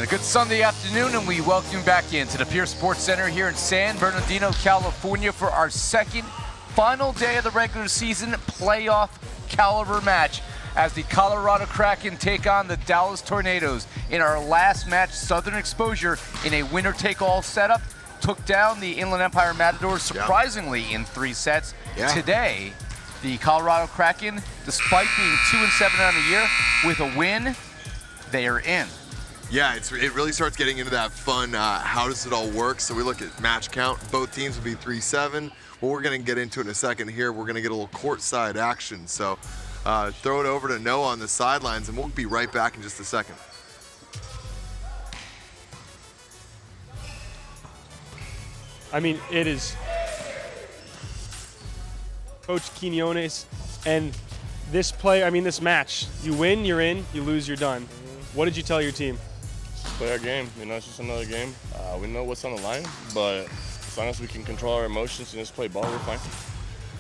And a good Sunday afternoon, and we welcome you back into the Pierce Sports Center here in San Bernardino, California for our second final day of the regular season playoff caliber match as the Colorado Kraken take on the Dallas Tornadoes. In our last match, Southern Exposure, in a winner-take-all setup, took down the Inland Empire Matadors surprisingly in 3 sets. Today, the Colorado Kraken, despite being 2-7 on the year, with a win, they are in. Yeah, it really starts getting into that fun, how does it all work? So we look at match count. Both teams would be 3-7. Well, we're going to get into it in a second here. We're going to get a little courtside action. So throw it over to Noah on the sidelines, and we'll be right back in just a second. I mean, it is Coach Quinones, and this match, you win, you're in, you lose, you're done. What did you tell your team? Play our game. It's just another game. We know what's on the line, but as long as we can control our emotions and just play ball, we're fine.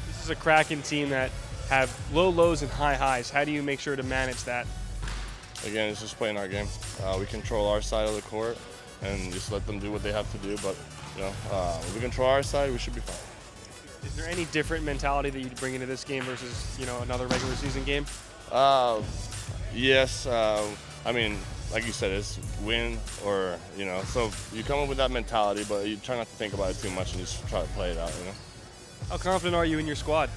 This is a Kraken team that have low lows and high highs. How do you make sure to manage that? Again, it's just playing our game. We control our side of the court and just let them do what they have to do. But if we control our side, we should be fine. Is there any different mentality that you bring into this game versus another regular season game? Yes. I mean, like you said, it's win or, so you come up with that mentality, but you try not to think about it too much and just try to play it out, How confident are you in your squad?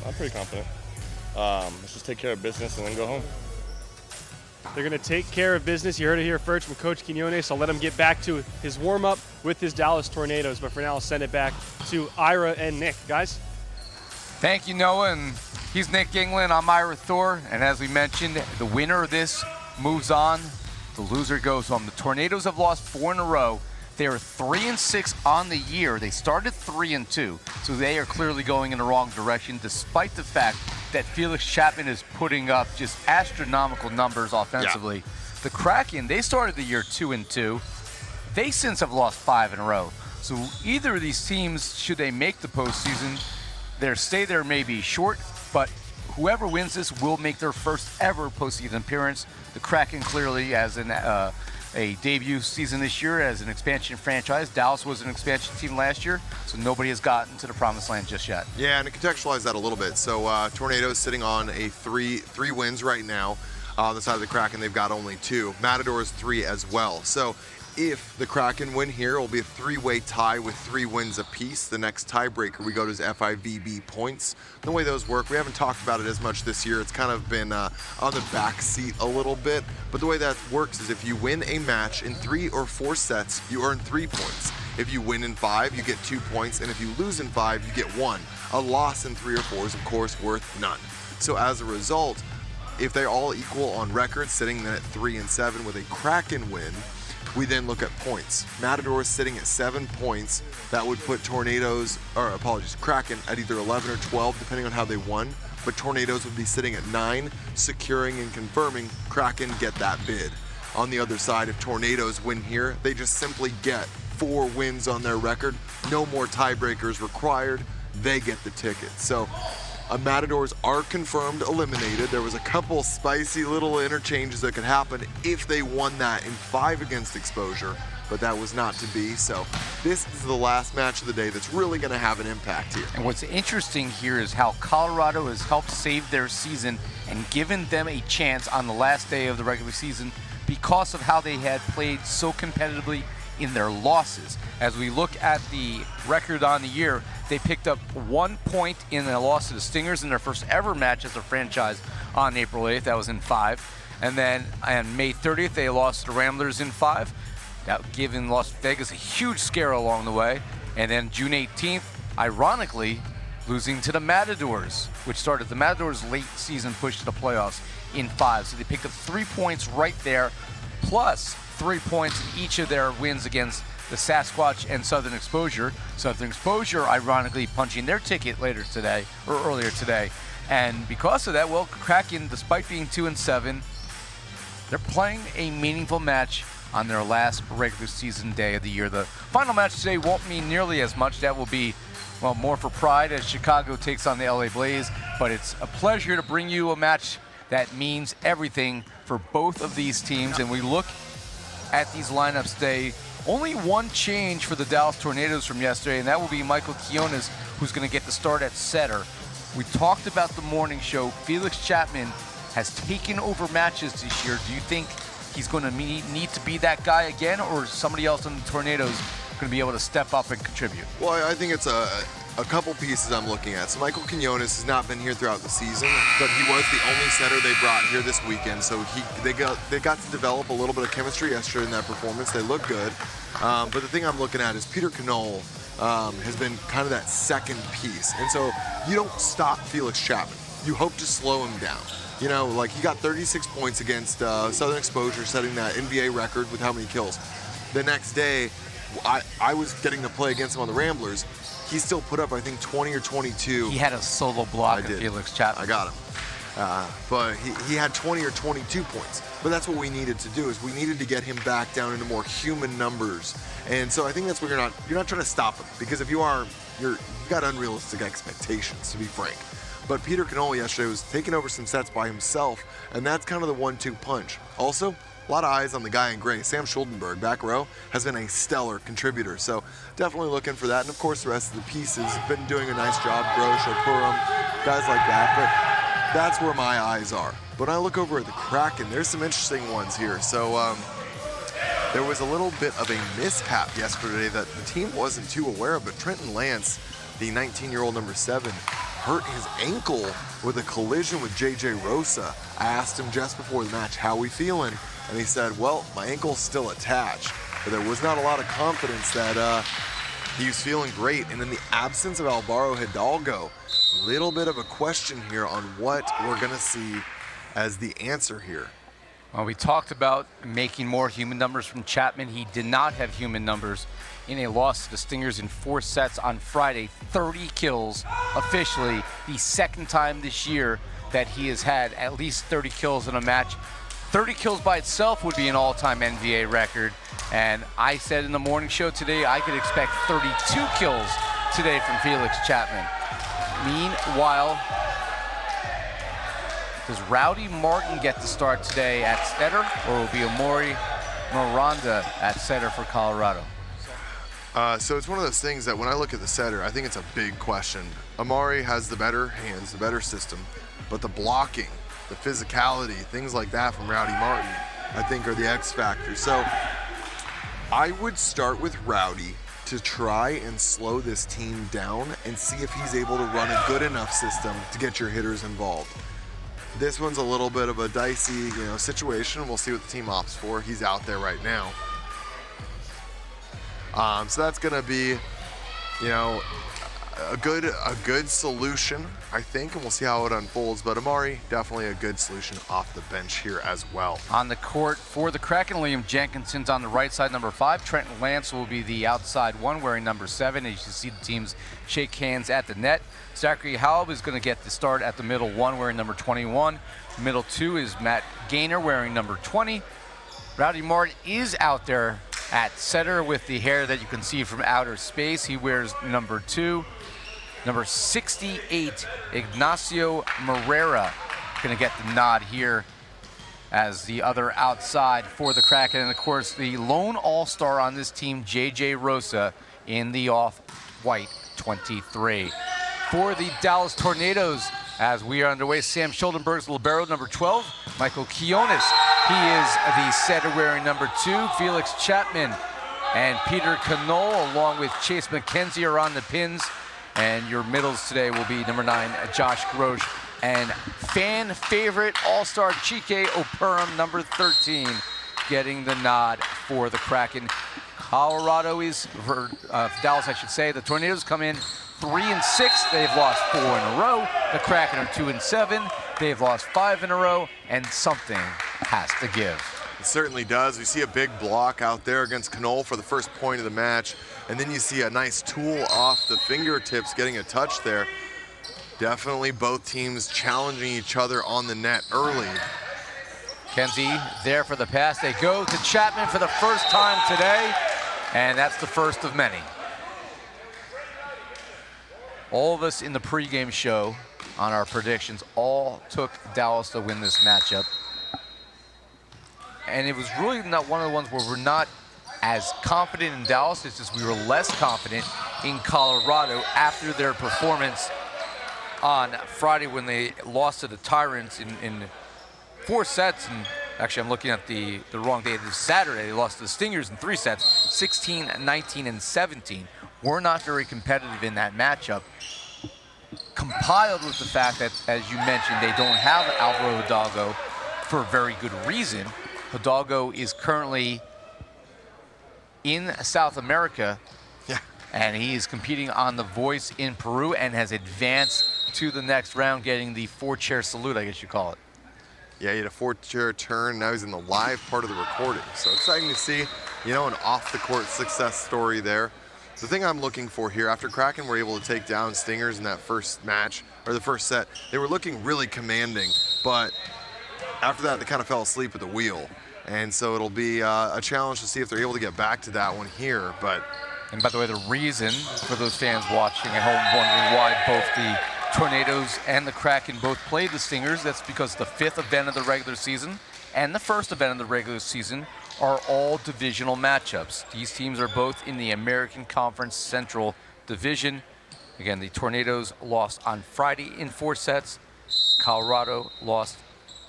I'm pretty confident. Let's just take care of business and then go home. They're going to take care of business. You heard it here first from Coach Quinones. I'll let him get back to his warm-up with his Dallas Tornadoes, but for now I'll send it back to Ira and Nick. Guys? Thank you, Noah, and he's Nick England. I'm Ira Thor, and as we mentioned, the winner of this moves on. The loser goes home. The Tornadoes have lost 4 in a row. They are 3-6 on the year. They started 3-2, so they are clearly going in the wrong direction, despite the fact that Felix Chapman is putting up just astronomical numbers offensively. The Kraken, they started the year 2-2. They since have lost 5 in a row. So either of these teams, should they make the postseason, their stay there may be short, but whoever wins this will make their first ever postseason appearance. The Kraken clearly as a debut season this year as an expansion franchise. Dallas was an expansion team last year, so nobody has gotten to the promised land just yet. Yeah, and to contextualize that a little bit, so Tornadoes sitting on a three wins right now. On the side of the Kraken, they've got only 2. Matadors 3 as well. So if the Kraken win here, it will be a 3-way tie with 3 wins apiece. The next tiebreaker, we go to FIVB points. The way those work, we haven't talked about it as much this year. It's kind of been on the back seat a little bit. But the way that works is if you win a match in 3 or 4 sets, you earn 3 points. If you win in 5, you get 2 points. And if you lose in 5, you get 1. A loss in 3 or 4 is, of course, worth none. So as a result, if they're all equal on record, sitting then at 3-7 with a Kraken win, we then look at points. Matadors sitting at 7 points. That would put Kraken at either 11 or 12, depending on how they won. But Tornadoes would be sitting at 9, securing and confirming Kraken get that bid. On the other side, if Tornadoes win here, they just simply get 4 wins on their record. No more tiebreakers required. They get the ticket. So Matadors are confirmed eliminated. There was a couple spicy little interchanges that could happen if they won that in 5 against Exposure, but that was not to be. So this is the last match of the day that's really going to have an impact here. And what's interesting here is how Colorado has helped save their season and given them a chance on the last day of the regular season because of how they had played so competitively in their losses. As we look at the record on the year, they picked up 1 point in a loss to the Stingers in their first ever match as a franchise on April 8th. That was in 5. And then on May 30th, they lost to the Ramblers in 5. That giving Las Vegas a huge scare along the way. And then June 18th, ironically, losing to the Matadors, which started the Matadors' late season push to the playoffs in 5. So they picked up 3 points right there, plus 3 points in each of their wins against the Sasquatch and Southern Exposure. Southern Exposure, ironically, punching their ticket earlier today. And because of that, well, Kraken, despite being 2-7, they're playing a meaningful match on their last regular season day of the year. The final match today won't mean nearly as much. That will be, well, more for pride as Chicago takes on the LA Blaze. But it's a pleasure to bring you a match that means everything for both of these teams. And we look at these lineups today. Only one change for the Dallas Tornadoes from yesterday, and that will be Michael Quinones, who's going to get the start at setter. We talked about the morning show. Felix Chapman has taken over matches this year. Do you think he's going to need to be that guy again, or is somebody else on the Tornadoes going to be able to step up and contribute? Well, I think it's a couple pieces I'm looking at. So Michael Quinones has not been here throughout the season, but he was the only setter they brought here this weekend. So they got to develop a little bit of chemistry yesterday in that performance. They look good. But the thing I'm looking at is Peter Knoll has been kind of that second piece. And so you don't stop Felix Chapman. You hope to slow him down. You know, like he got 36 points against Southern Exposure, setting that NVA record with how many kills. The next day, I was getting to play against him on the Ramblers. He still put up, I think, 20 or 22. He had a solo block of Felix Chapman. I got him. But he had 20 or 22 points. But that's what we needed to do, is we needed to get him back down into more human numbers. And so I think that's what you're not trying to stop him, because if you are, you've got unrealistic expectations, to be frank. But Peter Knoll yesterday was taking over some sets by himself, and that's kind of the 1-2 punch. Also, a lot of eyes on the guy in gray. Sam Schuldenberg, back row, has been a stellar contributor. So definitely looking for that. And of course, the rest of the pieces have been doing a nice job. Grosh, Opurum, guys like that. But that's where my eyes are. But when I look over at the Kraken, there's some interesting ones here. So there was a little bit of a mishap yesterday that the team wasn't too aware of. But Trenton Lance, the 19-year-old number 7, hurt his ankle with a collision with JJ Rosa. I asked him just before the match, how we feeling? And he said, well, my ankle's still attached. But there was not a lot of confidence that he was feeling great. And in the absence of Alvaro Hidalgo, little bit of a question here on what we're going to see as the answer here. Well, we talked about making more human numbers from Chapman. He did not have human numbers in a loss to the Stingers in 4 sets on Friday. 30 kills officially, the second time this year that he has had at least 30 kills in a match. 30 kills by itself would be an all-time NVA record. And I said in the morning show today, I could expect 32 kills today from Felix Chapman. Meanwhile, does Rowdy Martin get the start today at setter, or will be Amori Miranda at setter for Colorado? So it's one of those things that when I look at the setter, I think it's a big question. Amari has the better hands, the better system, but the blocking, the physicality, things like that from Rowdy Martin, I think are the X factor. So I would start with Rowdy to try and slow this team down and see if he's able to run a good enough system to get your hitters involved. This one's a little bit of a dicey, situation. We'll see what the team opts for. He's out there right now. So that's going to be, a good solution, I think, and we'll see how it unfolds. But Amari, definitely a good solution off the bench here as well. On the court for the Kraken, Liam Jenkinson's on the right side, number 5. Trenton Lance will be the outside one, wearing number 7. As you can see, the teams shake hands at the net. Zachary Halb is going to get the start at the middle 1, wearing number 21. Middle 2 is Matt Gaynor, wearing number 20. Rowdy Martin is out there at setter with the hair that you can see from outer space. He wears number 2. Number 68, Ignacio Morera, going to get the nod here as the other outside for the Kraken. And of course, the lone all-star on this team, JJ Rosa, in the off-white 23. For the Dallas Tornadoes, as we are underway, Sam Schuldenberg's libero, number 12. Michael Quinones, he is the setter wearing number 2. Felix Chapman and Peter Knoll, along with Chase McKenzie, are on the pins. And your middles today will be number 9, Josh Grosh, and fan favorite all-star Chike Opurum, number 13, getting the nod for the Kraken. Colorado is, for Dallas I should say, the Tornadoes come in 3-6. They've lost 4 in a row. The Kraken are 2-7. They've lost 5 in a row, and something has to give. It certainly does. We see a big block out there against Knoll for the first point of the match. And then you see a nice tool off the fingertips getting a touch there. Definitely both teams challenging each other on the net early. Kenzie there for the pass. They go to Chapman for the first time today, and that's the first of many. All of us in the pregame show on our predictions all took Dallas to win this matchup. and it was really not one of the ones where we're not as confident in Dallas. It's just we were less confident in Colorado after their performance on Friday when they lost to the Tyrants in 4 sets. And actually, I'm looking at the wrong day. This Saturday, they lost to the Stingers in 3 sets, 16, 19, and 17. We're not very competitive in that matchup. Compiled with the fact that, as you mentioned, they don't have Alvaro Hidalgo for a very good reason. Hidalgo is currently in South America, and he is competing on The Voice in Peru and has advanced to the next round, getting the 4-chair salute, I guess you call it. Yeah, he had a 4-chair turn. Now he's in the live part of the recording. So exciting to see, you know, an off-the-court success story there. The thing I'm looking for here, after Kraken were able to take down Stingers in that first match, or the first set, they were looking really commanding, but after that, they kind of fell asleep at the wheel. And so it'll be a challenge to see if they're able to get back to that one here. And by the way, the reason for those fans watching at home wondering why both the Tornadoes and the Kraken both played the Stingers, that's because the 5th event of the regular season and the 1st event of the regular season are all divisional matchups. These teams are both in the American Conference Central Division. Again, the Tornadoes lost on Friday in 4 sets. Colorado lost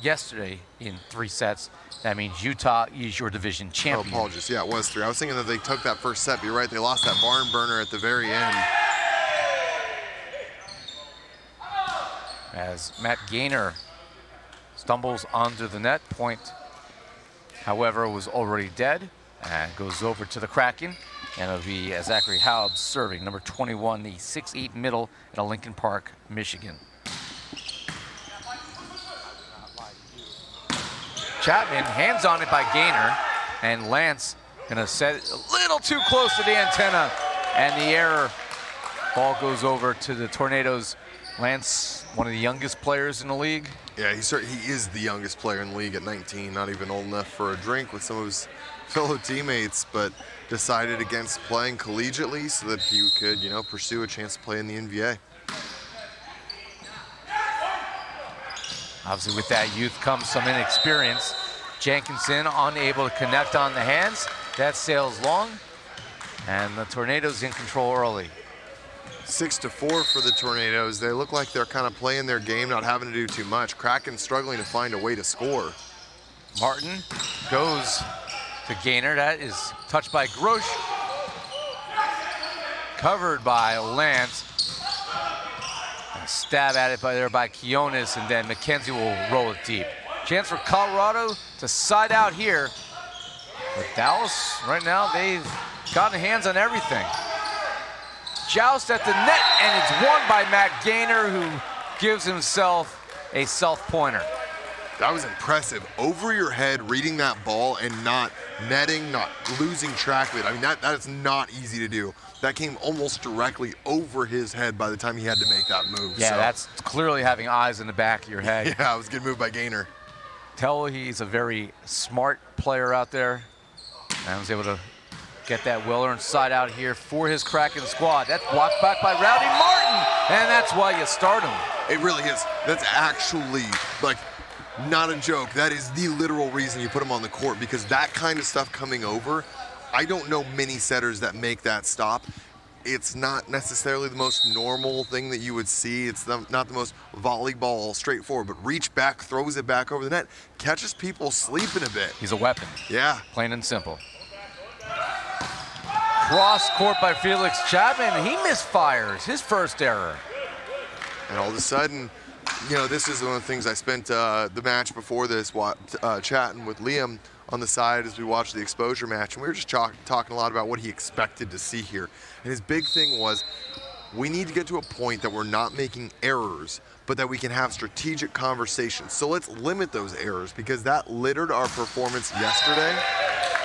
yesterday in 3 sets. That means Utah is your division champion. Oh, apologies. Yeah, it was 3. I was thinking that they took that first set, but you're right, they lost that barn burner at the very end. As Matt Gaynor stumbles onto the net, point, however, was already dead, and goes over to the Kraken, and it'll be Zachary Haub serving, number 21, the 6'8" middle at Lincoln Park, Michigan. Chapman, hands on it by Gaynor, and Lance gonna set it a little too close to the antenna, and the error. Ball goes over to the Tornadoes. Lance, one of the youngest players in the league. Yeah, he is the youngest player in the league at 19, not even old enough for a drink with some of his fellow teammates, but decided against playing collegiately so that he could, you know, pursue a chance to play in the NVA. Obviously, with that youth comes some inexperience. Jenkinson unable to connect on the hands. That sails long, and the Tornadoes in control early. 6-4 for the Tornadoes. They look like they're kind of playing their game, not having to do too much. Kraken struggling to find a way to score. Martin goes to Gaynor. That is touched by Grosh. Covered by Lance. A stab at it by Quiones, and then McKenzie will roll it deep. Chance for Colorado to side out here. But Dallas, right now, they've gotten hands on everything. Joust at the net, and it's won by Matt Gaynor, who gives himself a self-pointer. That was impressive. Over your head, reading that ball and not netting, not losing track of it. I mean, that is not easy to do. That came almost directly over his head by the time he had to make that move. Yeah, so. That's clearly having eyes in the back of your head. Yeah, it was a good move by Gaynor. Tell he's a very smart player out there, and was able to get that well earned side out here for his Kraken squad. That's blocked back by Rowdy Martin, and that's why you start him. It really is. That's actually, like, not a joke. That is the literal reason you put him on the court, because that kind of stuff coming over, I don't know many setters that make that stop. It's not necessarily the most normal thing that you would see. It's not the most volleyball straightforward, but reach back, throws it back over the net, catches people sleeping a bit. He's a weapon. Yeah. Plain and simple. Cross court by Felix Chapman. He misfires his first error. And all of a sudden, you know, this is one of the things I spent the match before this chatting with Liam on the side as we watched the exposure match, and we were just talking a lot about what he expected to see here. And his big thing was, we need to get to a point that we're not making errors, but that we can have strategic conversations. So let's limit those errors, because that littered our performance yesterday.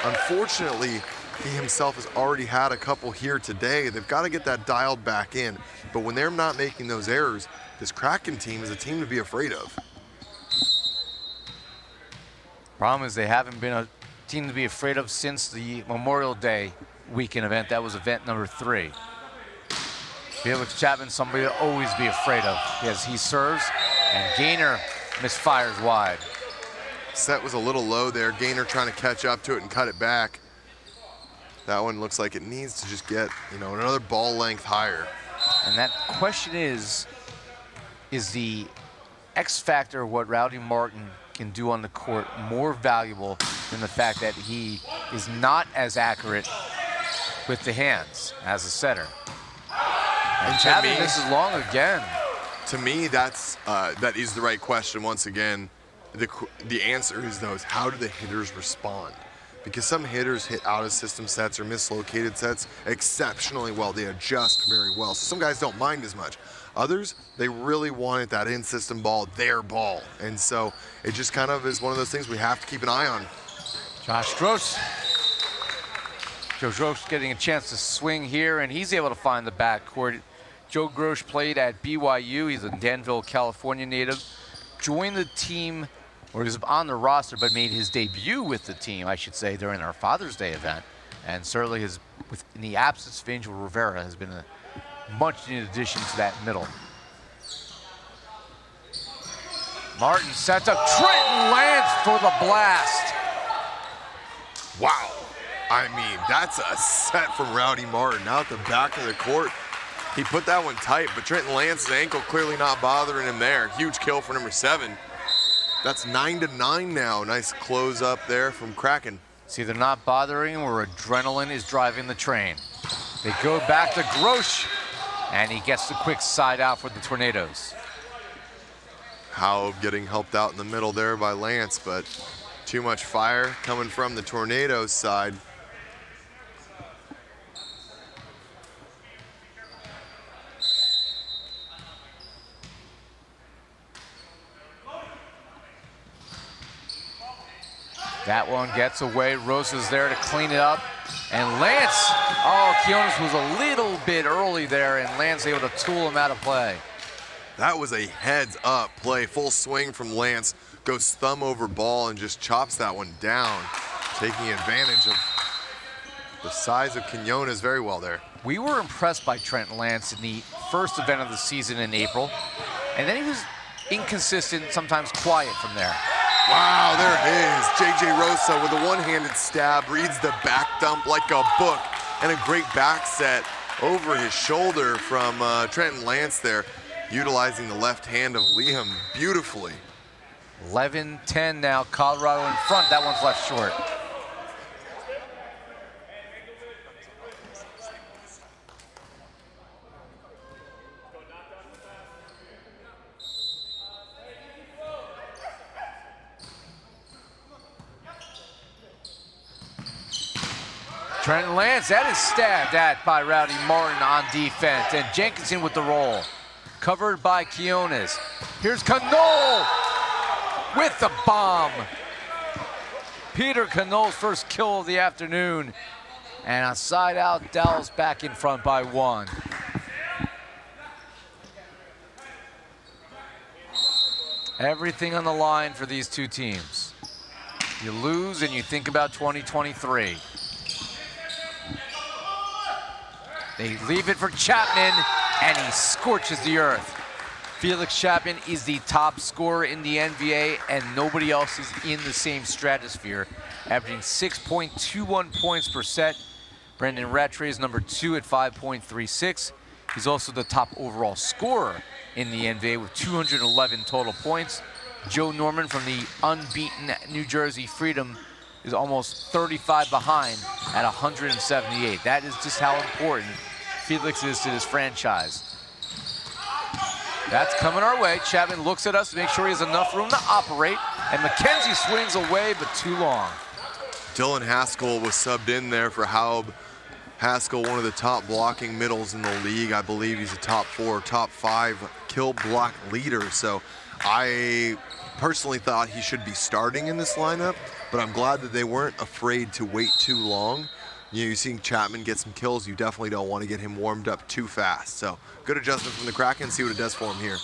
Unfortunately, he himself has already had a couple here today. They've got to get that dialed back in. But when they're not making those errors, this Kraken team is a team to be afraid of. Problem is they haven't been a team to be afraid of since the Memorial Day weekend event. That was event number 3. Felix Chapman, somebody to always be afraid of, as he serves, and Gaynor misfires wide. Set was a little low there. Gainer trying to catch up to it and cut it back. That one looks like it needs to just get, another ball length higher. And that question is the X factor of what Rowdy Martin can do on the court more valuable than the fact that he is not as accurate with the hands as a setter? And Chapman misses long again. To me, that is the right question. Once again, the answer is how do the hitters respond? Because some hitters hit out of system sets or mislocated sets exceptionally well. They adjust very well. So some guys don't mind as much. Others, they really want it, that in-system ball, their ball. And so it just kind of is one of those things we have to keep an eye on. Josh Gross. Joe Gross getting a chance to swing here, and he's able to find the backcourt. Joe Gross played at BYU. He's a Danville, California native. Joined the team, or he was on the roster, but made his debut with the team, I should say, during our Father's Day event. And certainly in the absence of Angel Rivera, has been a much needed addition to that middle. Martin sets up Trenton Lance for the blast. Wow. I mean, that's a set from Rowdy Martin out the back of the court. He put that one tight, but Trenton Lance's ankle clearly not bothering him there. Huge kill for number 7. That's 9-9 now. Nice close up there from Kraken. It's either not bothering him or adrenaline is driving the train. They go back to Grosh, and he gets the quick side out for the Tornadoes. Howe getting helped out in the middle there by Lance, but too much fire coming from the Tornadoes side. That one gets away. Rosa's there to clean it up. And Lance, Quinones was a little bit early there, and Lance able to tool him out of play. That was a heads-up play. Full swing from Lance. Goes thumb over ball and just chops that one down. Taking advantage of the size of Quinones very well there. We were impressed by Trenton Lance in the first event of the season in April. And then he was inconsistent, sometimes quiet from there. Wow, there it is. J.J. Rosa with a one-handed stab, reads the back dump like a book, and a great back set over his shoulder from Trenton Lance there, utilizing the left hand of Liam beautifully. 11-10 now, Colorado in front. That one's left short. Trenton Lance, that is stabbed at by Rowdy Martin on defense, and Jenkinson with the roll. Covered by Quinones. Here's Canole with the bomb. Peter Canole's first kill of the afternoon. And on side out, Dallas back in front by 1. Everything on the line for these two teams. You lose and you think about 2023. They leave it for Chapman, and he scorches the earth. Felix Chapman is the top scorer in the NVA, and nobody else is in the same stratosphere, averaging 6.21 points per set. Brendan Rattray is number 2 at 5.36. He's also the top overall scorer in the NVA with 211 total points. Joe Norman from the unbeaten New Jersey Freedom is almost 35 behind at 178. That is just how important Felix is to this franchise. That's coming our way. Chapman looks at us to make sure he has enough room to operate, and McKenzie swings away, but too long. Dylan Haskell was subbed in there for Haub. Haskell, one of the top blocking middles in the league. I believe he's a top 4, top 5 kill block leader. So I personally thought he should be starting in this lineup, but I'm glad that they weren't afraid to wait too long. You see Chapman get some kills. You definitely don't want to get him warmed up too fast. So good adjustment from the Kraken. See what it does for him here.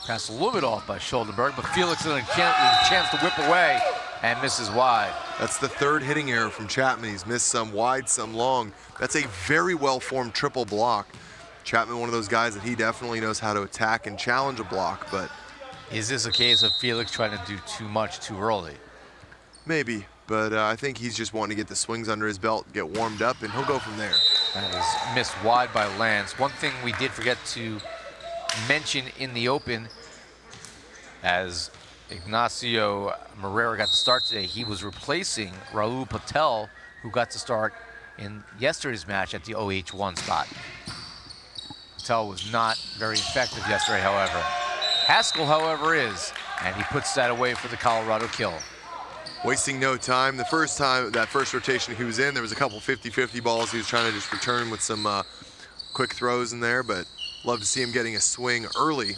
Passed a little bit off by Schuldenberg, but Felix has a chance to whip away and misses wide. That's the third hitting error from Chapman. He's missed some wide, some long. That's a very well-formed triple block. Chapman, one of those guys that he definitely knows how to attack and challenge a block, but is this a case of Felix trying to do too much too early? Maybe, but I think he's just wanting to get the swings under his belt, get warmed up, and he'll go from there. That is missed wide by Lance. One thing we did forget to mention in the Open, as Ignacio Moreira got to start today, he was replacing Raul Patel, who got to start in yesterday's match at the OH1 spot. Patel was not very effective yesterday, however. Haskell, however, is, and he puts that away for the Colorado kill. Wasting no time. The first time, that first rotation he was in, there was a couple 50-50 balls. He was trying to just return with some quick throws in there, but love to see him getting a swing early.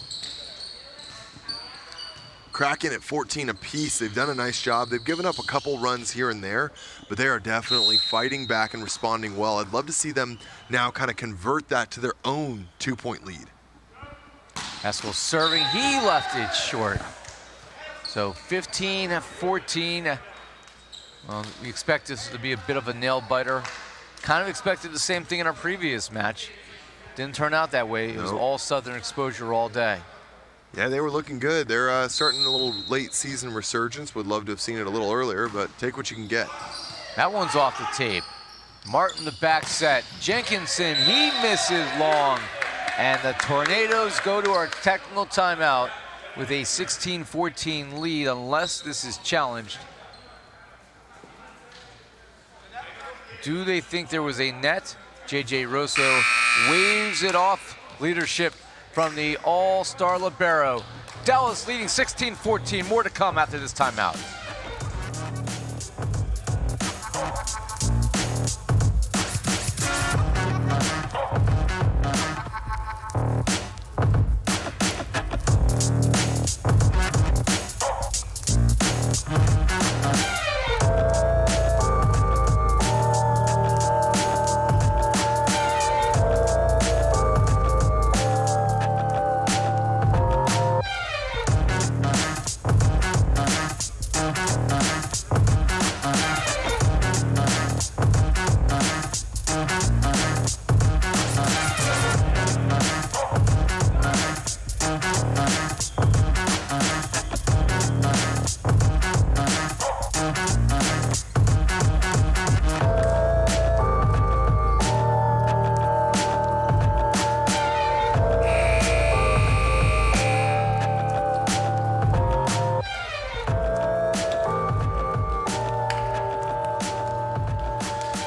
Kraken at 14 apiece. They've done a nice job. They've given up a couple runs here and there, but they are definitely fighting back and responding well. I'd love to see them now kind of convert that to their own 2-point lead. Haskell serving, he left it short. So 15-14. Well, we expect this to be a bit of a nail biter. Kind of expected the same thing in our previous match. Didn't turn out that way. It was all Southern exposure all day. Yeah, they were looking good. They're starting a little late season resurgence. Would love to have seen it a little earlier, but take what you can get. That one's off the tape. Martin, the back set. Jenkinson, he misses long. And the Tornadoes go to our technical timeout with a 16-14 lead, unless this is challenged. Do they think there was a net? JJ Rosso waves it off. Leadership from the all-star libero. Dallas leading 16-14. More to come after this timeout.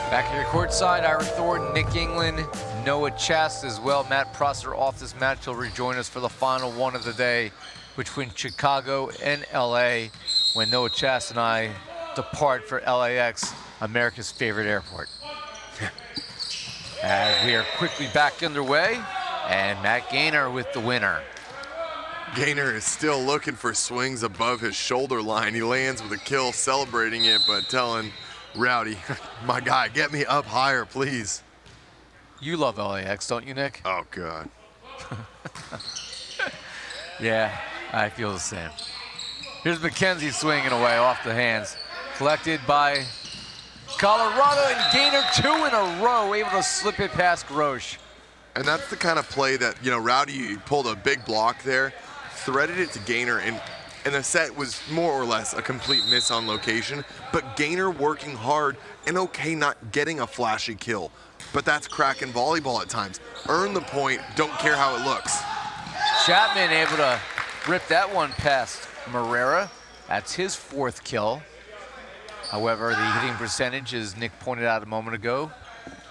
Back here courtside, Ira Thornton, Nick England, Noah Chast as well. Matt Prosser off this match. He'll rejoin us for the final one of the day between Chicago and LA when Noah Chast and I depart for LAX, America's favorite airport. As we are quickly back underway, and Matt Gaynor with the winner. Gaynor is still looking for swings above his shoulder line. He lands with a kill, celebrating it, but telling Rowdy, my guy, get me up higher, please. You love LAX, don't you, Nick? Oh, God. Yeah, I feel the same. Here's McKenzie swinging away off the hands. Collected by Colorado, and Gaynor 2 in a row, able to slip it past Grosh. And that's the kind of play that, you know, Rowdy pulled a big block there, threaded it to Gaynor, and the set was more or less a complete miss on location, but Gaynor working hard and okay not getting a flashy kill. But that's Kraken volleyball at times. Earn the point, don't care how it looks. Chapman able to rip that one past Moreira. That's his 4th kill. However, the hitting percentage, as Nick pointed out a moment ago,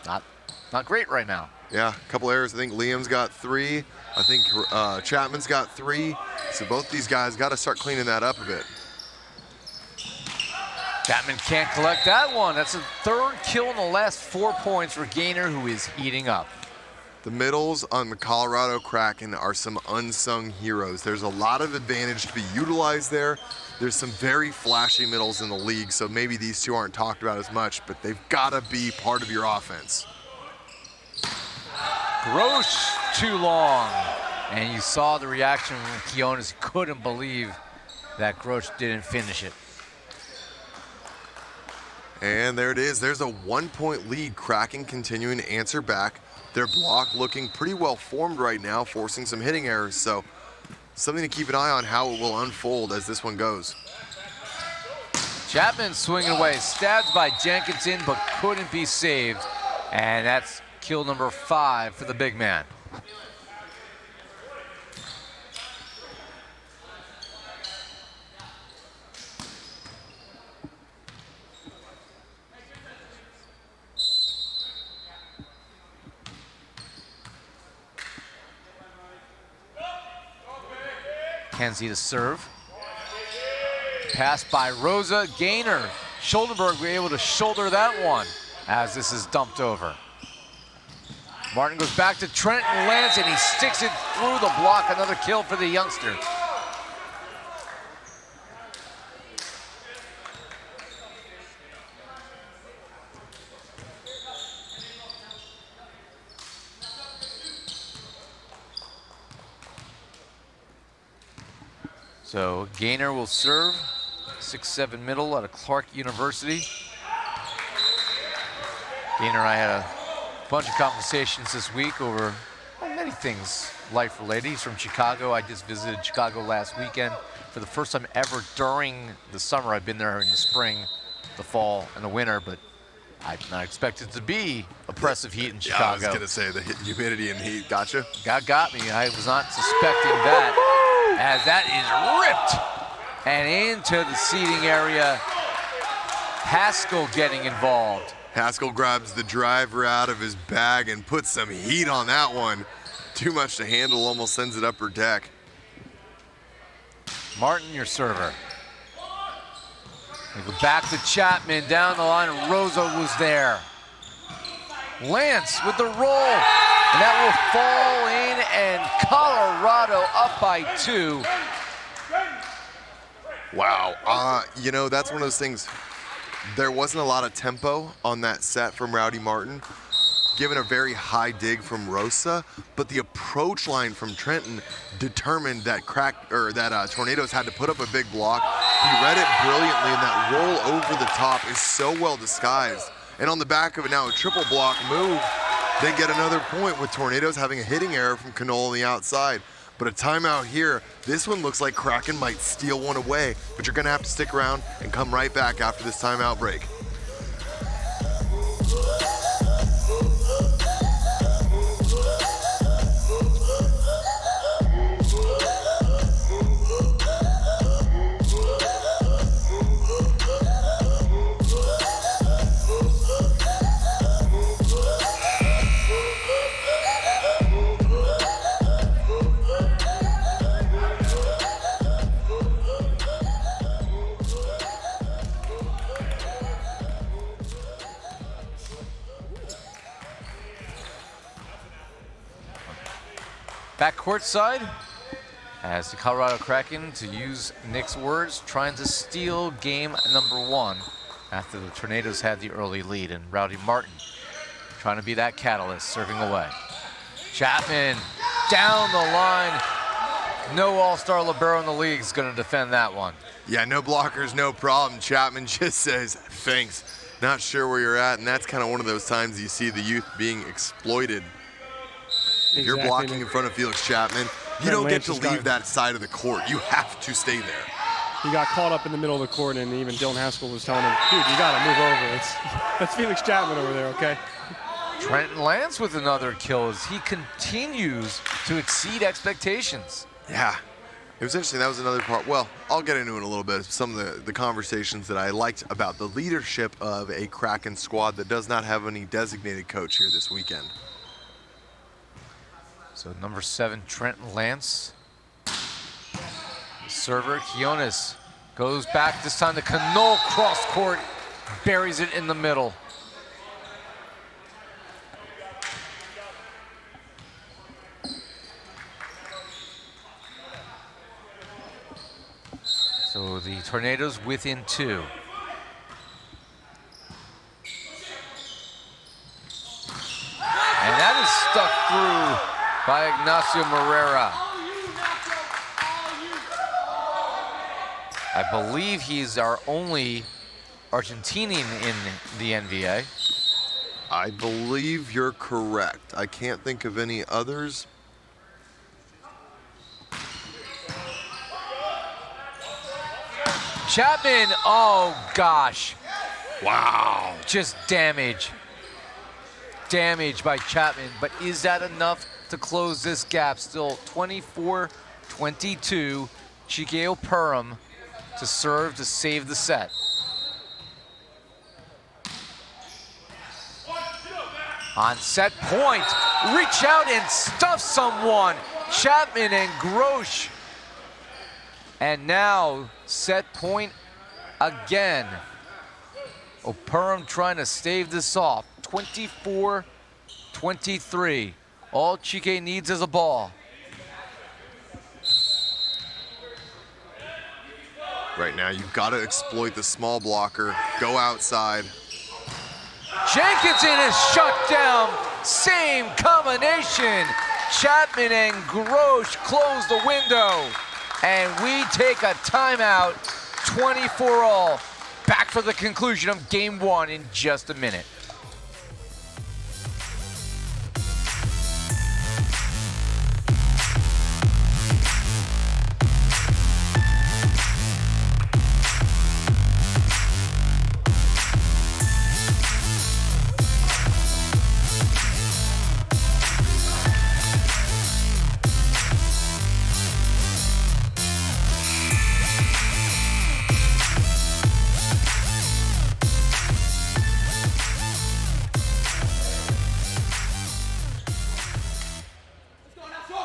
not great right now. Yeah, a couple errors. I think Liam's got 3. I think Chapman's got 3. So both these guys got to start cleaning that up a bit. Chapman can't collect that one. That's a 3rd kill in the last 4 points for Gaynor, who is heating up. The middles on the Colorado Kraken are some unsung heroes. There's a lot of advantage to be utilized there. There's some very flashy middles in the league, so maybe these two aren't talked about as much, but they've got to be part of your offense. Grosh too long. And you saw the reaction from Quinones. He couldn't believe that Grosh didn't finish it. And there it is. There's a 1-point lead. Kraken continuing to answer back. Their block looking pretty well formed right now, forcing some hitting errors. So something to keep an eye on how it will unfold as this one goes. Chapman swinging away, stabbed by Jenkinson, but couldn't be saved. And that's kill number 5 for the big man. Kenzie to serve. Pass by Rosa. Gainer. Schuldenberg were able to shoulder that one as this is dumped over. Martin goes back to Trenton Lance, and he sticks it through the block. Another kill for the youngster. So Gainer will serve, 6'7" middle out of Clark University. Gainer and I had a bunch of conversations this week over many things life related. He's from Chicago. I just visited Chicago last weekend for the first time ever during the summer. I've been there in the spring, the fall, and the winter, but I'm not expected to be oppressive heat in Chicago. Yeah, I was going to say the humidity and heat. Gotcha. Got me. I was not suspecting that. As that is ripped and into the seating area. Haskell getting involved. Haskell grabs the driver out of his bag and puts some heat on that one. Too much to handle, almost sends it upper deck. Martin, your server. We go back to Chapman, down the line. Rosa was there. Lance with the roll. And that will fall in, and Colorado up by 2. Wow. You know, that's one of those things. There wasn't a lot of tempo on that set from Rowdy Martin, given a very high dig from Rosa, but the approach line from Trenton determined that Tornadoes had to put up a big block. He read it brilliantly, and that roll over the top is so well disguised. And on the back of it now, a triple block move. They get another point with Tornadoes having a hitting error from Knoll on the outside. But a timeout here. This one looks like Kraken might steal one away, but you're going to have to stick around and come right back after this timeout break. Back courtside, as the Colorado Kraken, to use Nick's words, trying to steal game number 1 after the Tornadoes had the early lead. And Rowdy Martin trying to be that catalyst, serving away. Chapman down the line. No all-star libero in the league is going to defend that one. Yeah, no blockers, no problem. Chapman just says, thanks. Not sure where you're at, and that's kind of one of those times you see the youth being exploited. If you're blocking in front of Felix Chapman, you don't get to leave that side of the court. You have to stay there. He got caught up in the middle of the court, and even Dylan Haskell was telling him, dude, you got to move over. That's Felix Chapman over there, okay? Trenton Lance with another kill as he continues to exceed expectations. Yeah, it was interesting. That was another part. Well, I'll get into it in a little bit. Some of the conversations that I liked about the leadership of a Kraken squad that does not have any designated coach here this weekend. So number 7, Trenton Lance. The server, Quiones, goes back this time to Knoll, cross court, buries it in the middle. So the Tornadoes within 2. And that is stuck through by Ignacio Moreira. I believe he's our only Argentinian in the NVA. I believe you're correct. I can't think of any others. Chapman, oh gosh. Wow. Just damage. Damage by Chapman, but is that enough to close this gap? Still 24-22. Chikeo Perham to serve to save the set. On set point, reach out and stuff someone. Chapman and Grosh. And now set point again. Perham trying to stave this off. 24-23. All Chike needs is a ball. Right now, you've got to exploit the small blocker. Go outside. Jenkinson is shut down. Same combination. Chapman and Grosh close the window. And we take a timeout. 24-all. Back for the conclusion of game one in just a minute.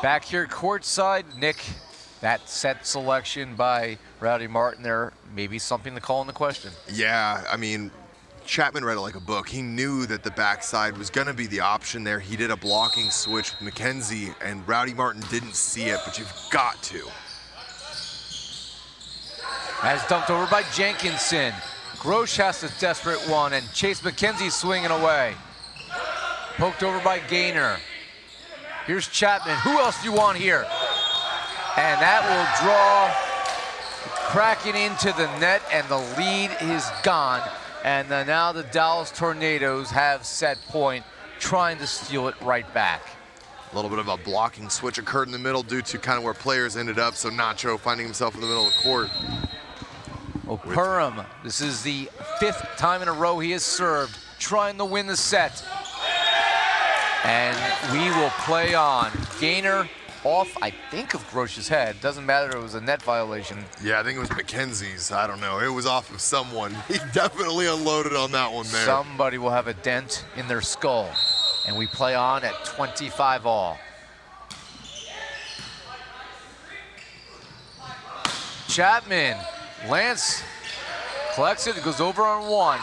Back here courtside, Nick, that set selection by Rowdy Martin there, maybe something to call into question. Yeah, I mean, Chapman read it like a book. He knew that the backside was going to be the option there. He did a blocking switch with McKenzie, and Rowdy Martin didn't see it, but you've got to. As dumped over by Jenkinson. Grosh has a desperate one, and Chase McKenzie swinging away. Poked over by Gaynor. Here's Chapman. Who else do you want here? And that will draw Kraken into the net, and the lead is gone. And now the Dallas Tornadoes have set point, trying to steal it right back. A little bit of a blocking switch occurred in the middle due to kind of where players ended up, so Nacho finding himself in the middle of the court. Perham, this is the 5th time in a row he has served, trying to win the set. And we will play on. Gaynor off, I think, of Grosh's head. Doesn't matter, it was a net violation. Yeah, I think it was McKenzie's. I don't know. It was off of someone. He definitely unloaded on that one there. Somebody will have a dent in their skull. And we play on at 25-all. Chapman, Lance collects it, goes over on one.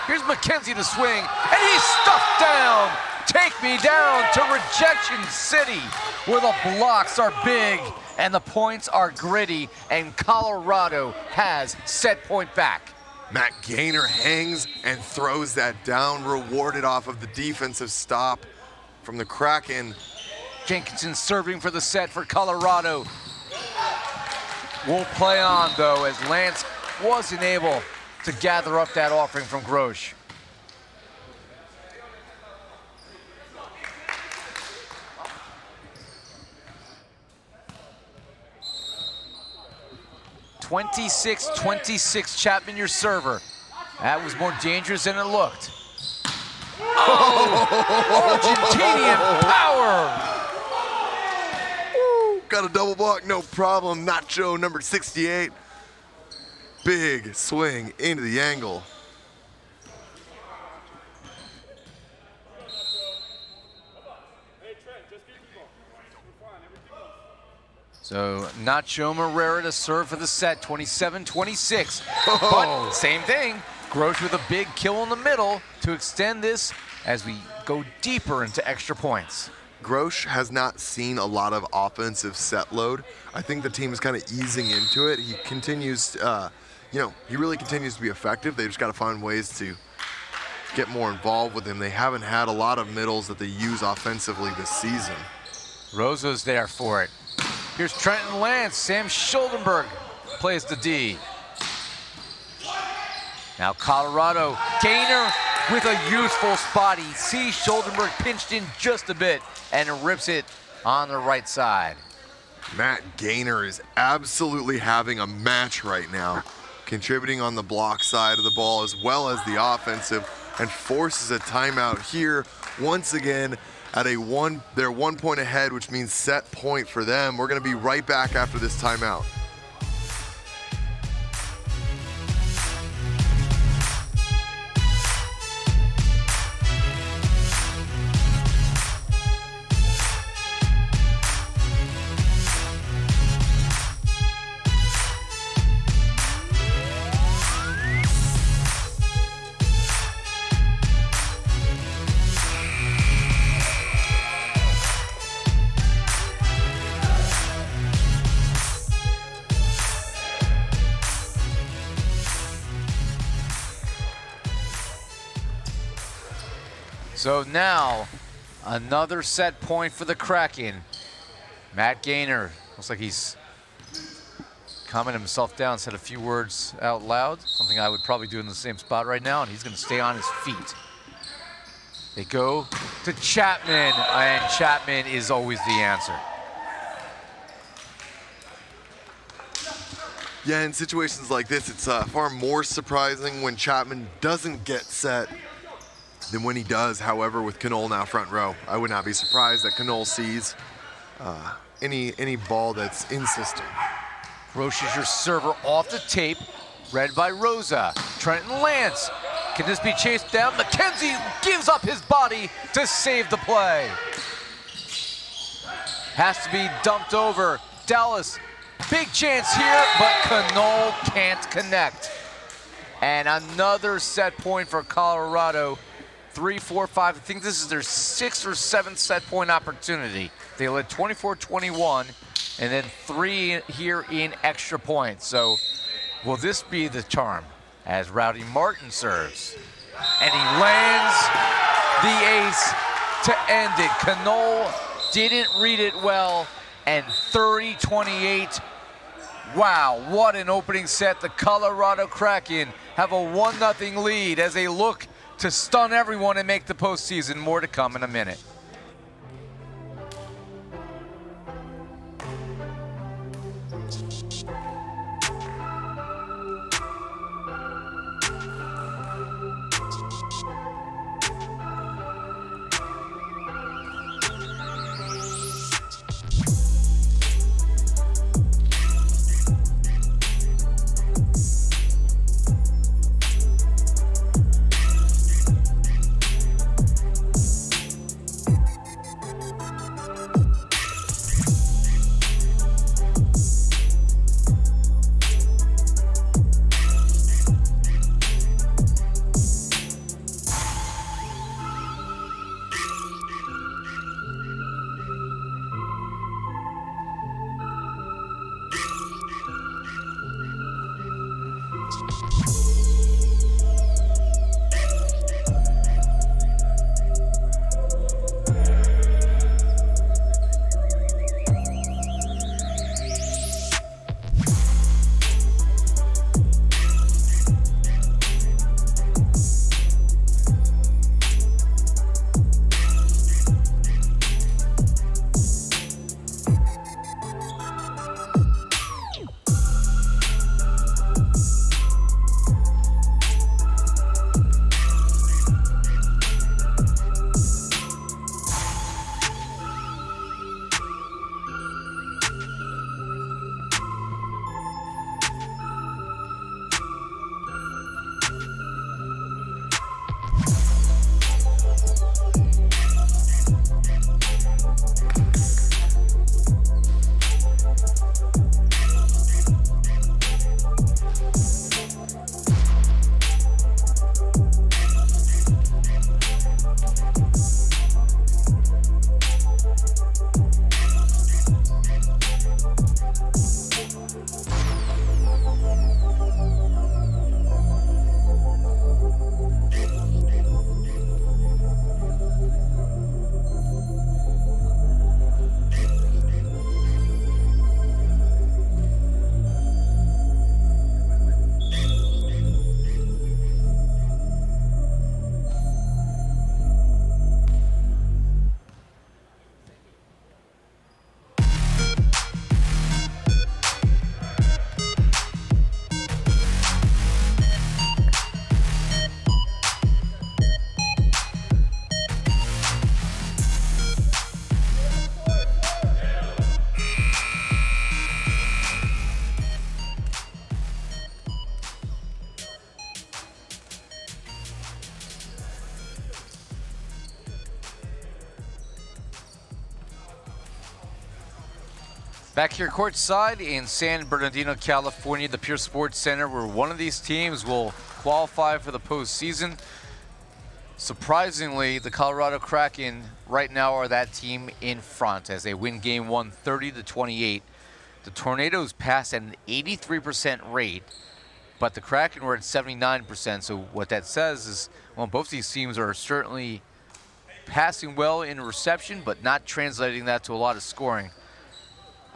Here's McKenzie to swing, and he's stuffed down. Take me down to Rejection City, where the blocks are big and the points are gritty, and Colorado has set point back. Matt Gaynor hangs and throws that down, rewarded off of the defensive stop from the Kraken. Jenkinson serving for the set for Colorado. Won't play on, though, as Lance wasn't able to gather up that offering from Grosh. (26-26) Chapman, your server. That was more dangerous than it looked. Oh! Argentinian power! Woo, got a double block, no problem. Nacho, number 68. Big swing into the angle. So Nacho Morera to serve for the set, 27-26. Oh. But same thing, Grosh with a big kill in the middle to extend this as we go deeper into extra points. Grosh has not seen a lot of offensive set load. I think the team is kind of easing into it. He continues, he really continues to be effective. They just got to find ways to get more involved with him. They haven't had a lot of middles that they use offensively this season. Rosa's there for it. Here's Trenton Lance. Sam Schuldenberg plays the D. Now Colorado, Gaynor with a useful spot. He sees Schuldenberg pinched in just a bit and rips it on the right side. Matt Gaynor is absolutely having a match right now. contributing on the block side of the ball as well as the offensive, and forces a timeout here once again at they're 1 point ahead, which means set point for them. We're going to be right back after this timeout. So now, another set point for the Kraken. Matt Gaynor, looks like he's calming himself down, said a few words out loud, something I would probably do in the same spot right now, and he's going to stay on his feet. They go to Chapman, and Chapman is always the answer. Yeah, in situations like this, it's far more surprising when Chapman doesn't get set than when he does. However, with Knoll now front row, I would not be surprised that Knoll sees any ball that's in system. Roche is your server off the tape, read by Rosa. Trenton Lance, can this be chased down? McKenzie gives up his body to save the play. Has to be dumped over. Dallas, big chance here, but Knoll can't connect. And another set point for Colorado. 3, 4, 5, I think this is their 6th or 7th set point opportunity. They led 24-21, and then 3 here in extra points. So will this be the charm as Rowdy Martin serves? And he lands the ace to end it. Knoll didn't read it well, and 30-28. Wow, what an opening set. The Colorado Kraken have a 1-0 lead as they look to stun everyone and make the postseason. More to come in a minute. Back here courtside in San Bernardino, California, the Pure Sports Center, where one of these teams will qualify for the postseason. Surprisingly, the Colorado Kraken right now are that team in front as they win game one 30-28. The Tornadoes pass at an 83% rate, but the Kraken were at 79%. So what that says is, well, both these teams are certainly passing well in reception, but not translating that to a lot of scoring.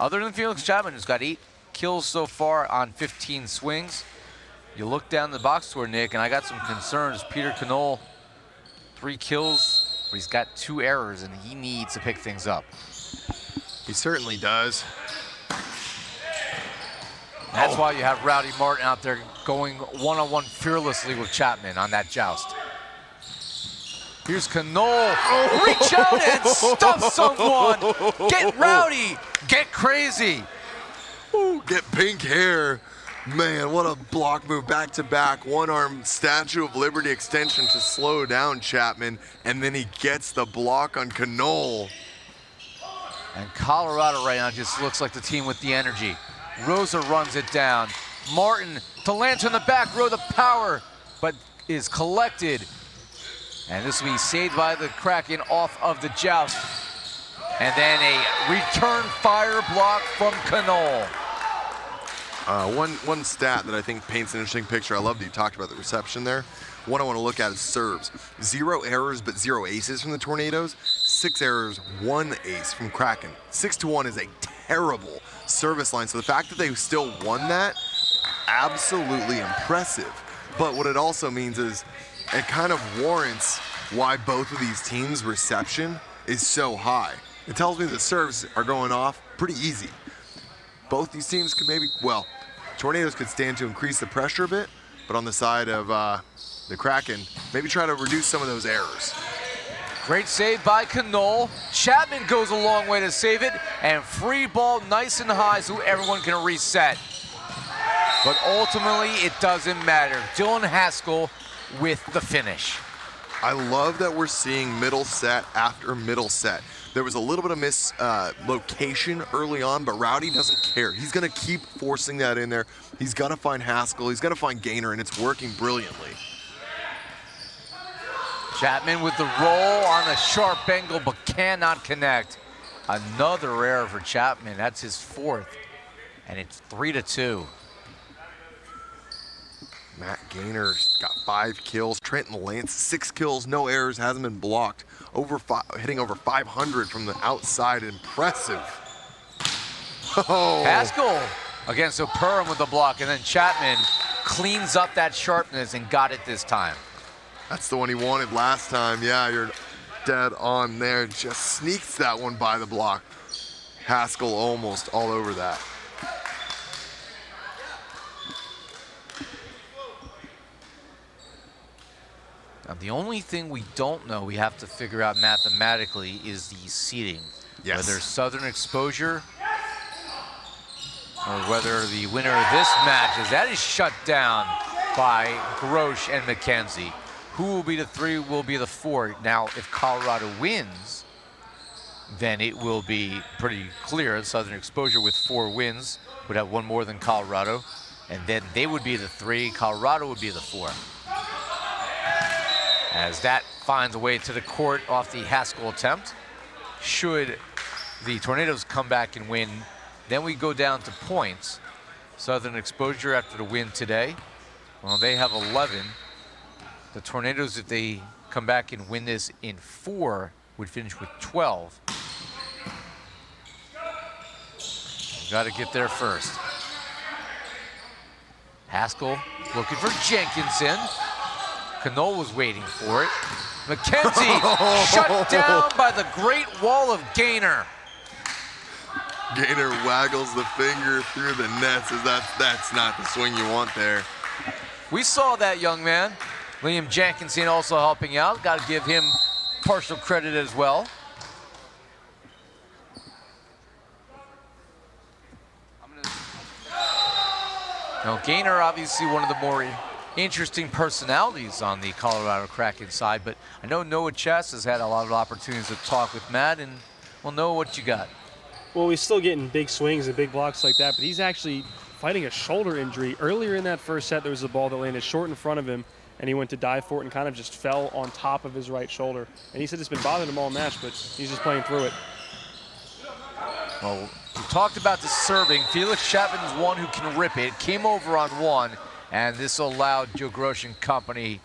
Other than Felix Chapman, who's got 8 kills so far on 15 swings. You look down the box score, Nick, and I got some concerns. Peter Knoll, 3 kills, but he's got 2 errors, and he needs to pick things up. He certainly does. That's why you have Rowdy Martin out there going one-on-one fearlessly with Chapman on that joust. Here's Knoll. Reach out and stuff someone. Get rowdy. Get crazy. Ooh, get pink hair. Man, what a block move back-to-back. One-arm Statue of Liberty extension to slow down Chapman, and then he gets the block on Knoll. And Colorado right now just looks like the team with the energy. Rosa runs it down. Martin to Lancer in the back row, the power, but is collected. And this will be saved by the Kraken off of the joust. And then a return fire block from Knoll. One stat that I think paints an interesting picture. I love that you talked about the reception there. One I want to look at is serves. 0 errors but 0 aces from the Tornadoes. 6 errors, 1 ace from Kraken. 6-1 is a terrible service line. So the fact that they still won that, absolutely impressive. But what it also means is it kind of warrants why both of these teams' reception is so high. It tells me the serves are going off pretty easy. Both these teams could maybe, well, Tornadoes could stand to increase the pressure a bit, but on the side of the Kraken, maybe try to reduce some of those errors. Great save by Knoll. Chapman goes a long way to save it, and free ball nice and high so everyone can reset. But ultimately, it doesn't matter. Dylan Haskell with the finish. I love that we're seeing middle set after middle set. There was a little bit of mislocation early on, but Rowdy doesn't care. He's going to keep forcing that in there. He's going to find Haskell. He's going to find Gaynor, and it's working brilliantly. Chapman with the roll on the sharp angle, but cannot connect. Another error for Chapman. That's his 4th, and it's 3-2. Matt Gaynor's got 5 kills. Trenton Lance, 6 kills, no errors, hasn't been blocked. Hitting over 500 from the outside. Impressive. Oh. Haskell against O'Perham with the block, and then Chapman cleans up that sharpness and got it this time. That's the one he wanted last time. Yeah, you're dead on there. Just sneaks that one by the block. Haskell almost all over that. Now, the only thing we don't know, we have to figure out mathematically, is the seeding. Yes. Whether Southern Exposure or whether the winner of this match that is shut down by Grosh and McKenzie. Who will be the 3 will be the 4. Now, if Colorado wins, then it will be pretty clear. Southern Exposure with 4 wins would have 1 more than Colorado, and then they would be the 3. Colorado would be the 4. As that finds a way to the court off the Haskell attempt. Should the Tornadoes come back and win, then we go down to points. Southern Exposure after the win today, well, they have 11. The Tornadoes, if they come back and win this in 4, would finish with 12. Got to get there first. Haskell looking for Jenkinson. Knoll was waiting for it. McKenzie shut down by the great wall of Gaynor. Gaynor waggles the finger through the nets as that's not the swing you want there. We saw that, young man. Liam Jenkinson also helping out. Got to give him partial credit as well. Now, Gaynor, obviously one of the more interesting personalities on the Colorado Kraken side, but I know Noah Chess has had a lot of opportunities to talk with Matt, and well, Noah, what you got? Well, he's still getting big swings and big blocks like that, but he's actually fighting a shoulder injury. Earlier in that first set, there was a ball that landed short in front of him, and he went to dive for it and kind of just fell on top of his right shoulder. And he said it's been bothering him all match, but he's just playing through it. Well, we talked about the serving. Felix Chapman's one who can rip it. Came over on one, and this allowed Joe Grosh and company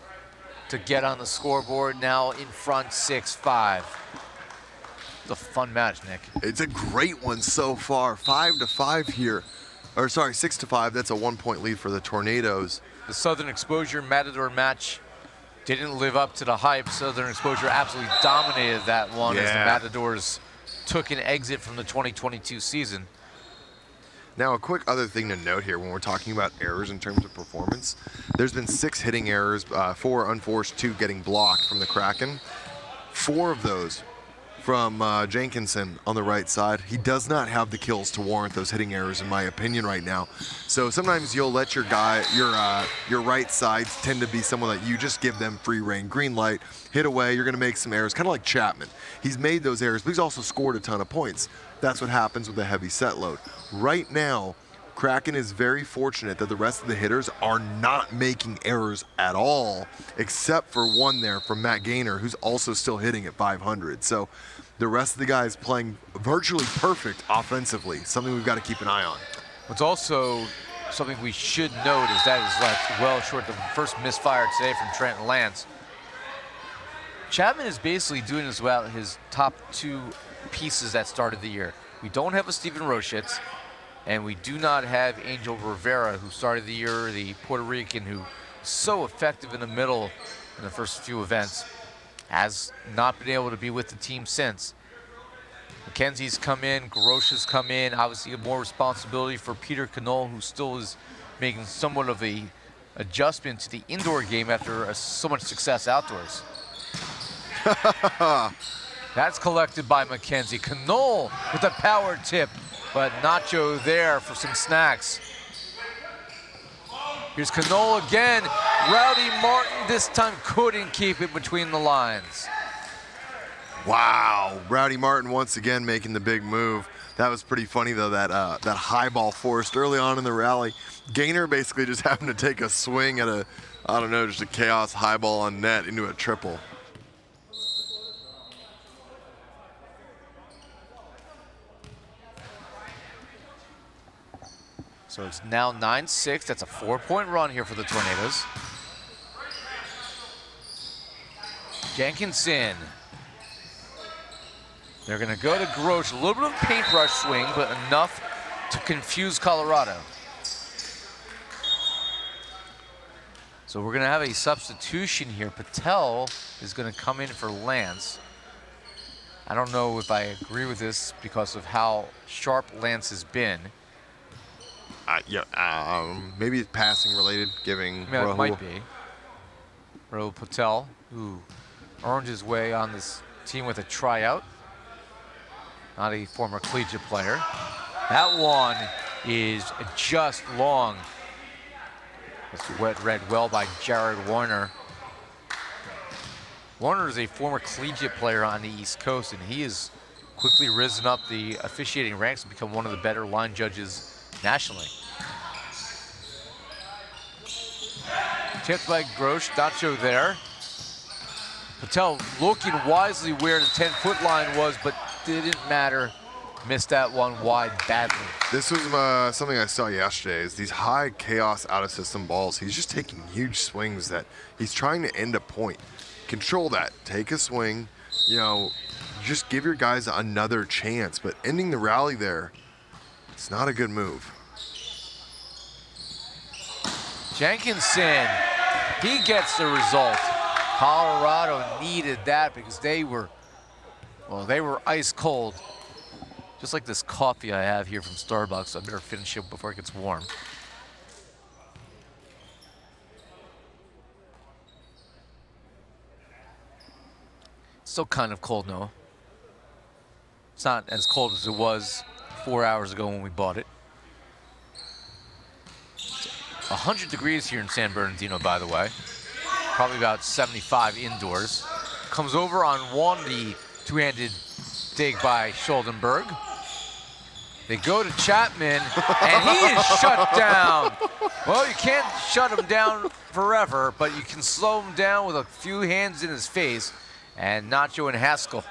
to get on the scoreboard. Now in front 6-5. It's a fun match, Nick. It's a great one so far. 5-5 here. Or sorry, 6-5. That's a 1-point lead for the Tornadoes. The Southern Exposure Matador match didn't live up to the hype. Southern Exposure absolutely dominated that one as the Matadors took an exit from the 2022 season. Now, a quick other thing to note here when we're talking about errors in terms of performance, there's been 6 hitting errors, 4 unforced, 2 getting blocked from the Kraken. 4 of those from Jenkinson on the right side. He does not have the kills to warrant those hitting errors, in my opinion, right now. So sometimes you'll let your guy, your right sides tend to be someone that you just give them free reign, green light, hit away. You're going to make some errors, kind of like Chapman. He's made those errors, but he's also scored a ton of points. That's what happens with a heavy set load. Right now, Kraken is very fortunate that the rest of the hitters are not making errors at all, except for one there from Matt Gaynor, who's also still hitting at 500. So the rest of the guys playing virtually perfect offensively, something we've got to keep an eye on. What's also something we should note is that is left well short. The first misfire today from Trent Lance. Chapman is basically doing this without his top 2 pieces that started the year. We don't have a Steven Roschitz, and we do not have Angel Rivera, who started the year, the Puerto Rican, who is so effective in the middle in the first few events, has not been able to be with the team since. McKenzie's come in, Grosh has come in, obviously more responsibility for Peter Knoll, who still is making somewhat of a adjustment to the indoor game after so much success outdoors. That's collected by McKenzie. Knoll with a power tip, but Nacho there for some snacks. Here's Knoll again. Rowdy Martin this time couldn't keep it between the lines. Wow, Rowdy Martin once again making the big move. That was pretty funny though, that high ball forced early on in the rally. Gaynor basically just happened to take a swing at just a chaos high ball on net into a triple. So it's now 9-6. That's a 4-point run here for the Tornadoes. Jenkinson. They're going to go to Grosh. A little bit of a paintbrush swing, but enough to confuse Colorado. So we're going to have a substitution here. Patel is going to come in for Lance. I don't know if I agree with this because of how sharp Lance has been. Maybe it's passing related, giving It might be. Rahul Patel, who earned his way on this team with a tryout. Not a former collegiate player. That one is just long. It's read well by Jared Warner. Warner is a former collegiate player on the East Coast, and he has quickly risen up the officiating ranks and become one of the better line judges nationally. Tipped by Grosh, Nacho there. Patel looking wisely where the 10-foot line was, but didn't matter. Missed that one wide badly. This was something I saw yesterday, is these high chaos out-of-system balls. He's just taking huge swings that he's trying to end a point. Control that. Take a swing. Just give your guys another chance. But ending the rally there, it's not a good move. Jenkinson, he gets the result. Colorado needed that because they were ice cold. Just like this coffee I have here from Starbucks. I better finish it before it gets warm. It's still kind of cold, no? It's not as cold as it was 4 hours ago when we bought it. 100 degrees here in San Bernardino, by the way. Probably about 75 indoors. Comes over on one, the two-handed dig by Schuldenberg. They go to Chapman, and he is shut down. Well, you can't shut him down forever, but you can slow him down with a few hands in his face. And Nacho and Haskell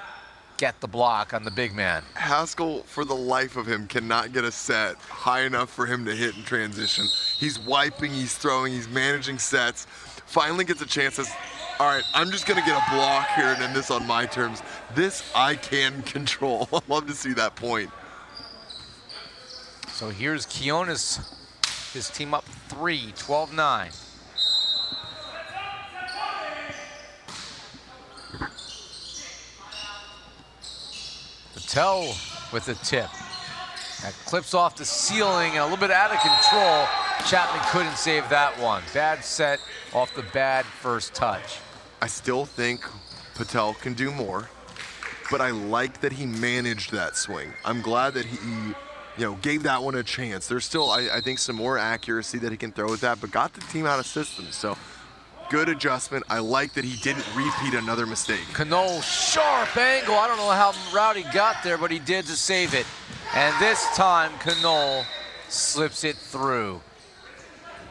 get the block on the big man. Haskell, for the life of him, cannot get a set high enough for him to hit in transition. He's wiping, he's throwing, he's managing sets. Finally gets a chance, says, all right, I'm just gonna get a block here and end this on my terms. This I can control. I'd love to see that point. So here's Quinones, his team up 3, 12-9. Patel with the tip. That clips off the ceiling and a little bit out of control. Chapman couldn't save that one. Bad set off the bad first touch. I still think Patel can do more, but I like that he managed that swing. I'm glad that he gave that one a chance. There's still, I think, some more accuracy that he can throw with that, but got the team out of system. So good adjustment. I like that he didn't repeat another mistake. Knoll, sharp angle. I don't know how Rowdy got there, but he did to save it. And this time, Knoll slips it through.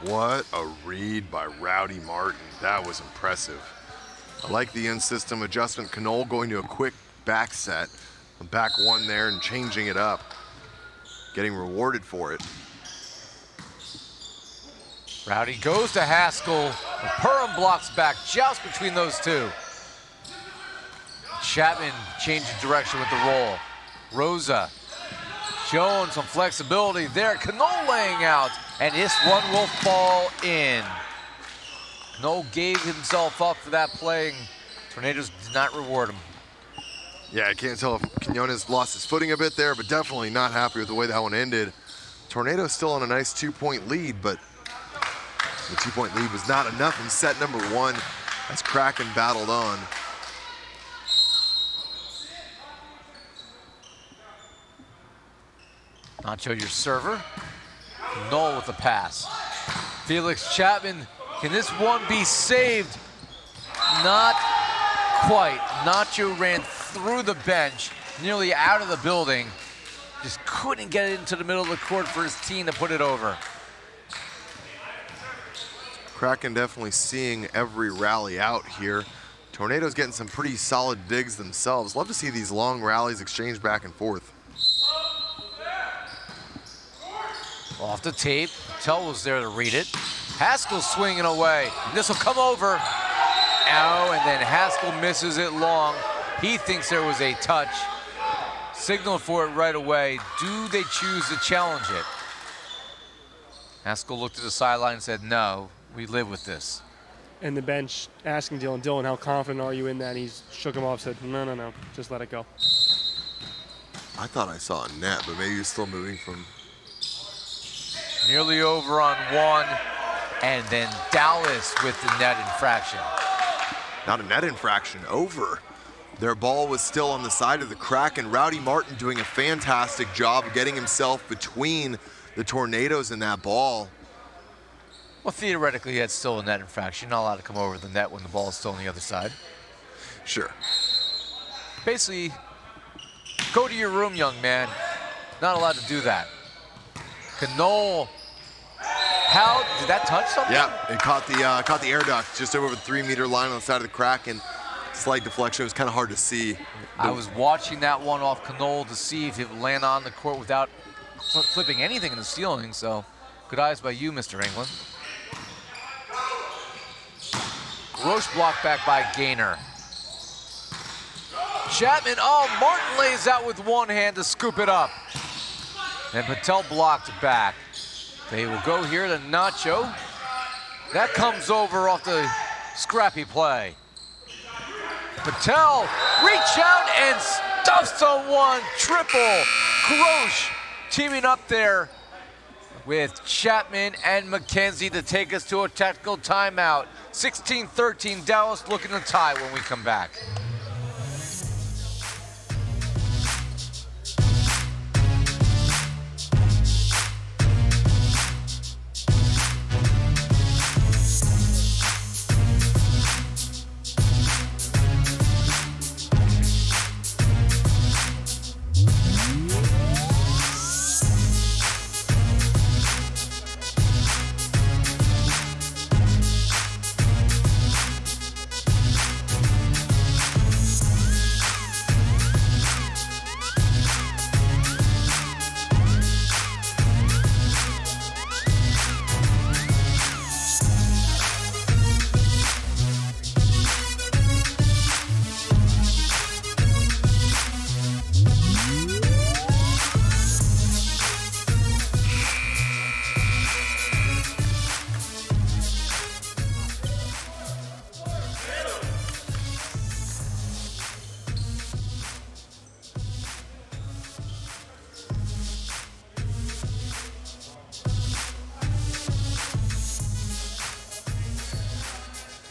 What a read by Rowdy Martin. That was impressive. I like the in-system adjustment. Knoll going to a quick back set. A back one there and changing it up. Getting rewarded for it. Rowdy goes to Haskell. Perham blocks back, joust between those two. Chapman changes direction with the roll. Rosa showing some flexibility there. Knoll laying out, and this one will fall in. Knoll gave himself up for that play, and Tornadoes did not reward him. Yeah, I can't tell if Quinones lost his footing a bit there, but definitely not happy with the way that one ended. Tornado's still on a nice 2-point lead, but the 2-point lead was not enough in set number 1 as Kraken battled on. Nacho, your server. Knoll with the pass. Felix Chapman, can this one be saved? Not quite. Nacho ran through the bench, nearly out of the building. Just couldn't get it into the middle of the court for his team to put it over. Kraken definitely seeing every rally out here. Tornado's getting some pretty solid digs themselves. Love to see these long rallies exchanged back and forth. Off the tape, Patel was there to read it. Haskell swinging away. This will come over. Ow, and then Haskell misses it long. He thinks there was a touch. Signaled for it right away. Do they choose to challenge it? Haskell looked at the sideline and said, no, we live with this. And the bench asking Dylan, how confident are you in that? And he shook him off, said, no, just let it go. I thought I saw a net, but maybe he's still moving from... Nearly over on one, and then Dallas with the net infraction. Not a net infraction, over. Their ball was still on the side of the Kraken. Rowdy Martin doing a fantastic job of getting himself between the Tornadoes and that ball. Well, theoretically, that's still a net infraction. Not allowed to come over the net when the ball is still on the other side. Sure. Basically, go to your room, young man. Not allowed to do that. Knoll, how did that touch something? Yeah, it caught the air duct just over the 3-meter line on the side of the Kraken. Slight deflection. It was kind of hard to see. I was watching that one off Knoll to see if it would land on the court without flipping anything in the ceiling. So, good eyes by you, Mr. England. Gross block back by Gaynor. Chapman, Martin lays out with one hand to scoop it up. And Patel blocked back. They will go here to Nacho. That comes over off the scrappy play. Patel, reach out and stuffs on one, triple. Grosh teaming up there with Chapman and McKenzie to take us to a tactical timeout. 16-13, Dallas looking to tie when we come back.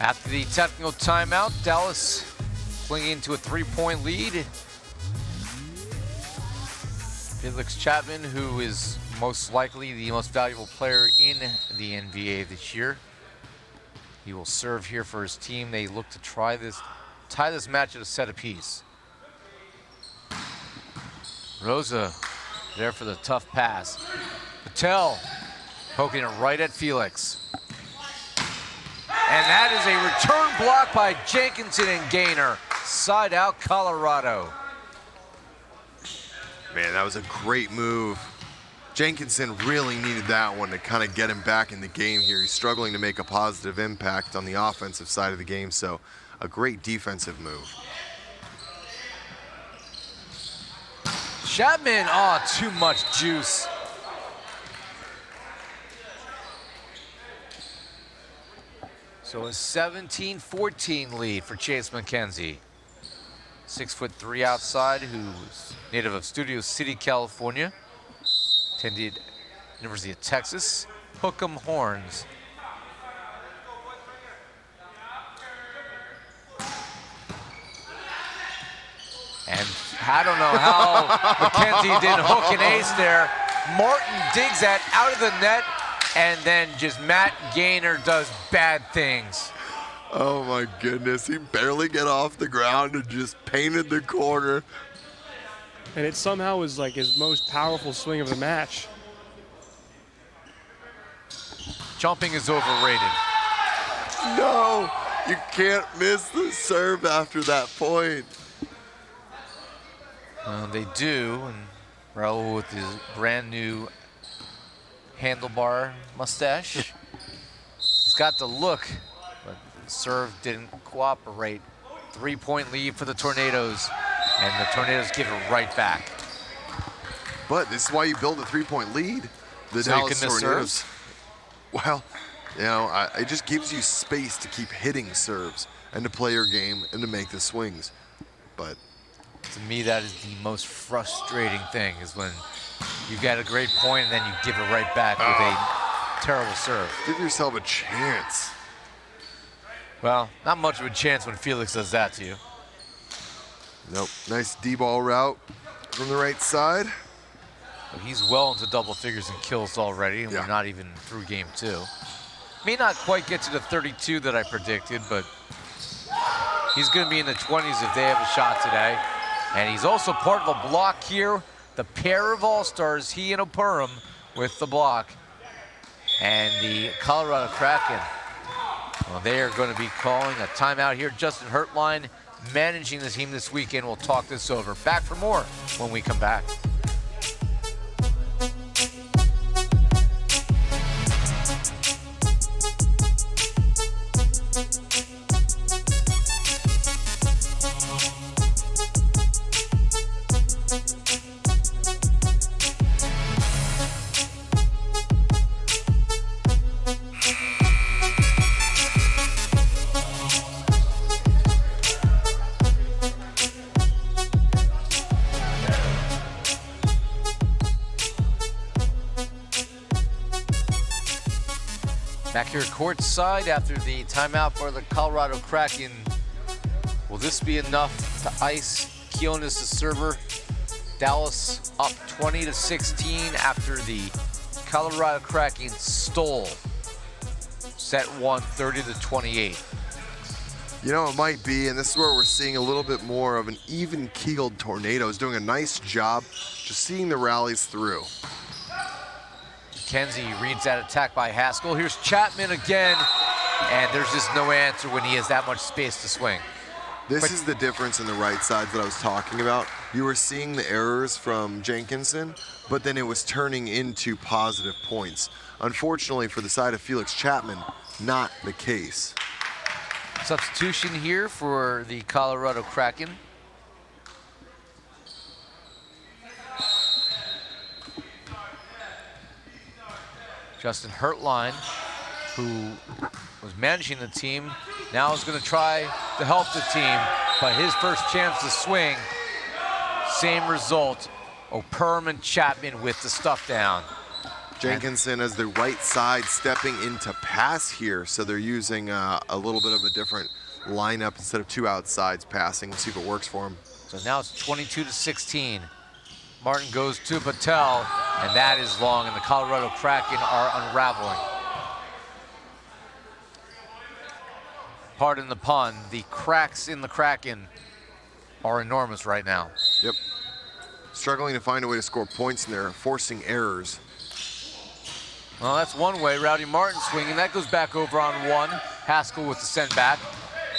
After the technical timeout, Dallas clinging to a 3-point lead. Felix Chapman, who is most likely the most valuable player in the NVA this year. He will serve here for his team. They look to tie this match at a set apiece. Rosa there for the tough pass. Patel poking it right at Felix. And that is a return block by Jenkinson and Gaynor. Side out Colorado. Man, that was a great move. Jenkinson really needed that one to kind of get him back in the game here. He's struggling to make a positive impact on the offensive side of the game, so a great defensive move. Chapman, oh, too much juice. So a 17-14 lead for Chase McKenzie. 6'3" outside, who's native of Studio City, California. Attended University of Texas, Hook'em Horns. And I don't know how McKenzie didn't hook an ace there. Martin digs that out of the net, and then just Matt Gaynor does bad things. Oh my goodness, he barely got off the ground and just painted the corner. And it somehow was like his most powerful swing of the match. Jumping is overrated. No, you can't miss the serve after that point. They do, and Raul with his brand new handlebar mustache. He's got the look, but the serve didn't cooperate. 3-point lead for the Tornadoes, and the Tornadoes give it right back. But this is why you build a 3-point lead. The So you Dallas can miss Tornadoes. serves? Well, you know, it just gives you space to keep hitting serves and to play your game and to make the swings. But to me, that is the most frustrating thing, is when you get a great point and then you give it right back with a terrible serve. give yourself a chance. Well, not much of a chance when Felix does that to you. Nope. Nice D-ball route from the right side. But he's well into double figures in kills already, and Yeah. we're not even through game 2. May not quite get to the 32 that I predicted, but he's going to be in the 20s if they have a shot today. And he's also part of a block here. The pair of all-stars, he and Opurum, with the block. And the Colorado Kraken, well, they are going to be calling a timeout here. Justin Hertline managing the team this weekend. We'll talk this over. Back for more when we come back. Back here courtside after the timeout for the Colorado Kraken. Will this be enough to ice Kionis, the server? Dallas up 20-16 after the Colorado Kraken stole set 1, 30-28. You know, it might be, and this is where we're seeing a little bit more of an even-keeled Tornadoes doing a nice job just seeing the rallies through. McKenzie reads that attack by Haskell. Here's Chapman again, and there's just no answer when he has that much space to swing. This is the difference in the right sides that I was talking about. You were seeing the errors from Jenkinson, but then it was turning into positive points. Unfortunately for the side of Felix Chapman, not the case. Substitution here for the Colorado Kraken. Justin Hertline, who was managing the team, now is going to try to help the team, but his first chance to swing, same result. Opurum and Chapman with the stuff down. Jenkinson as the right side stepping into pass here. So they're using a little bit of a different lineup instead of 2 outsides passing. We'll see if it works for him. So now it's 22-16. Martin goes to Patel, and that is long, and the Colorado Kraken are unraveling. Pardon the pun, the cracks in the Kraken are enormous right now. Yep. Struggling to find a way to score points, and they're forcing errors. Well, that's one way. Rowdy Martin swinging. That goes back over on one. Haskell with the send back.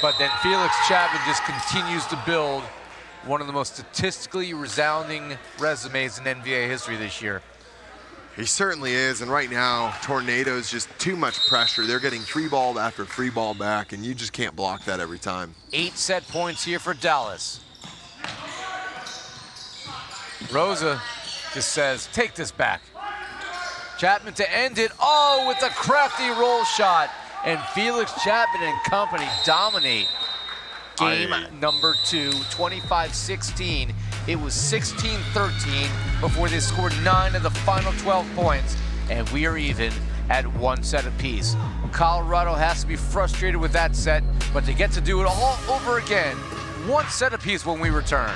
But then Felix Chapman just continues to build one of the most statistically resounding resumes in NVA history this year. He certainly is, and right now, Tornado's just too much pressure. They're getting free ball after free ball back, and you just can't block that every time. 8 set points here for Dallas. Rosa just says, take this back. Chapman to end it. Oh, with a crafty roll shot. And Felix Chapman and company dominate game number 2, 25-16. It was 16-13 before they scored 9 of the final 12 points. And we are even at 1 set apiece. Colorado has to be frustrated with that set, but they get to do it all over again. 1 set apiece when we return.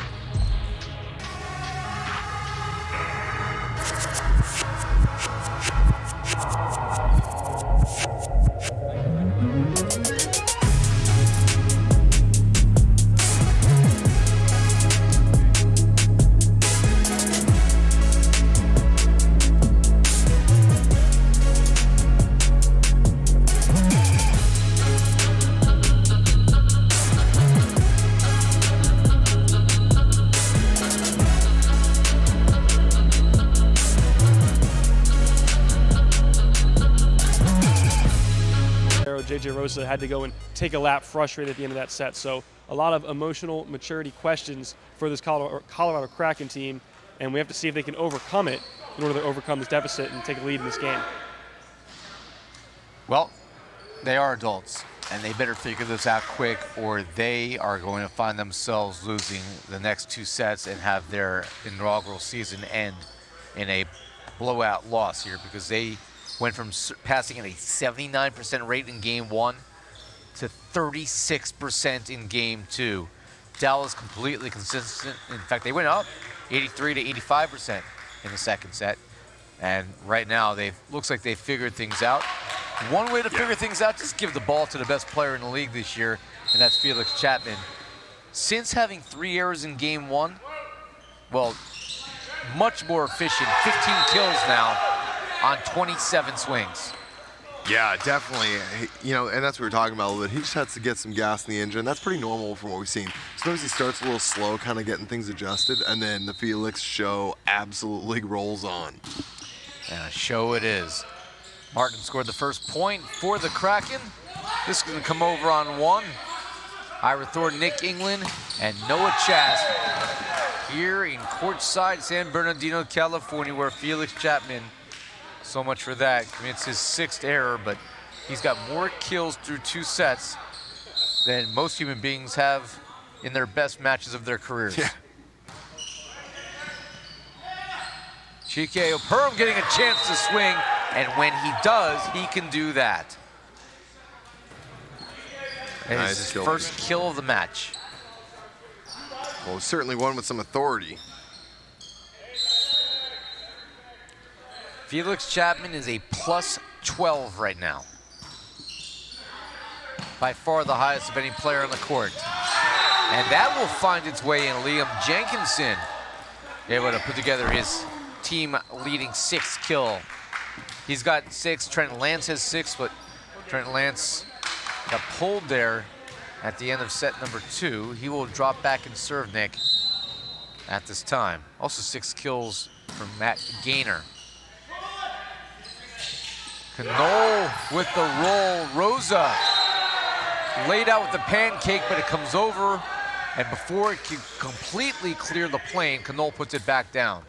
JJ Rosa had to go and take a lap frustrated at the end of that set. So a lot of emotional maturity questions for this Colorado Kraken team, and we have to see if they can overcome it in order to overcome this deficit and take a lead in this game. Well, they are adults, and they better figure this out quick, or they are going to find themselves losing the next 2 sets and have their inaugural season end in a blowout loss here, because they went from passing at a 79% rate in game 1 to 36% in game 2. Dallas completely consistent. In fact, they went up 83 to 85% in the second set. And right now, looks like they've figured things out. One way to figure things out, just give the ball to the best player in the league this year, and that's Felix Chapman. Since having 3 errors in game 1, well, much more efficient, 15 kills now on 27 swings. Yeah, definitely. You know, and that's what we were talking about a little bit. He just has to get some gas in the engine. That's pretty normal from what we've seen. Sometimes he starts a little slow, kind of getting things adjusted, and then the Felix show absolutely rolls on. And a show it is. Martin scored the first point for the Kraken. This is going to come over on 1. Ira Thornton, Nick England, and Noah Chast here in courtside San Bernardino, California, where Felix Chapman, so much for that, commits his 6th error, but he's got more kills through 2 sets than most human beings have in their best matches of their careers. Yeah. Chike Operum getting a chance to swing, and when he does, he can do that. And Nice it's his kill. first kill of the match. Well, certainly one with some authority. Felix Chapman is a plus 12 right now. By far the highest of any player on the court. And that will find its way in. Liam Jenkinson able to put together his team-leading 6th kill. He's got 6. Trent Lance has 6, but Trent Lance got pulled there at the end of set number 2. He will drop back and serve Nick at this time. Also 6 kills from Matt Gaynor. Knoll with the roll. Rosa laid out with the pancake, but it comes over, and before it can completely clear the plane, Knoll puts it back down.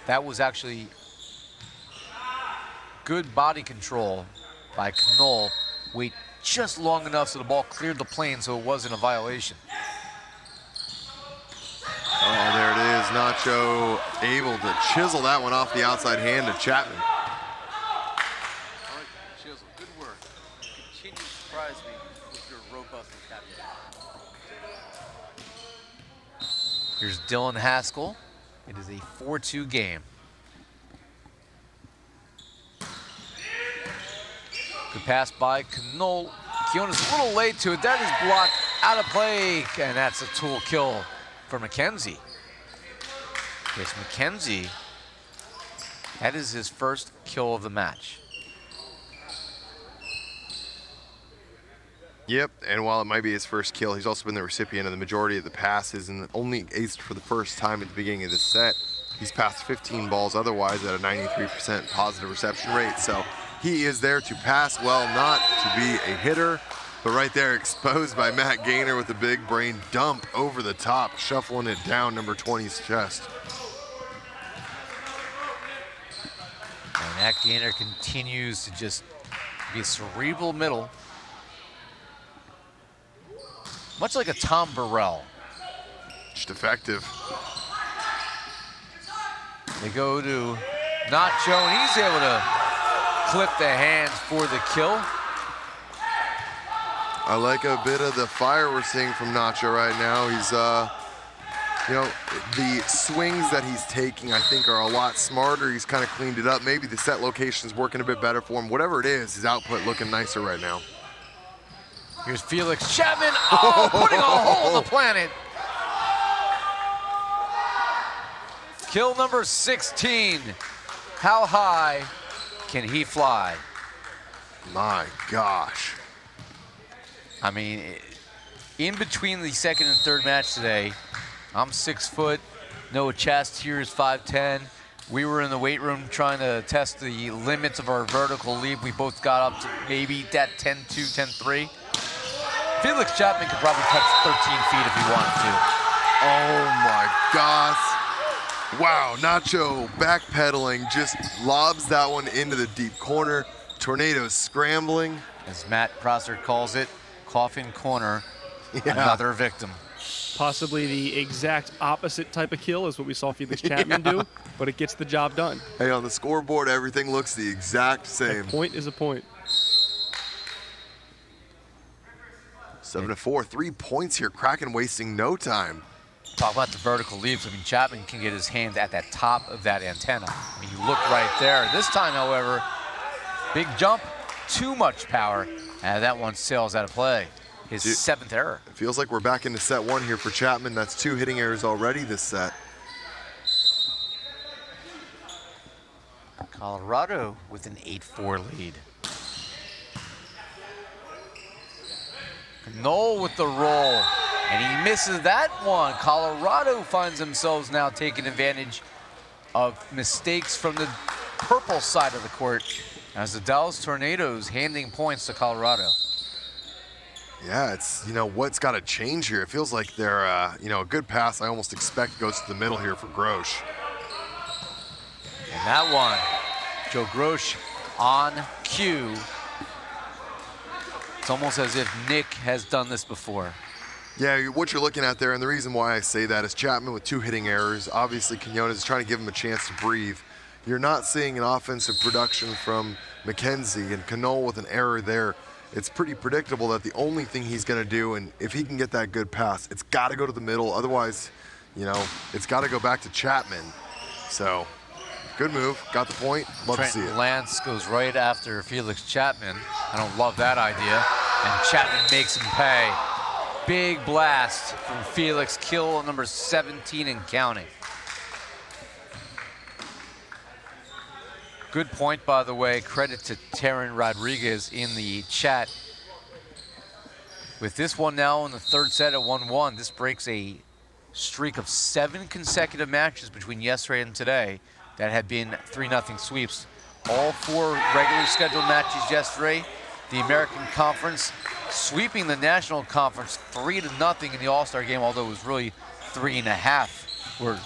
That was actually good body control by Knoll. Wait just long enough so the ball cleared the plane so it wasn't a violation. Oh, there it is. Not Nacho able to chisel that one off the outside hand of Chapman. All right, Chisel, good work. You continue to surprise me with your robust vocabulary. Here's Dylan Haskell. It is a 4-2 game. Good pass by Knoll. Keona's a little late to it. That is blocked out of play, and that's a tool kill for McKenzie. Yes, McKenzie, that is his first kill of the match. Yep, and while it might be his first kill, he's also been the recipient of the majority of the passes and only aced for the first time at the beginning of this set. He's passed 15 balls otherwise at a 93% positive reception rate, so he is there to pass well, not to be a hitter. But right there, exposed by Matt Gaynor with a big brain dump over the top, shuffling it down number 20's chest. And Matt Gaynor continues to just be a cerebral middle. Much like a Tom Burrell. Just effective. They go to Nacho, and he's able to clip the hands for the kill. I like a bit of the fire we're seeing from Nacho right now. He's, you know, the swings that he's taking, I think, are a lot smarter. He's kind of cleaned it up. Maybe the set location's working a bit better for him. Whatever it is, his output looking nicer right now. Here's Felix Chapman, oh, putting a hole in the planet. Kill number 16. How high can he fly? My gosh. I mean, in between the second and third match today, I'm 6 foot, Noah Chast here is 5'10". We were in the weight room trying to test the limits of our vertical leap. We both got up to maybe that 10'2", 10'3". Felix Chapman could probably touch 13 feet if he wanted to. Oh my gosh. Wow, Nacho backpedaling, just lobs that one into the deep corner. Tornado scrambling. As Matt Prosser calls it, coffin corner, Yeah. another victim. Possibly the exact opposite type of kill is what we saw Felix Chapman do, but it gets the job done. Hey, on the scoreboard, everything looks the exact A same. point is a point. 7-4, 3 points here. Kraken wasting no time. Talk about the vertical leaps. I mean, Chapman can get his hand at that top of that antenna. I mean, you look right there. This time, however, big jump, too much power, and that one sails out of play. His seventh error. It feels like we're back into set one here for Chapman. That's 2 hitting errors already this set. Colorado with an 8-4 lead. Knoll with the roll, and he misses that one. Colorado finds themselves now taking advantage of mistakes from the purple side of the court as the Dallas Tornadoes handing points to Colorado. Yeah, it's, you know, what's got to change here. It feels like they're, you know, a good pass I almost expect goes to the middle here for Grosh. And that one, Joe Grosh on cue. It's almost as if Nick has done this before. Yeah, what you're looking at there, and the reason why I say that is Chapman with 2 hitting errors. Obviously, Quinones is trying to give him a chance to breathe. You're not seeing an offensive production from McKenzie, and Knoll with an error there. It's pretty predictable that the only thing he's going to do, and if he can get that good pass, it's got to go to the middle. Otherwise, you know, it's got to go back to Chapman. So, good move. Got the point. Love to see it. Lance goes right after Felix Chapman. I don't love that idea. And Chapman makes him pay. Big blast from Felix. Kill number 17 and counting. Good point, by the way. Credit to Taryn Rodriguez in the chat. With this one now in the third set at 1-1, this breaks a streak of 7 consecutive matches between yesterday and today that had been 3-0 sweeps. All 4 regularly scheduled matches yesterday. The American Conference sweeping the National Conference 3-0 in the All-Star game, although it was really 3.5. Or,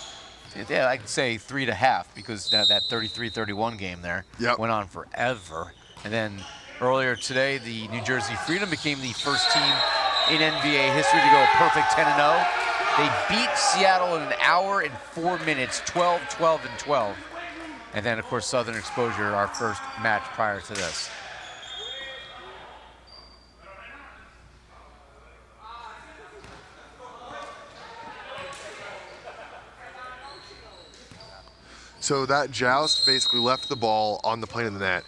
yeah, I could say 3.5 because that 33-31 game there went on forever. And then earlier today, the New Jersey Freedom became the first team in NVA history to go perfect 10-0. They beat Seattle in an hour and 4 minutes, 12, 12, and 12. And then, of course, Southern Exposure, our first match prior to this. So that joust basically left the ball on the plane of the net.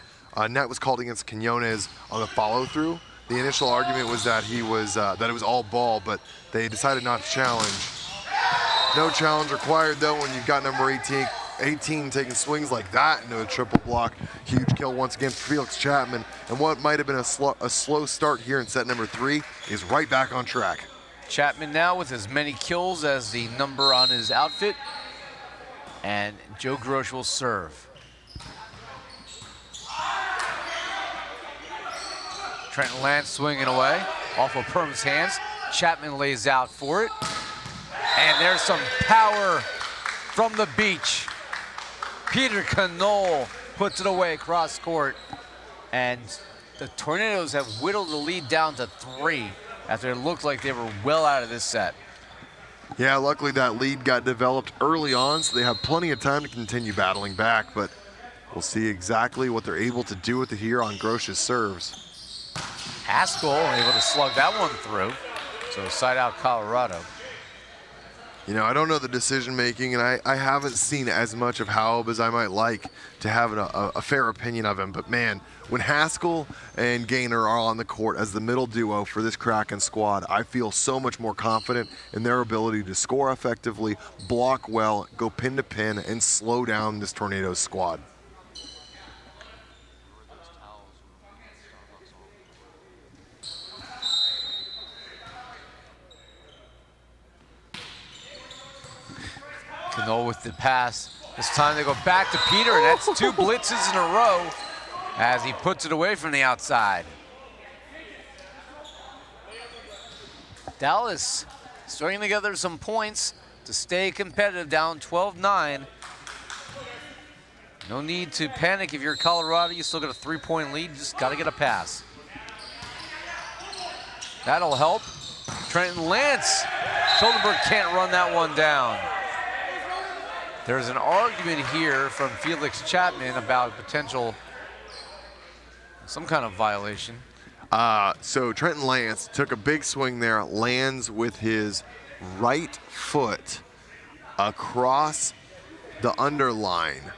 Net was called against Quinones on the follow-through. The initial argument was that he was that it was all ball, but they decided not to challenge. No challenge required though when you've got number 18 taking swings like that into a triple block. Huge kill once again for Felix Chapman. And what might have been a slow start here in set number 3 is right back on track. Chapman now with as many kills as the number on his outfit. And Joe Grosh will serve. Trenton Lance swinging away off of Perm's hands. Chapman lays out for it. And there's some power from the beach. Peter Canole puts it away cross court. And the Tornadoes have whittled the lead down to 3 after it looked like they were well out of this set. Yeah, luckily that lead got developed early on, so they have plenty of time to continue battling back, but we'll see exactly what they're able to do with it here on Grosh's serves. Haskell able to slug that one through. So side out Colorado. You know, I don't know the decision making, and I haven't seen as much of Haub as I might like to have a fair opinion of him. But man, when Haskell and Gaynor are on the court as the middle duo for this Kraken squad, I feel so much more confident in their ability to score effectively, block well, go pin to pin, and slow down this Tornadoes squad. Cano with the pass. This time they go back to Peter, and that's 2 blitzes in a row as he puts it away from the outside. Dallas stringing together some points to stay competitive, down 12-9. No need to panic if you're Colorado. You still got a 3-point lead. You just got to get a pass. That'll help. Trenton Lance. Schuldenberg can't run that one down. There's an argument here from Felix Chapman about potential, some kind of violation. So Trenton Lance took a big swing there, lands with his right foot across the underline.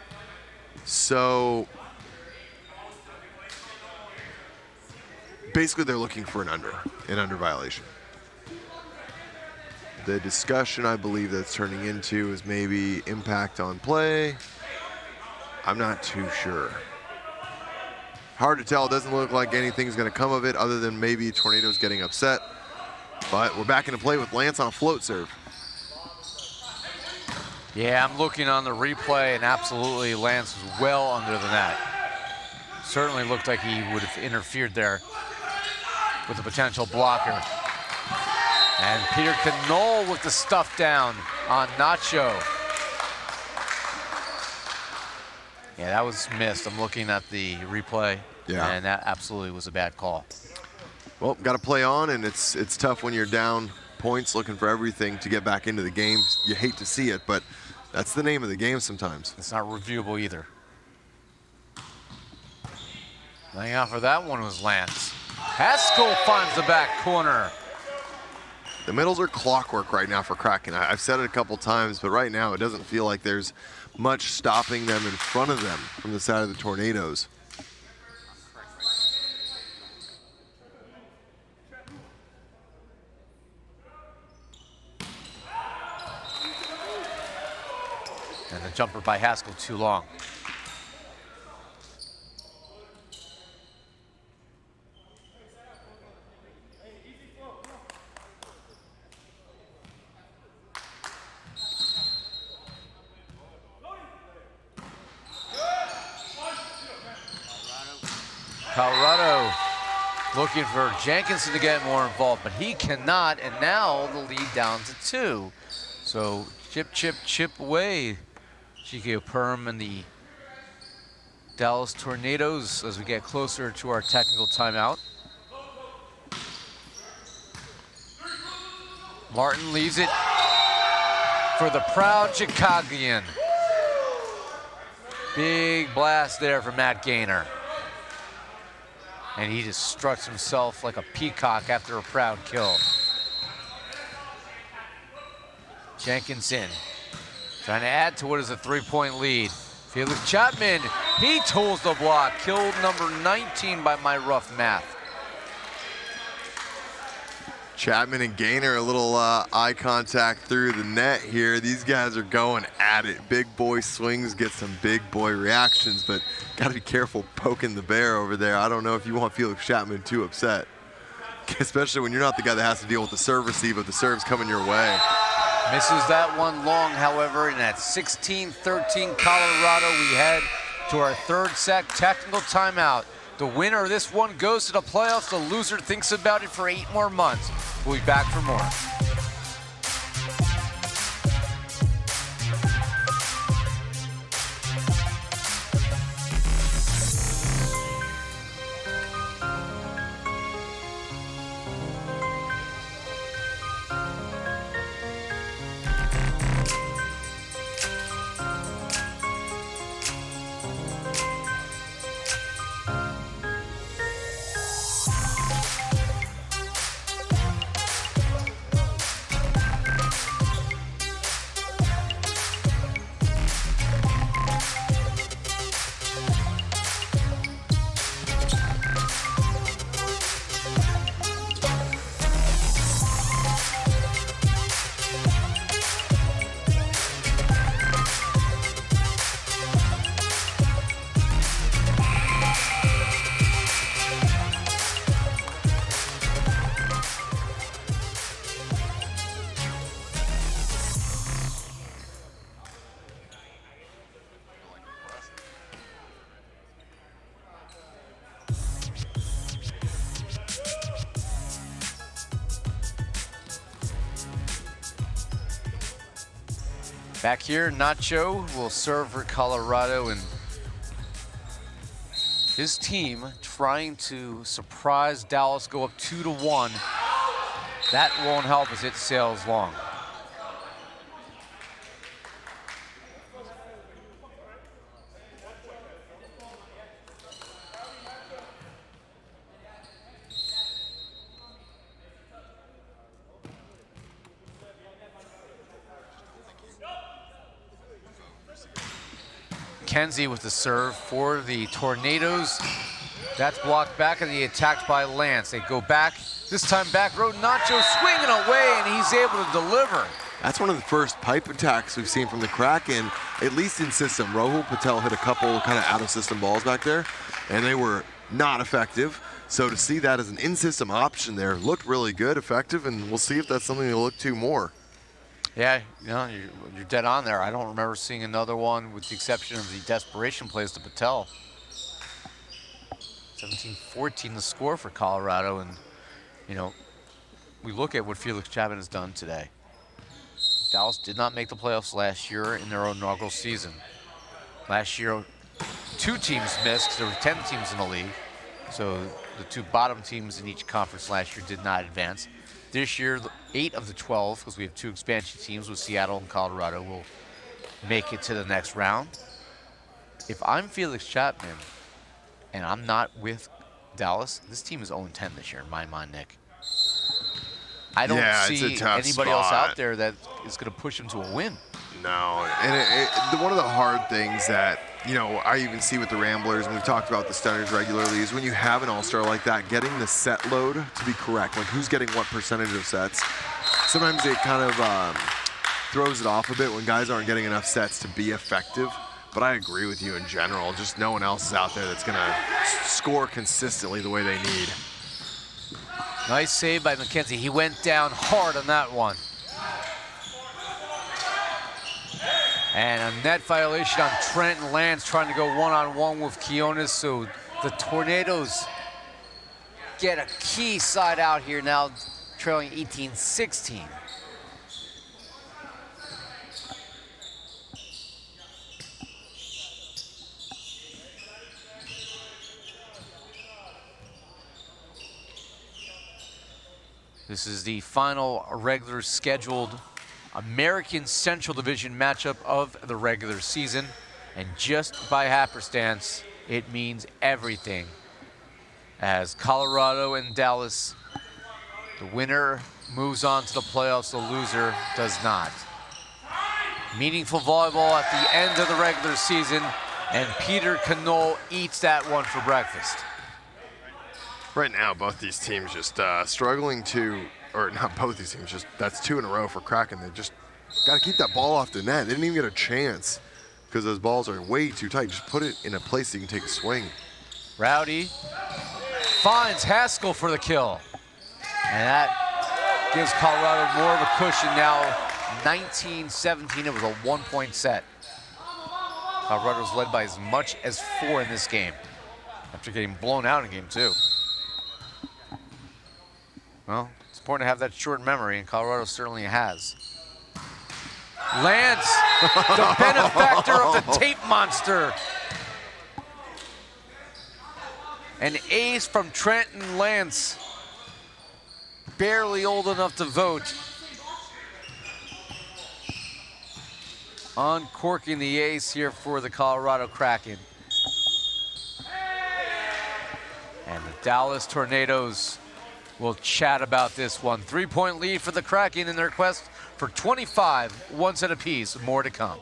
So basically they're looking for an under violation. The discussion I believe that's turning into is maybe impact on play. I'm not too sure. Hard to tell. It doesn't look like anything's going to come of it other than maybe Tornadoes getting upset. But we're back into play with Lance on a float serve. Yeah, I'm looking on the replay, and absolutely Lance was well under the net. Certainly looked like he would have interfered there with a potential blocker. And Peter Canole with the stuff down on Nacho. Yeah, that was missed. I'm looking at the replay, and that absolutely was a bad call. Well, got to play on, and it's tough when you're down points looking for everything to get back into the game. You hate to see it, but that's the name of the game sometimes. It's not reviewable either. Laying out for that one was Lance. Haskell finds the back corner. The middles are clockwork right now for Kraken. I've said it a couple times, but right now it doesn't feel like there's much stopping them in front of them from the side of the Tornadoes. And the jumper by Haskell too long. Colorado looking for Jenkinson to get more involved, but he cannot, and now the lead down to 2. So chip away, Chico Perm and the Dallas Tornadoes as we get closer to our technical timeout. Martin leaves it for the proud Chicagoan. Big blast there for Matt Gaynor. And he just struts himself like a peacock after a proud kill. Jenkins in, trying to add to what is a 3-point lead. Felix Chapman, he tools the block. Killed number 19 by my rough math. Chapman and Gaynor, a little eye contact through the net here. These guys are going at it. Big boy swings get some big boy reactions, but got to be careful poking the bear over there. I don't know if you want Felix Chapman too upset, especially when you're not the guy that has to deal with the serve receive, but the serve's coming your way. Misses that one long, however, and at 16-13 Colorado, we head to our third set technical timeout. The winner of this one goes to the playoffs. The loser thinks about it for 8 more months. We'll be back for more. Back here, Nacho will serve for Colorado, and his team trying to surprise Dallas, go up 2-1. That won't help as it sails long. Kenzie with the serve for the Tornadoes. That's blocked back and he attacked by Lance. They go back, this time back row. Nacho swinging away and he's able to deliver. That's one of the first pipe attacks we've seen from the Kraken, at least in system. Rohul Patel hit a couple kind of out of system balls back there and they were not effective. So to see that as an in-system option there looked really good, effective, and we'll see if that's something to look to more. Yeah, you know, you're dead on there. I don't remember seeing another one with the exception of the desperation plays to Patel. 17-14 the score for Colorado, and you know, we look at what Felix Chapman has done today. Dallas did not make the playoffs last year in their inaugural season. Last year, 2 teams missed 'cause there were 10 teams in the league. So the 2 bottom teams in each conference last year did not advance. This year, 8 of the 12, because we have 2 expansion teams with Seattle and Colorado, will make it to the next round. If I'm Felix Chapman and I'm not with Dallas, this team is 0-10 this year in my mind, Nick. I don't see anybody else out there that is going to push him to a win. No, and one of the hard things that, you know, I even see with the Ramblers, and we've talked about the Stunners regularly, is when you have an all-star like that, getting the set load to be correct, like who's getting what percentage of sets. Sometimes it kind of throws it off a bit when guys aren't getting enough sets to be effective. But I agree with you in general. Just no one else is out there that's going to score consistently the way they need. Nice save by McKenzie. He went down hard on that one. And a net violation on Trenton Lance trying to go one-on-one with Quiones. So the Tornadoes get a key side out here now, trailing 18-16. This is the final regular scheduled American Central Division matchup of the regular season. And just by happenstance, it means everything. As Colorado and Dallas, the winner moves on to the playoffs, the loser does not. Meaningful volleyball at the end of the regular season, and Peter Knoll eats that one for breakfast. Right now, both these teams just struggling to, or not both these teams, just that's 2 in a row for Kraken. They just got to keep that ball off the net. They didn't even get a chance because those balls are way too tight. Just put it in a place so you can take a swing. Rowdy finds Haskell for the kill. And that gives Colorado more of a cushion now. 19-17, it was a 1-point set. Colorado's led by as much as 4 in this game after getting blown out in game 2. Well, it's important to have that short memory, and Colorado certainly has. Lance, the benefactor of the tape monster. An ace from Trenton Lance. Barely old enough to vote. Uncorking the ace here for the Colorado Kraken. And the Dallas Tornadoes will chat about this one. 3-point lead for the Kraken in their quest for 25, 1 set apiece. More to come.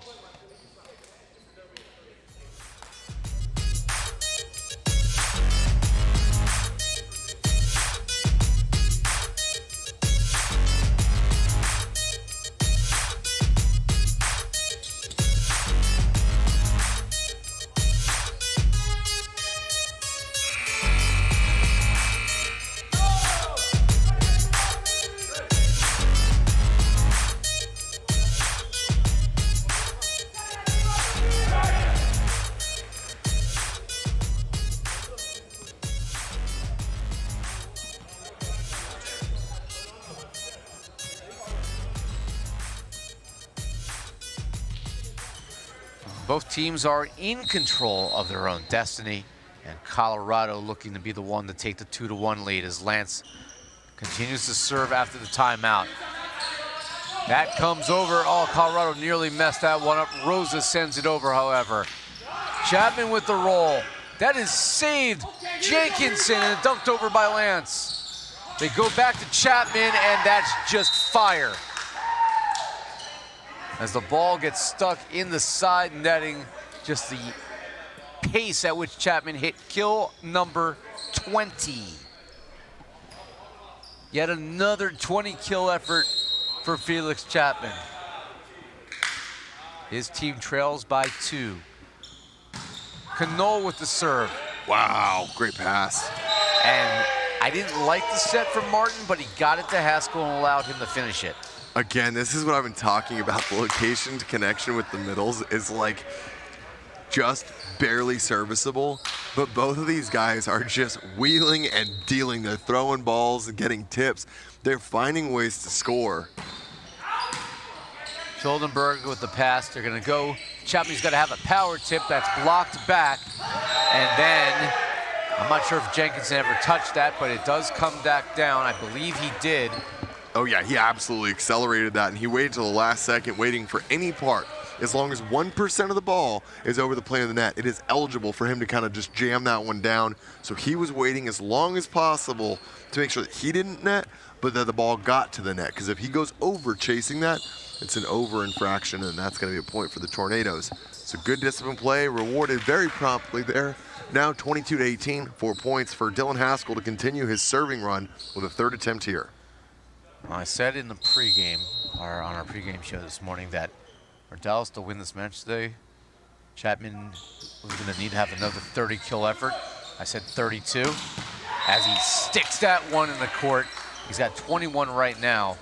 Both teams are in control of their own destiny, and Colorado looking to be the one to take the 2-1 lead as Lance continues to serve after the timeout. That comes over. Oh, Colorado nearly messed that one up. Rosa sends it over, however. Chapman with the roll. That is saved. Jenkinson and dunked over by Lance. They go back to Chapman, and that's just fire. As the ball gets stuck in the side netting, just the pace at which Chapman hit kill number 20. Yet another 20 kill effort for Felix Chapman. His team trails by 2. Knoll with the serve. Wow, great pass. And I didn't like the set from Martin, but he got it to Haskell and allowed him to finish it. Again, this is what I've been talking about. The location connection with the middles is like just barely serviceable, but both of these guys are just wheeling and dealing. They're throwing balls and getting tips. They're finding ways to score. Schuldenberg with the pass. They're going to go. Chapman's got to have a power tip that's blocked back. And then, I'm not sure if Jenkinson ever touched that, but it does come back down. I believe he did. Oh yeah, he absolutely accelerated that, and he waited till the last second, waiting for any part. As long as 1% of the ball is over the plane of the net, it is eligible for him to kind of just jam that one down. So he was waiting as long as possible to make sure that he didn't net, but that the ball got to the net. Because if he goes over chasing that, it's an over infraction, and that's going to be a point for the Tornadoes. So good discipline play, rewarded very promptly there. Now 22-18, 4 points for Dylan Haskell to continue his serving run with a 3rd attempt here. Well, I said in the pregame, or on our pregame show this morning, that for Dallas to win this match today, Chapman was going to need to have another 30 kill effort. I said 32. As he sticks that one in the court, he's got 21 right now.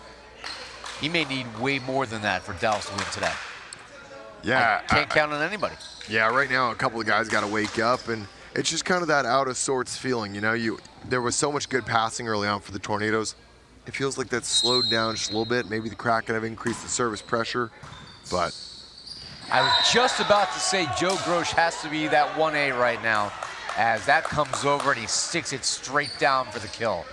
He may need way more than that for Dallas to win today. Yeah. Can't count on anybody. Yeah, right now a couple of guys got to wake up, and it's just kind of that out of sorts feeling. You know, there was so much good passing early on for the Tornadoes. It feels like that's slowed down just a little bit. Maybe the Kraken have increased the service pressure, but. I was just about to say Joe Grosh has to be that 1A right now, as that comes over and he sticks it straight down for the kill.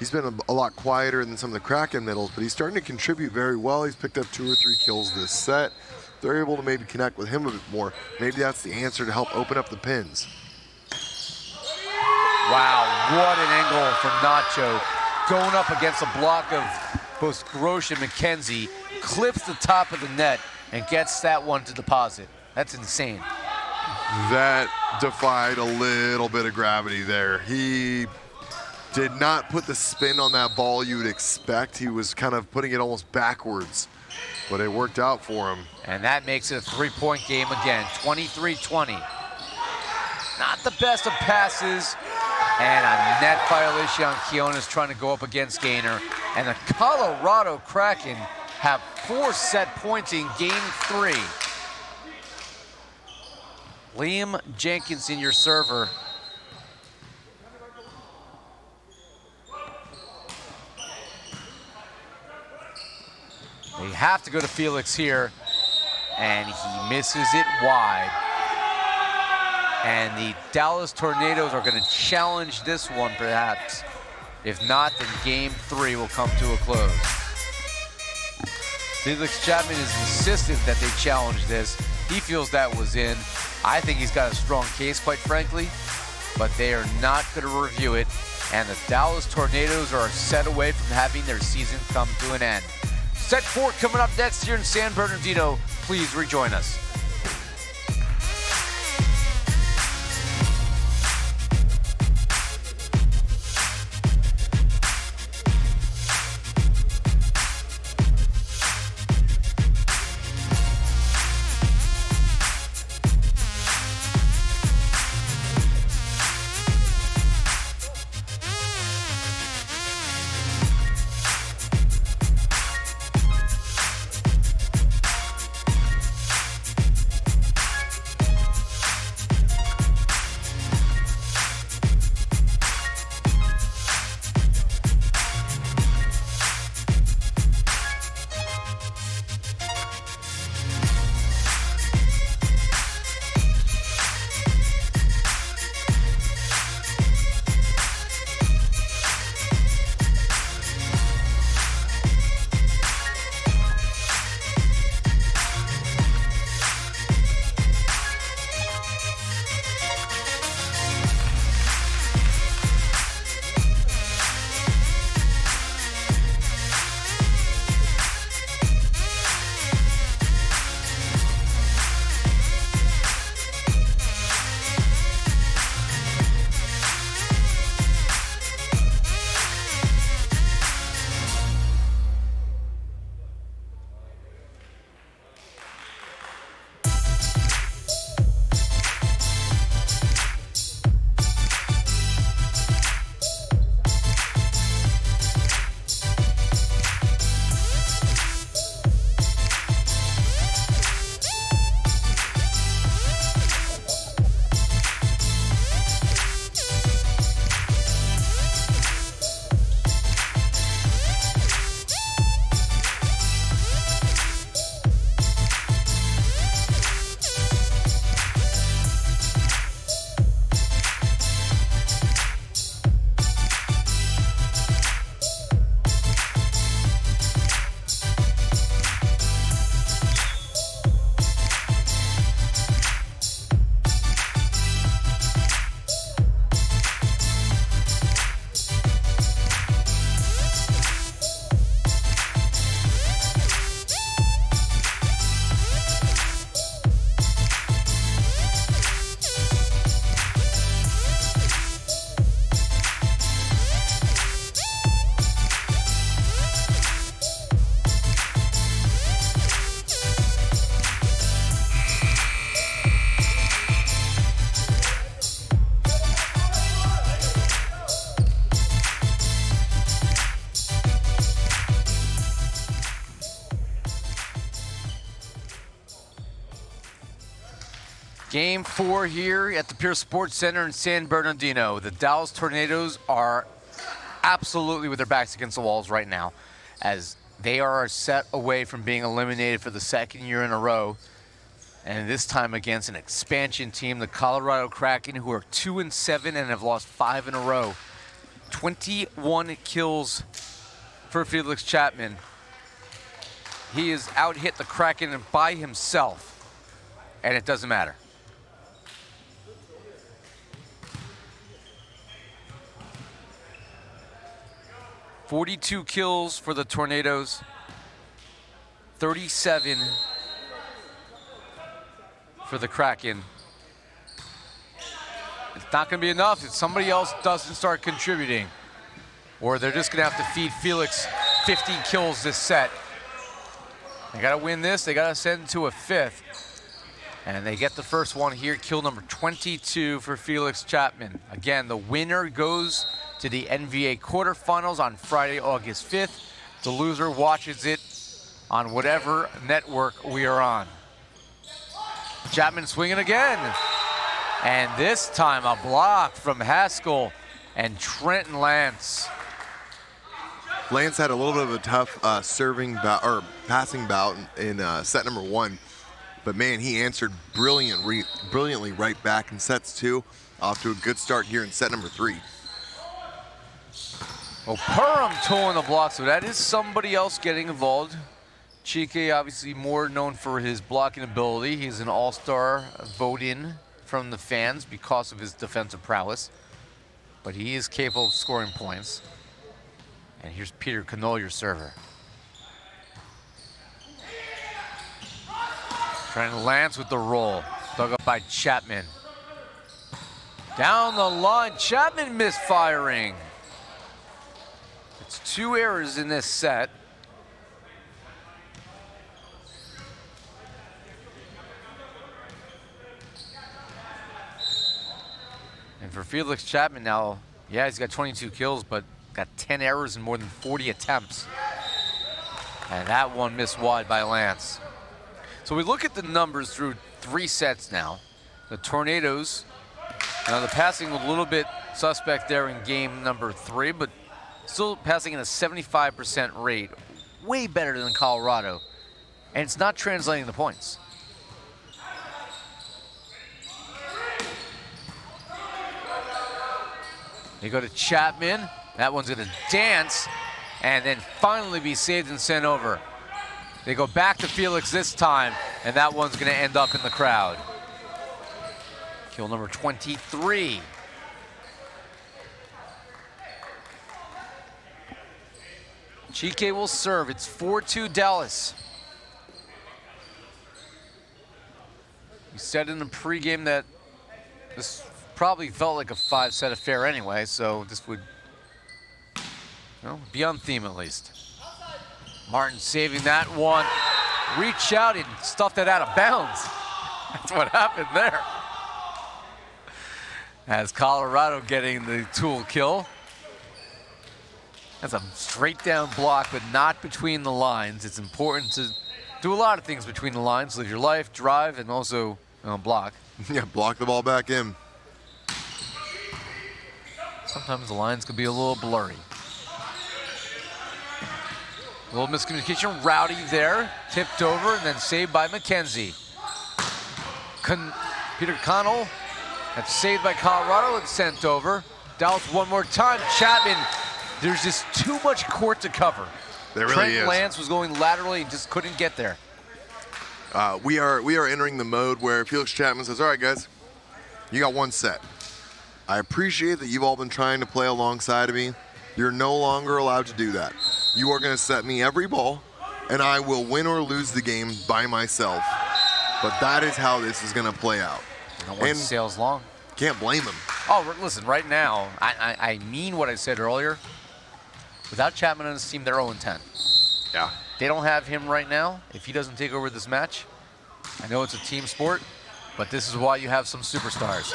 He's been a lot quieter than some of the Kraken middles, but he's starting to contribute very well. He's picked up 2 or 3 kills this set. They're able to maybe connect with him a bit more. Maybe that's the answer to help open up the pins. Wow, what an angle from Nacho. Going up against a block of both Grosh and McKenzie, clips the top of the net and gets that one to deposit. That's insane. That defied a little bit of gravity there. He did not put the spin on that ball you would expect. He was kind of putting it almost backwards, but it worked out for him. And that makes it a 3-point game again, 23-20. Not the best of passes, and a net violation on Kiona's trying to go up against Gaynor. And the Colorado Kraken have 4 set points in game 3. Liam Jenkinson, your server. They have to go to Felix here, and he misses it wide. And the Dallas Tornadoes are going to challenge this one, perhaps. If not, then game 3 will come to a close. Felix Chapman is insistent that they challenge this. He feels that was in. I think he's got a strong case, quite frankly, but they are not going to review it. And the Dallas Tornadoes are a set away from having their season come to an end. Set 4 coming up next here in San Bernardino. Please rejoin us. Game 4 here at the Pierce Sports Center in San Bernardino. The Dallas Tornadoes are absolutely with their backs against the walls right now, as they are a set away from being eliminated for the 2nd year in a row. And this time against an expansion team, the Colorado Kraken, who are 2-7 and have lost 5 in a row. 21 kills for Felix Chapman. He has out-hit the Kraken by himself, and it doesn't matter. "42 kills for the Tornadoes, 37 for the Kraken. It's not going to be enough if somebody else doesn't start contributing, or they're just going to have to feed Felix 50 kills this set. They got to win this. They got to send to a 5th. And they get the first one here, kill number 22 for Felix Chapman. Again, the winner goes to the NVA quarterfinals on Friday, August 5th. The loser watches it on whatever network we are on. Chapman swinging again. And this time a block from Haskell and Trenton Lance. Lance had a little bit of a tough serving bout or passing bout in set number 1, but man, he answered brilliantly right back in sets 2. Off to a good start here in set number 3. Oh, Perham towing the block, so that is somebody else getting involved. Chike, obviously more known for his blocking ability. He's an all-star vote-in from the fans because of his defensive prowess, but he is capable of scoring points. And here's Peter Cannol, your server. Trying to Lance with the roll. Dug up by Chapman. Down the line, Chapman misfiring. It's 2 errors in this set. And for Felix Chapman now, yeah, he's got 22 kills, but got 10 errors and more than 40 attempts. And that one missed wide by Lance. So we look at the numbers through 3 sets now. The Tornadoes, now the passing was a little bit suspect there in game number 3, but still passing at a 75% rate. Way better than Colorado. And it's not translating the points. They go to Chapman. That one's gonna dance and then finally be saved and sent over. They go back to Felix this time, and that one's gonna end up in the crowd. Kill number 23. Chike will serve. It's 4-2 Dallas. We said in the pregame that this probably felt like a 5-set affair anyway, so this would be on theme at least. Martin saving that one. Reach out and stuffed it out of bounds. That's what happened there. As Colorado getting the tool kill. That's a straight down block, but not between the lines. It's important to do a lot of things between the lines. Live your life, drive, and also block. Yeah, block the ball back in. Sometimes the lines can be a little blurry. A little miscommunication. Rowdy there, tipped over, and then saved by McKenzie. Peter Connell, that's saved by Colorado and sent over. Dallas one more time. Chapman, there's just too much court to cover. There really is. Lance was going laterally and just couldn't get there. We are entering the mode where Felix Chapman says, all right, guys, you got 1 set. I appreciate that you've all been trying to play alongside of me. You're no longer allowed to do that. You are going to set me every ball, and I will win or lose the game by myself. But that is how this is going to play out. No one sails long. Can't blame him. Oh, listen, right now, I mean what I said earlier. Without Chapman on his team, they're 0-10. Yeah. They don't have him right now. If he doesn't take over this match, I know it's a team sport, but this is why you have some superstars.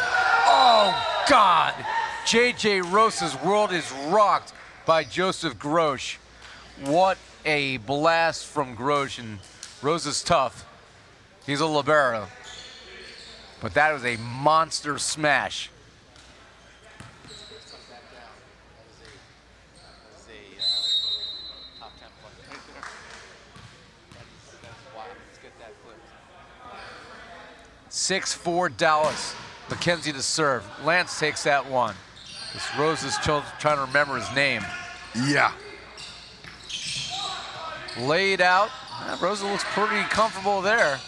Oh, God! J.J. Rosa's world is rocked by Joseph Grosh. What a blast from Grosh, and Rosa's tough. He's a libero. But that was a monster smash. Top 10 play. 6-4 Dallas. McKenzie to serve. Lance takes that one. Rose is trying to remember his name. Yeah. Laid out. Rosa looks pretty comfortable there.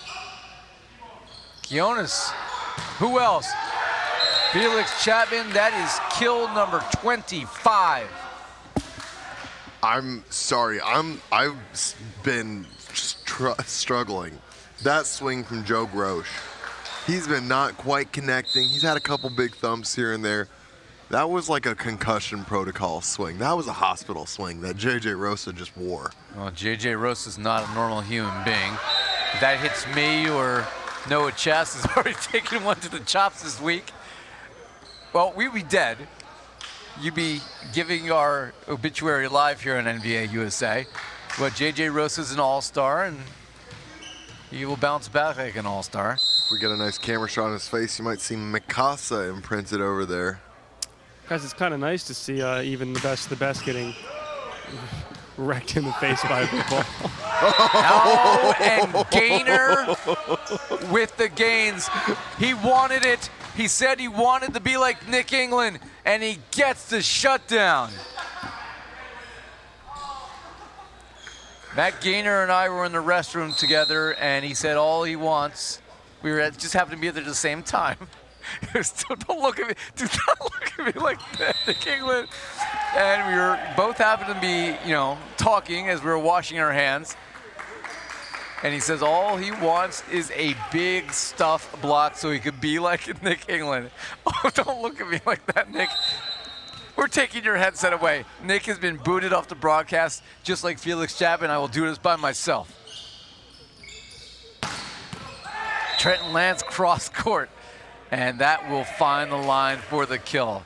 Quinones. Who else? Felix Chapman. That is kill number 25. I'm sorry. I've been struggling. That swing from Joe Grosh. He's been not quite connecting. He's had a couple big thumps here and there. That was like a concussion protocol swing. That was a hospital swing that J.J. Rosa just wore. Well, J.J. Rosa's not a normal human being. If that hits me or Noah Chess has already taken one to the chops this week, well, we'd be dead. You'd be giving our obituary live here on NVA USA. But J.J. Rosa's an all-star, and he will bounce back like an all-star. If we get a nice camera shot on his face, you might see Mikasa imprinted over there. Guys, it's kind of nice to see even the best getting wrecked in the face by a big ball. Oh, and Gainer with the gains. He wanted it. He said he wanted to be like Nick England, and he gets the shutdown. Matt Gainer and I were in the restroom together, and he said all he wants. We were just happened to be there at the same time. Don't look at me. Do not look at me like that, Nick England. And we were both happened to be, talking as we were washing our hands. And he says all he wants is a big stuffed block so he could be like Nick England. Oh, don't look at me like that, Nick. We're taking your headset away. Nick has been booted off the broadcast, just like Felix Chapman. I will do this by myself. Trenton Lance cross court, and that will find the line for the kill.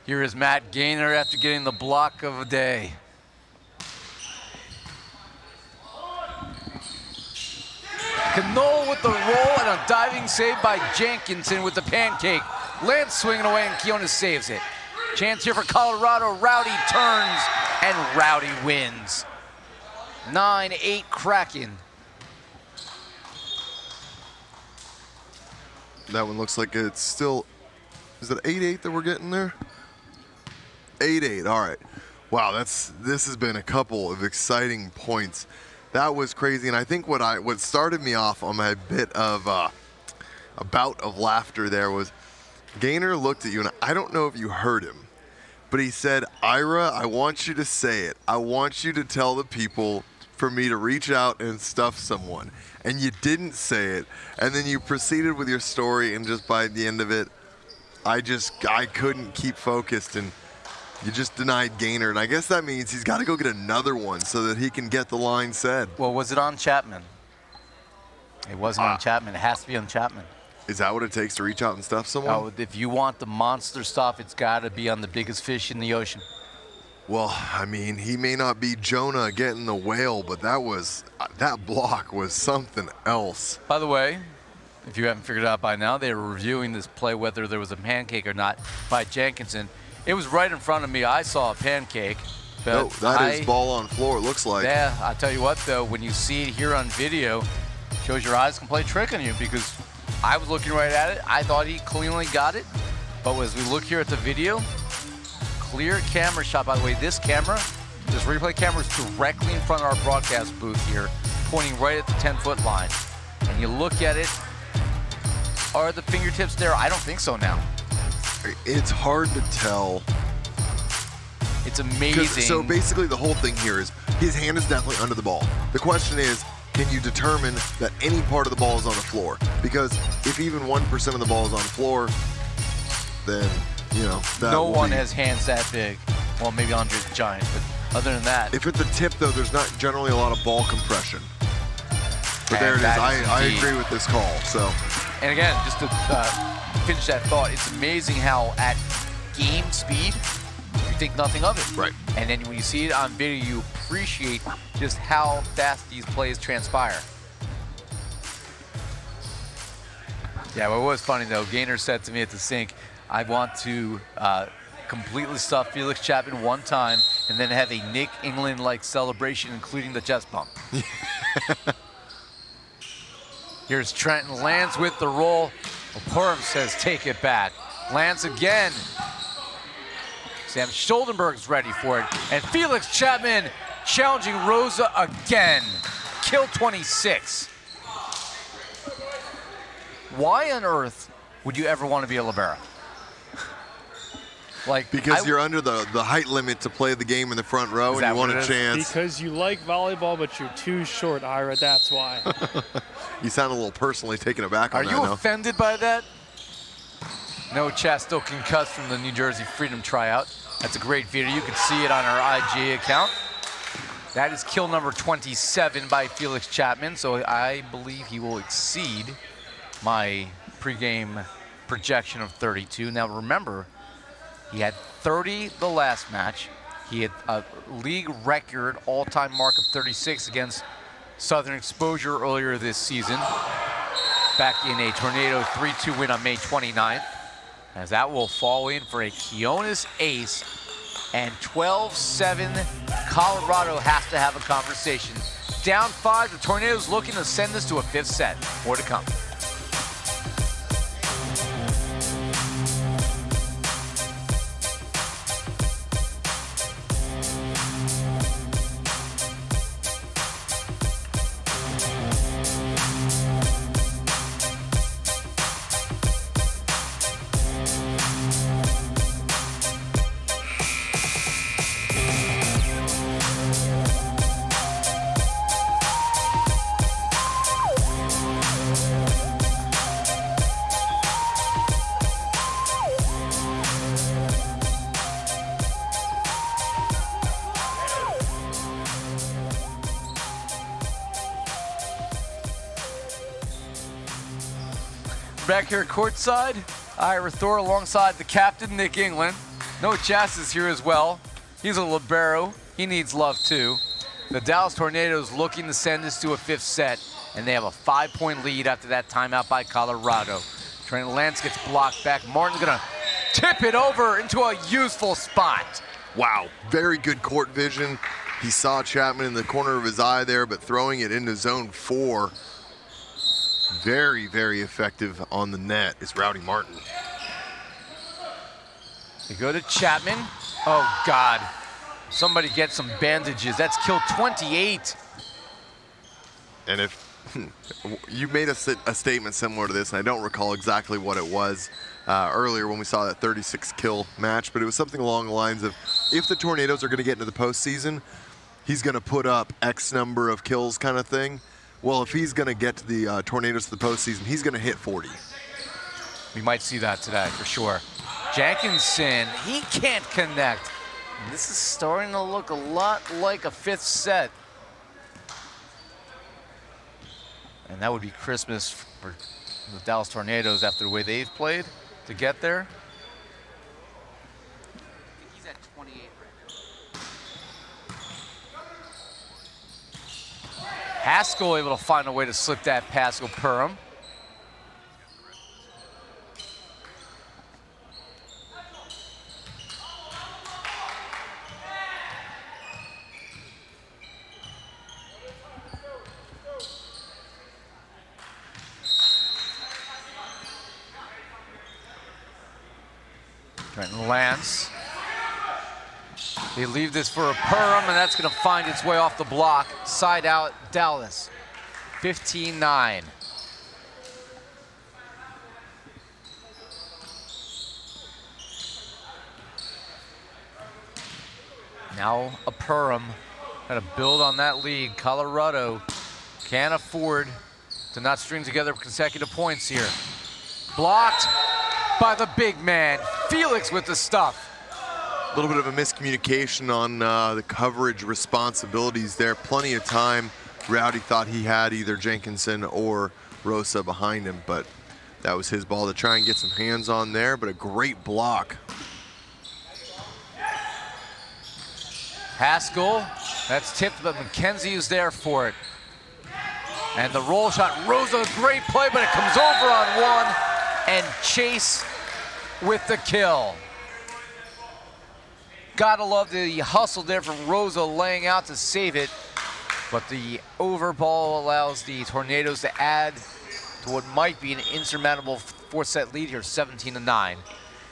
Here is Matt Gainer after getting the block of a day. Cano with the roll and a diving save by Jenkinson with the pancake. Lance swinging away and Quinones saves it. Chance here for Colorado. Rowdy turns and Rowdy wins. 9-8 Kraken. That one looks like it's still, is it 8-8 that we're getting there? 8-8, all right. Wow, this has been a couple of exciting points. That was crazy, and I think what started me off on my bit of a bout of laughter there was Gainer looked at you, and I don't know if you heard him, but he said, Ira, I want you to say it. I want you to tell the people for me to reach out and stuff someone. And you didn't say it, and then you proceeded with your story, and just by the end of it, I couldn't keep focused, and you just denied Gainer, and I guess that means he's got to go get another one so that he can get the line said. Well, was it on Chapman? It wasn't on Chapman. It has to be on Chapman. Is that what it takes to reach out and stuff someone? Oh, if you want the monster stuff, it's got to be on the biggest fish in the ocean. Well, I mean, he may not be Jonah getting the whale, but that block was something else. By the way, if you haven't figured it out by now, they were reviewing this play, whether there was a pancake or not, by Jenkinson. It was right in front of me. I saw a pancake. But no, that is ball on floor, it looks like. Yeah, I tell you what, though, when you see it here on video, shows your eyes can play trick on you, because I was looking right at it. I thought he cleanly got it. But as we look here at the video, clear camera shot. By the way, this replay camera is directly in front of our broadcast booth here, pointing right at the 10-foot line. And you look at it, are the fingertips there? I don't think so now. It's hard to tell. It's amazing. So basically the whole thing here is his hand is definitely under the ball. The question is, can you determine that any part of the ball is on the floor? Because if even 1% of the ball is on the floor, then, that no one has hands that big. Well, maybe Andre's a giant, but other than that. If at the tip, though, there's not generally a lot of ball compression. But there it is. I agree with this call. So. And again, just to finish that thought, it's amazing how at game speed, you think nothing of it. Right. And then when you see it on video, you appreciate just how fast these plays transpire. Yeah, what was funny, though, Gainer said to me at the sink, I want to completely stuff Felix Chapman one time, and then have a Nick England-like celebration, including the chest bump. Here's Trenton, lands with the roll. Perm says, take it back. Lands again. Sam Stoltenberg's ready for it. And Felix Chapman challenging Rosa again. Kill 26. Why on earth would you ever want to be a libero? Because you're under the height limit to play the game in the front row and you want a chance. Because you like volleyball, but you're too short, Ira, that's why. You sound a little personally taken aback on that. Are you offended by that? No, Chad still concussed from the New Jersey Freedom tryout. That's a great video. You can see it on our IG account. That is kill number 27 by Felix Chapman, so I believe he will exceed my pregame projection of 32. Now remember, he had 30 the last match. He had a league record all-time mark of 36 against Southern Exposure earlier this season, back in a Tornado 3-2 win on May 29th. As that will fall in for a Kionis ace, and 12-7, Colorado has to have a conversation. Down 5, the Tornadoes looking to send this to a 5th set. More to come. Back here courtside, Ira Thor alongside the captain, Nick England. No Chas is here as well. He's a libero. He needs love too. The Dallas Tornadoes looking to send this to a 5th set, and they have a 5-point lead after that timeout by Colorado. Trent Lance gets blocked back. Martin's gonna tip it over into a useful spot. Wow, very good court vision. He saw Chapman in the corner of his eye there, but throwing it into zone 4. Very, very effective on the net is Rowdy Martin. They go to Chapman. Oh, God. Somebody get some bandages. That's kill 28. And if you made a statement similar to this, and I don't recall exactly what it was earlier when we saw that 36 kill match, but it was something along the lines of, if the Tornadoes are going to get into the postseason, he's going to put up X number of kills kind of thing. Well, if he's going to get to the Tornadoes to the postseason, he's going to hit 40. We might see that today for sure. Jenkinson, he can't connect. This is starting to look a lot like a 5th set. And that would be Christmas for the Dallas Tornadoes after the way they've played to get there. He's at 28 right now. Haskell able to find a way to slip that past Perham. Trenton Lance. They leave this for a Perham, and that's going to find its way off the block. Side out, Dallas. 15-9. Now a Perham. Got to build on that lead. Colorado can't afford to not string together consecutive points here. Blocked by the big man. Felix with the stuff. A little bit of a miscommunication on the coverage responsibilities there. Plenty of time. Rowdy thought he had either Jenkinson or Rosa behind him, but that was his ball to try and get some hands on there, but a great block. Haskell, that's tipped, but McKenzie is there for it. And the roll shot, Rosa, great play, but it comes over on one, and Chase with the kill. Gotta love the hustle there from Rosa laying out to save it. But the over ball allows the Tornadoes to add to what might be an insurmountable 4-set lead here, 17-9.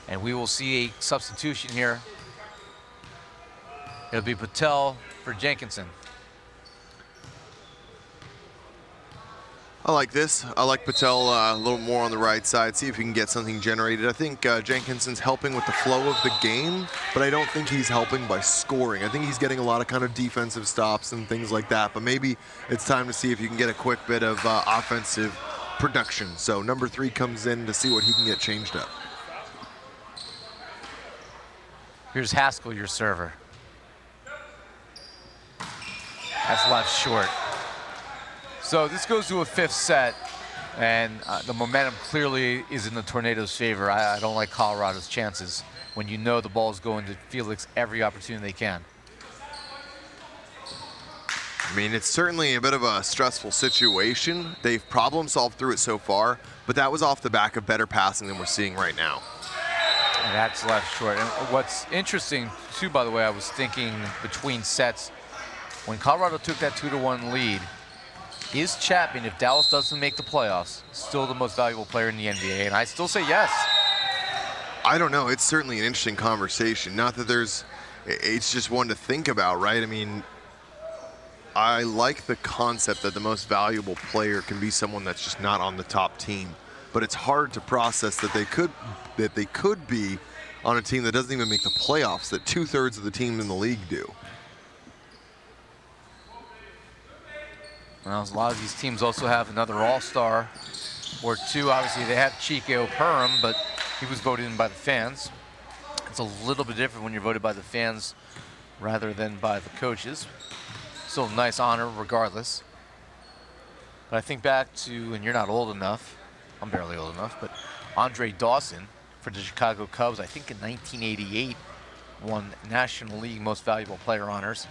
And we will see a substitution here. It'll be Patel for Jenkinson. I like this. I like Patel a little more on the right side, see if he can get something generated. I think Jenkinson's helping with the flow of the game, but I don't think he's helping by scoring. I think he's getting a lot of kind of defensive stops and things like that, but maybe it's time to see if you can get a quick bit of offensive production. So number 3 comes in to see what he can get changed up. Here's Haskell, your server. That's left short. So this goes to a 5th set, and the momentum clearly is in the Tornadoes' favor. I don't like Colorado's chances when you know the ball is going to Felix every opportunity they can. I mean, it's certainly a bit of a stressful situation. They've problem solved through it so far, but that was off the back of better passing than we're seeing right now. And that's left short. And what's interesting, too, by the way, I was thinking between sets, when Colorado took that 2-1 lead, is Chapman, if Dallas doesn't make the playoffs, still the most valuable player in the NVA? And I still say yes. I don't know. It's certainly an interesting conversation. Not that it's just one to think about, right? I mean, I like the concept that the most valuable player can be someone that's just not on the top team. But it's hard to process that they could be on a team that doesn't even make the playoffs, that 2/3 of the teams in the league do. Well, a lot of these teams also have another all-star or two. Obviously, they have Chico Perham, but he was voted in by the fans. It's a little bit different when you're voted by the fans rather than by the coaches. Still a nice honor regardless. But I think back to, and you're not old enough, I'm barely old enough, but Andre Dawson for the Chicago Cubs, I think in 1988, won National League Most Valuable Player honors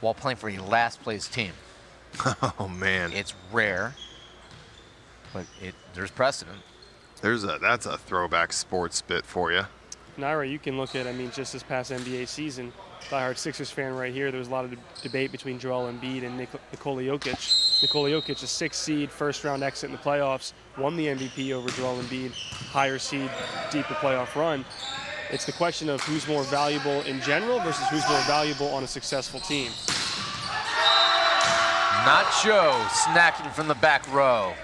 while playing for a last-place team. Oh, man. It's rare, but there's precedent. That's a throwback sports bit for you. Naira, you can look at, I mean, just this past NBA season, diehard Sixers fan right here, there was a lot of debate between Joel Embiid and Nikola Jokic. Nikola Jokic, a 6th seed, first-round exit in the playoffs, won the MVP over Joel Embiid, higher seed, deeper playoff run. It's the question of who's more valuable in general versus who's more valuable on a successful team. Nacho snacking from the back row.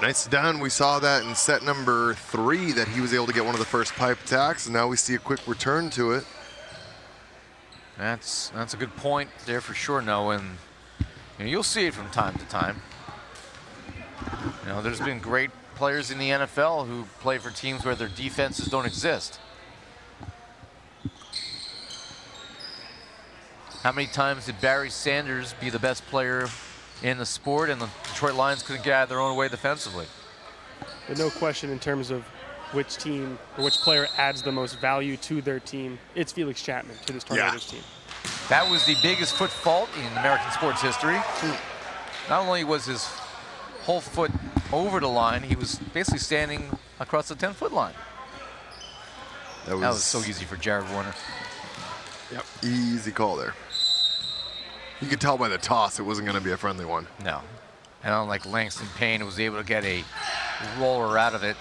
Nice done. We saw that in set number 3 that he was able to get one of the first pipe attacks, and now we see a quick return to it. That's a good point there for sure, Noah, and you'll see it from time to time. There's been great players in the NFL who play for teams where their defenses don't exist. How many times did Barry Sanders be the best player in the sport and the Detroit Lions couldn't get out of their own way defensively? But no question in terms of which team or which player adds the most value to their team, it's Felix Chapman to this Tornadoes team. That was the biggest foot fault in American sports history. Not only was his whole foot over the line, he was basically standing across the 10-foot line. That was so easy for Jared Warner. Yep, easy call there. You could tell by the toss it wasn't going to be a friendly one. No. And unlike Langston Payne, was able to get a roller out of it.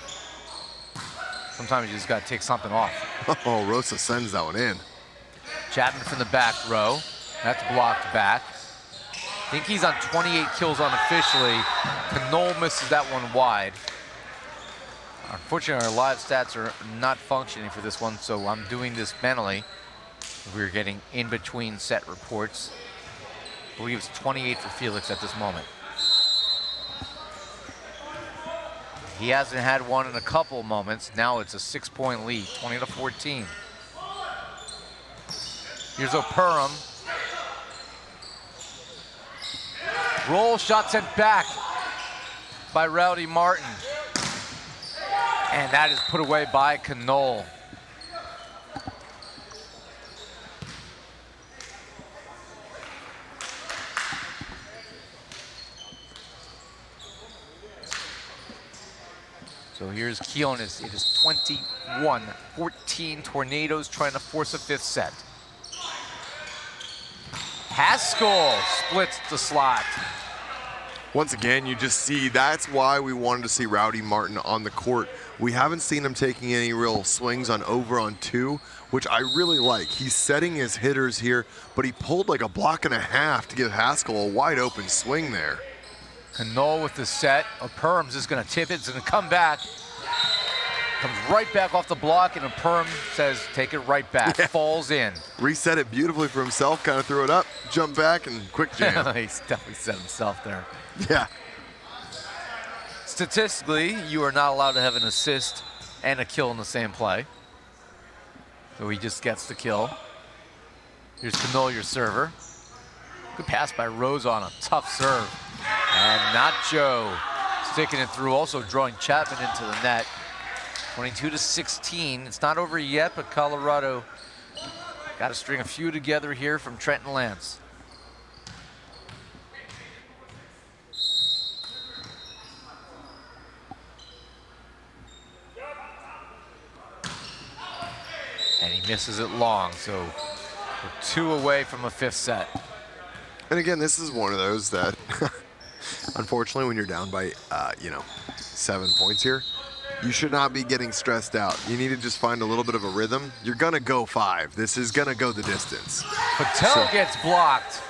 Sometimes you just got to take something off. Oh, Rosa sends that one in. Chapman from the back row. That's blocked back. I think he's on 28 kills unofficially. Knoll misses that one wide. Unfortunately, our live stats are not functioning for this one, so I'm doing this mentally. We're getting in-between set reports. I believe it's 28 for Felix at this moment. He hasn't had one in a couple moments. Now it's a 6-point lead, 20-14. Here's O'Perham. Roll shot sent back by Rowdy Martin. And that is put away by Knoll. So here's Keonis. It is 21-14. Tornadoes trying to force a 5th set. Haskell splits the slot. Once again, you just see that's why we wanted to see Rowdy Martin on the court. We haven't seen him taking any real swings on over on 2, which I really like. He's setting his hitters here, but he pulled like a block and a half to give Haskell a wide open swing there. Canole with the set. Perm's just going to tip it. It's going to come back. Comes right back off the block, and Perm says, take it right back. Yeah. Falls in. Reset it beautifully for himself, kind of threw it up, jump back, and quick jam. He's definitely set himself there. Yeah. Statistically, you are not allowed to have an assist and a kill in the same play. So he just gets the kill. Here's Canole, your server. Good pass by Rose on a tough serve. And Nacho sticking it through, also drawing Chapman into the net. 22-16. It's not over yet, but Colorado got to string a few together here from Trenton Lance. And he misses it long, so we're 2 away from a 5th set. And again, this is one of those that, unfortunately, when you're down by, 7 points here, you should not be getting stressed out. You need to just find a little bit of a rhythm. You're going to go 5. This is going to go the distance. Patel gets blocked.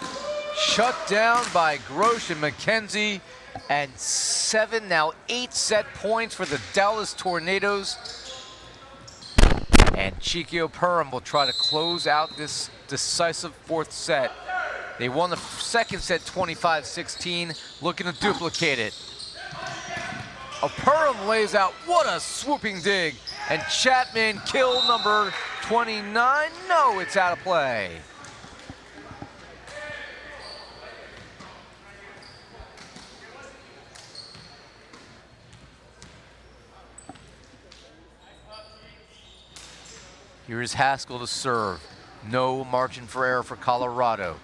Shut down by Grosh and McKenzie. And 7, now 8 set points for the Dallas Tornadoes. And Chikio Perham will try to close out this decisive 4th set. They won the 2nd set 25-16, looking to duplicate it. Perham lays out, what a swooping dig. And Chapman kill number 29. No, it's out of play. Here's Haskell to serve. No margin for error for Colorado.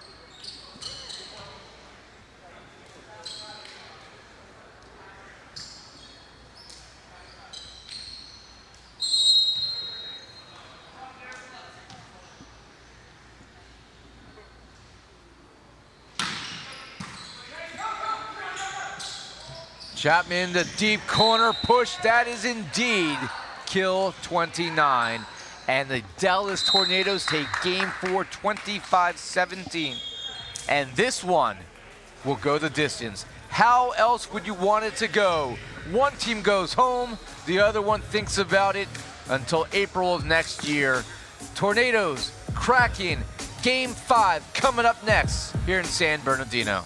Chapman, the deep corner push. That is indeed kill 29. And the Dallas Tornadoes take game 4, 25-17. And this one will go the distance. How else would you want it to go? One team goes home, the other one thinks about it until April of next year. Tornadoes, Kraken, game 5 coming up next here in San Bernardino.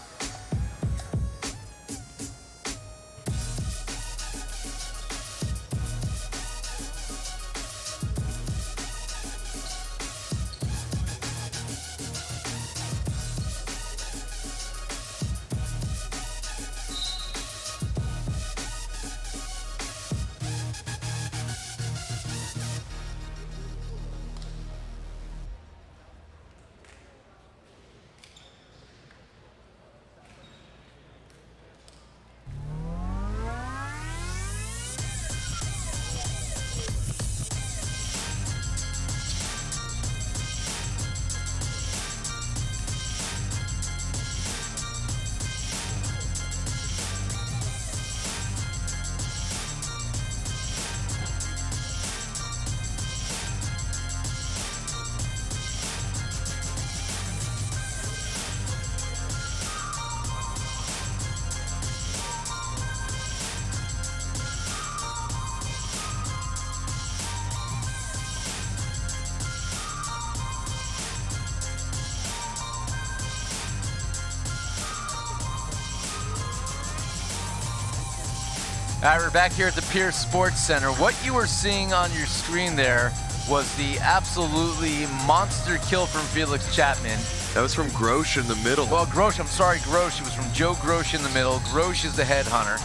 All right, we're back here at the Pierce Sports Center. What you were seeing on your screen there was the absolutely monster kill from Felix Chapman. That was from Grosh in the middle. Well, Grosh, I'm sorry, Grosh. It was from Joe Grosh in the middle. Grosh is the headhunter.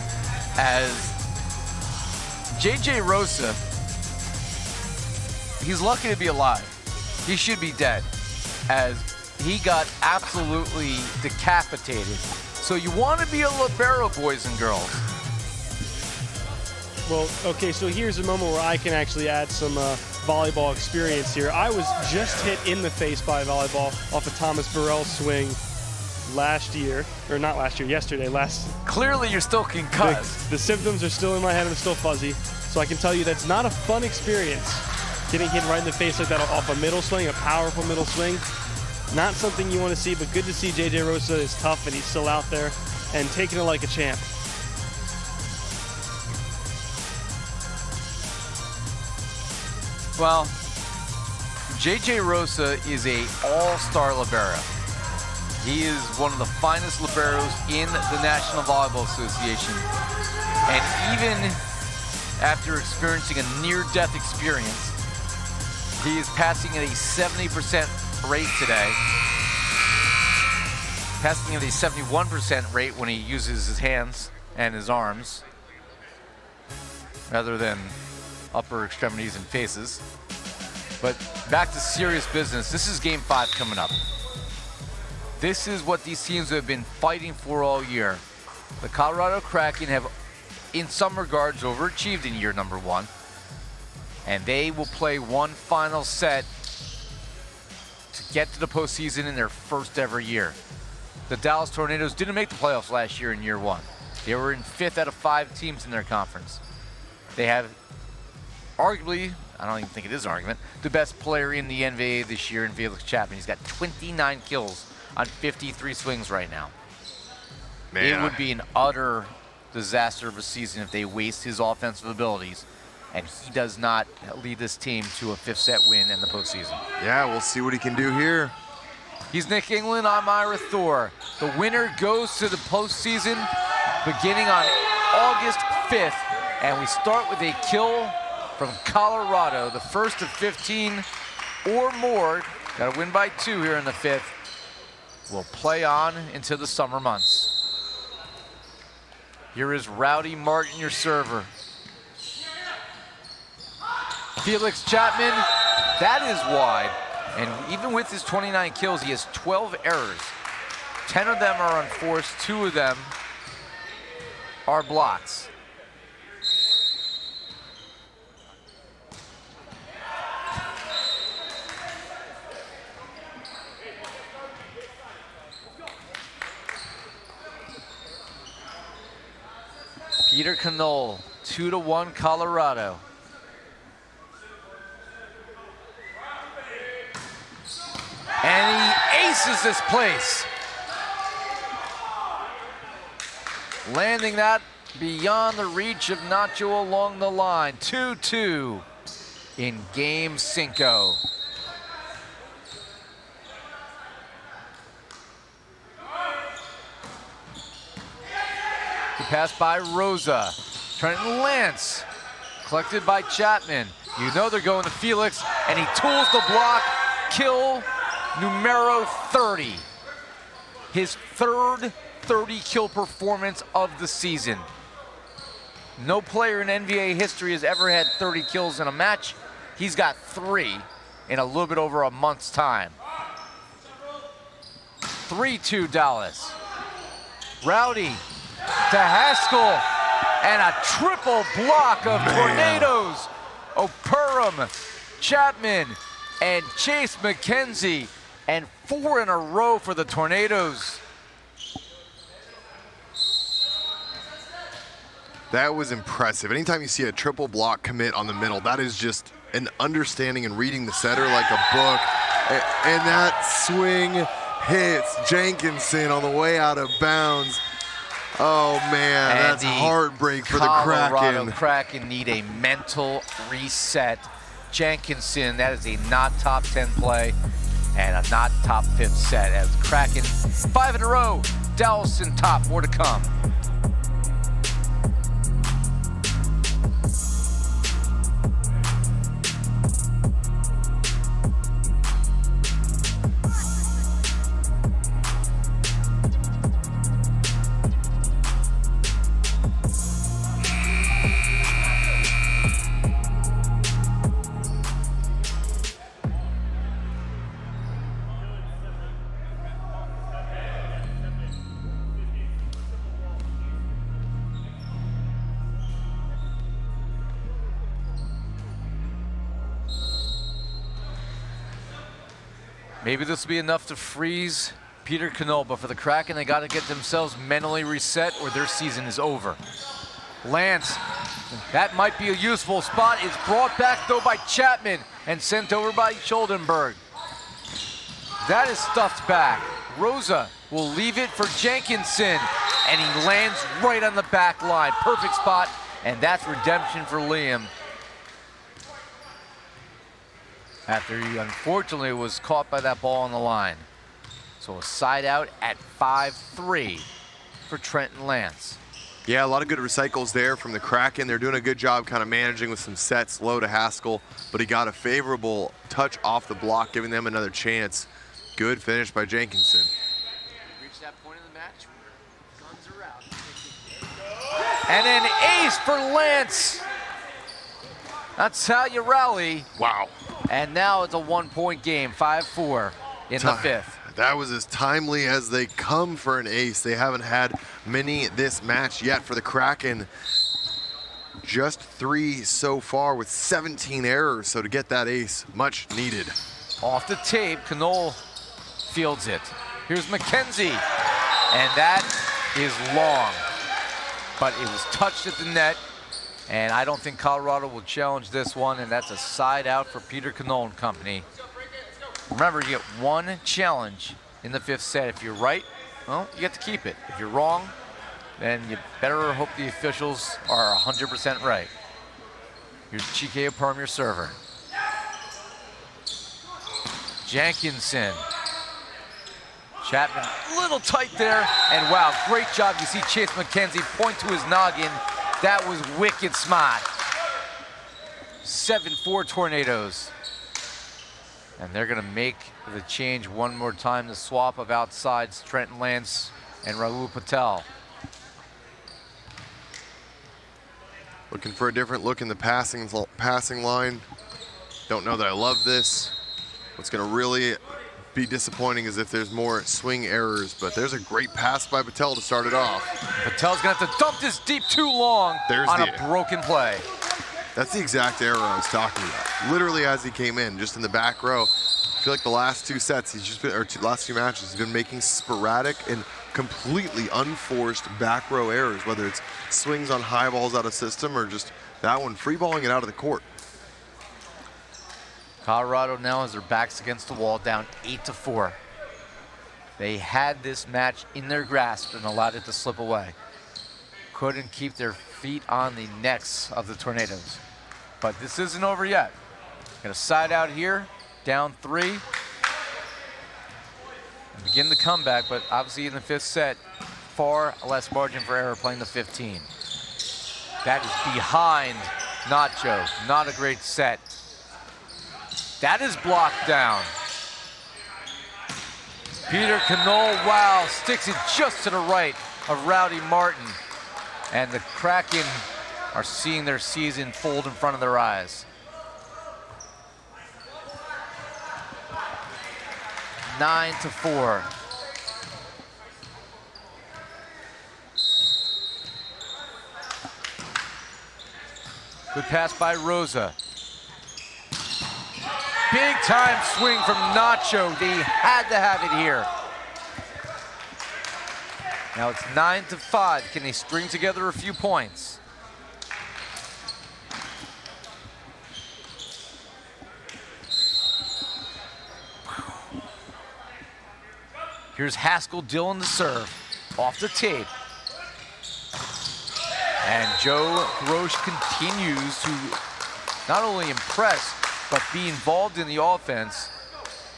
As J.J. Rosa, he's lucky to be alive. He should be dead, as he got absolutely decapitated. So you want to be a libero, boys and girls. Well, okay, so here's a moment where I can actually add some volleyball experience here. I was just hit in the face by a volleyball off a Thomas Burrell swing yesterday. Clearly you're still concussed. The symptoms are still in my head. I'm still fuzzy. So I can tell you that's not a fun experience. Getting hit right in the face like that off a middle swing, a powerful middle swing. Not something you want to see, but good to see J.J. Rosa is tough and he's still out there and taking it like a champ. Well, J.J. Rosa is a all-star libero. He is one of the finest liberos in the National Volleyball Association. And even after experiencing a near-death experience, he is passing at a 70% rate today. Passing at a 71% rate when he uses his hands and his arms, rather than upper extremities and faces. But back to serious business. This is game 5 coming up. This is what these teams have been fighting for all year. The Colorado Kraken have, in some regards, overachieved in year number 1. And they will play one final set to get to the postseason in their first ever year. The Dallas Tornadoes didn't make the playoffs last year in year 1. They were in 5th out of 5 teams in their conference. They have arguably, I don't even think it is an argument, the best player in the NVA this year in Felix Chapman. He's got 29 kills on 53 swings right now. Man, it would be an utter disaster of a season if they waste his offensive abilities and he does not lead this team to a 5th set win in the postseason. Yeah, we'll see what he can do here. He's Nick England, I'm Ira Thor. The winner goes to the postseason beginning on August 5th, and we start with a kill from Colorado, the first of 15 or more. Got to win by 2 here in the 5th. We'll play on into the summer months. Here is Rowdy Martin, your server. Felix Chapman, that is wide. And even with his 29 kills, he has 12 errors. 10 of them are unforced, 2 of them are blocks. Peter Knoll, 2-1 Colorado. And he aces this place. Landing that beyond the reach of Nacho along the line. 2-2 in game 5. The pass by Rosa. Trenton Lance, collected by Chapman. You know they're going to Felix, and he tools the block. Kill numero 30. His 3rd 30-kill performance of the season. No player in NVA history has ever had 30 kills in a match. He's got 3 in a little bit over a month's time. 3-2 Dallas. Rowdy to Haskell, and a triple block of Tornadoes. Operum, Chapman, and Chase McKenzie, and 4 in a row for the Tornadoes. That was impressive. Anytime you see a triple block commit on the middle, that is just an understanding and reading the setter like a book. And that swing hits Jenkinson on the way out of bounds. Oh man, and that's heartbreak for the Colorado Kraken. Kraken need a mental reset. Jenkinson, that is a not top 10 play and a not top 5th set as Kraken 5 in a row. Dallas in top, more to come. Maybe this will be enough to freeze Peter Knoll, but for the Kraken, they got to get themselves mentally reset or their season is over. Lance, that might be a useful spot. It's brought back, though, by Chapman and sent over by Schuldenberg. That is stuffed back. Rosa will leave it for Jenkinson, and he lands right on the back line. Perfect spot, and that's redemption for Liam. After he unfortunately was caught by that ball on the line. So a side out at 5-3 for Trenton Lance. Yeah, a lot of good recycles there from the Kraken. They're doing a good job kind of managing with some sets low to Haskell, but he got a favorable touch off the block, giving them another chance. Good finish by Jenkinson. Reached that point in the match where guns are out. And an ace for Lance. That's how you rally. Wow. And now it's a 1-point game, 5-4 in the fifth. That was as timely as they come for an ace. They haven't had many this match yet for the Kraken. Just 3 so far with 17 errors, so to get that ace, much needed. Off the tape, Knoll fields it. Here's McKenzie, and that is long, but it was touched at the net, and I don't think Colorado will challenge this one, and that's a side out for Peter Knoll and company. Remember, you get 1 challenge in the 5th set. If you're right, well, you get to keep it. If you're wrong, then you better hope the officials are 100% right. Here's Chike Perm, your server. Jenkinson. Chapman, a little tight there, and wow, great job. You see Chase McKenzie point to his noggin. That was wicked smart. 7-4 Tornadoes. And they're gonna make the change one more time, the swap of outsides, Trenton Lance and Rahul Patel. Looking for a different look in the passing line. Don't know that I love this. What's gonna really be disappointing is if there's more swing errors, but there's a great pass by Patel to start it off. Patel's gonna have to dump this deep too long on a broken play. That's the exact error I was talking about. Literally as he came in, just in the back row. I feel like the last 2 sets, he's just been, or last 2 matches, he's been making sporadic and completely unforced back row errors, whether it's swings on high balls out of system or just that one, free balling it out of the court. Colorado now has their backs against the wall, down 8-4. They had this match in their grasp and allowed it to slip away. Couldn't keep their feet on the necks of the Tornadoes. But this isn't over yet. Got a side out here, down 3. And begin the comeback, but obviously in the 5th set, far less margin for error playing the 15. That is behind Nacho, not a great set. That is blocked down. Peter Knoll, wow, sticks it just to the right of Rowdy Martin. And the Kraken are seeing their season fold in front of their eyes. 9-4. Good pass by Rosa. Big time swing from Nacho. They had to have it here. Now it's 9-5. Can they string together a few points? Here's Haskell Dillon to serve. Off the tape. And Joe Grosh continues to not only impress, but be involved in the offense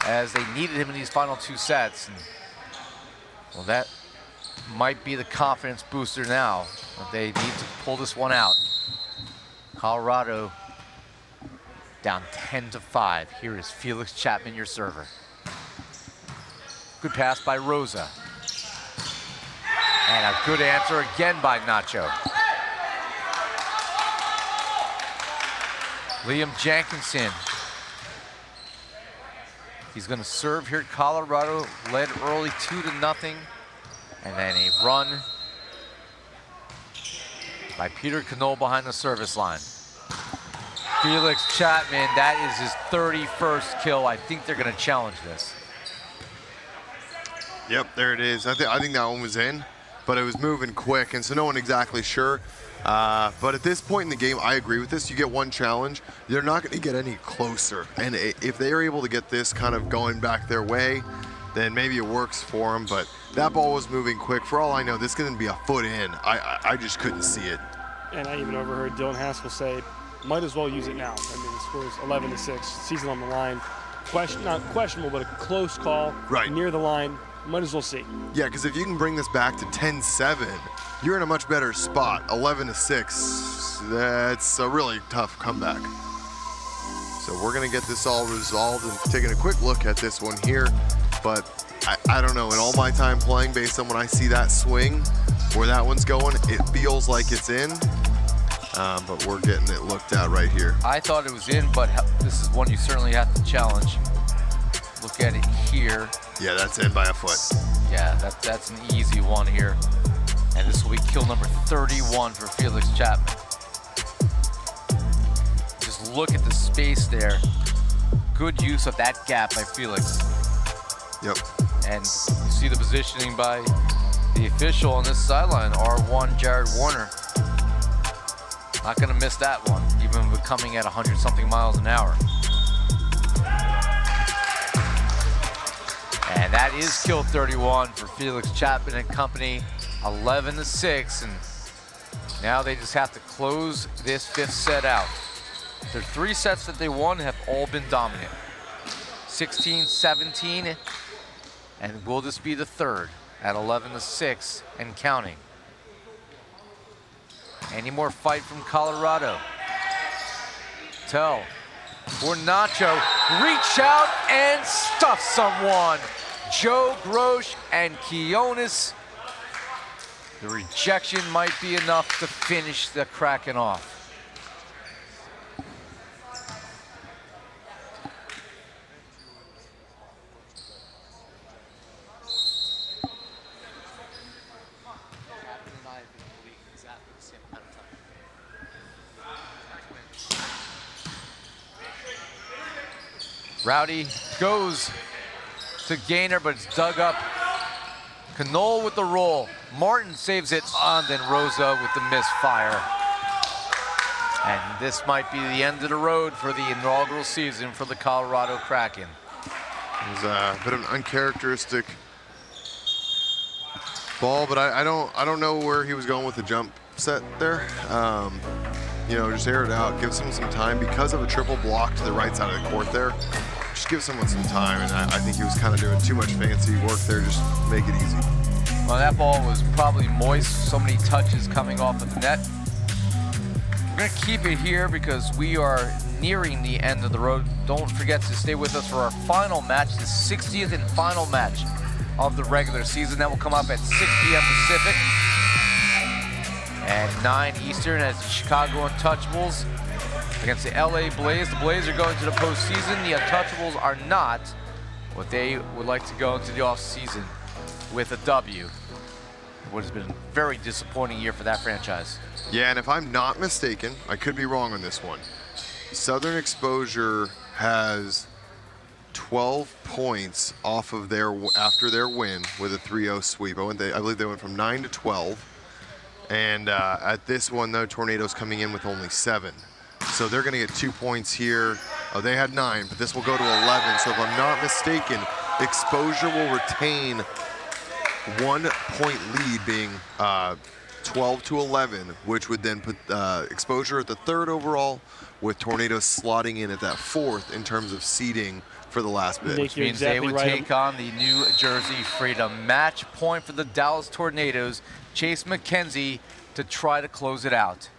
as they needed him in these final 2 sets. And, well, that might be the confidence booster now, but they need to pull this one out. Colorado down 10-5. Here is Felix Chapman, your server. Good pass by Rosa. And a good answer again by Nacho. Liam Jenkinson. He's going to serve here. Colorado led early 2-0. And then a run by Peter Knoll behind the service line. Felix Chapman, that is his 31st kill. I think they're going to challenge this. Yep, there it is. I think that one was in, but it was moving quick, and so no one exactly sure. But at this point in the game, I agree with this. You get one challenge, they're not going to get any closer. And if they are able to get this kind of going back their way, then maybe it works for them. But that ball was moving quick. For all I know, this is going to be a foot in. I just couldn't see it. And I even overheard Dylan Haskell say, might as well use it now. I mean, the score's 11-6, season on the line. Not questionable, but a close call. Right. Near the line. Might as well see. Yeah, because if you can bring this back to 10-7, you're in a much better spot. 11-6, that's a really tough comeback. So we're going to get this all resolved and taking a quick look at this one here. But I don't know, in all my time playing, based on when I see that swing, where that one's going, it feels like it's in. But we're getting it looked at right here. I thought it was in, but this is one you certainly have to challenge. Look at it here. Yeah, that's in by a foot. Yeah, that's an easy one here. And this will be kill number 31 for Felix Chapman. Just look at the space there. Good use of that gap by Felix. Yep. And you see the positioning by the official on this sideline, R1 Jared Warner. Not gonna miss that one, even with coming at 100-something miles an hour. And that is kill 31 for Felix Chapman and company, 11-6. And now they just have to close this 5th set out. Their 3 sets that they won have all been dominant. 16-17, and will this be the 3rd at 11-6 and counting? Any more fight from Colorado? Tell for Nacho, reach out and stuff someone. Joe Grosh and Quiones. The rejection might be enough to finish the Kraken off. Rowdy goes to Gaynor, but it's dug up. Knoll with the roll. Martin saves it on, then Rosa with the misfire. And this might be the end of the road for the inaugural season for the Colorado Kraken. It was a bit of an uncharacteristic ball, but I don't know where he was going with the jump set there. You know, just air it out, give someone some time. Because of a triple block to the right side of the court there, just give someone some time. And I think he was kind of doing too much fancy work there, just make it easy. Well, that ball was probably moist, so many touches coming off of the net. We're gonna keep it here because we are nearing the end of the road. Don't forget to stay with us for our final match, the 60th and final match of the regular season. That will come up at 6 p.m. Pacific. At 9 Eastern as the Chicago Untouchables against the LA Blaze. The Blaze are going to the postseason. The Untouchables are not, but they would like to go into the offseason with a W. What has been a very disappointing year for that franchise. Yeah, and if I'm not mistaken, I could be wrong on this one. Southern Exposure has 12 points off of after their win with a 3-0 sweep. I believe they went from 9 to 12. And at this one, though, Tornado's coming in with only 7. So they're going to get 2 points here. Oh, they had 9, but this will go to 11. So if I'm not mistaken, Exposure will retain 1 point lead, being 12 to 11, which would then put Exposure at the 3rd overall, with Tornado slotting in at that 4th in terms of seeding for the last bit. Which means they would take on the New Jersey Freedom. Match point for the Dallas Tornadoes. Chase McKenzie to try to close it out.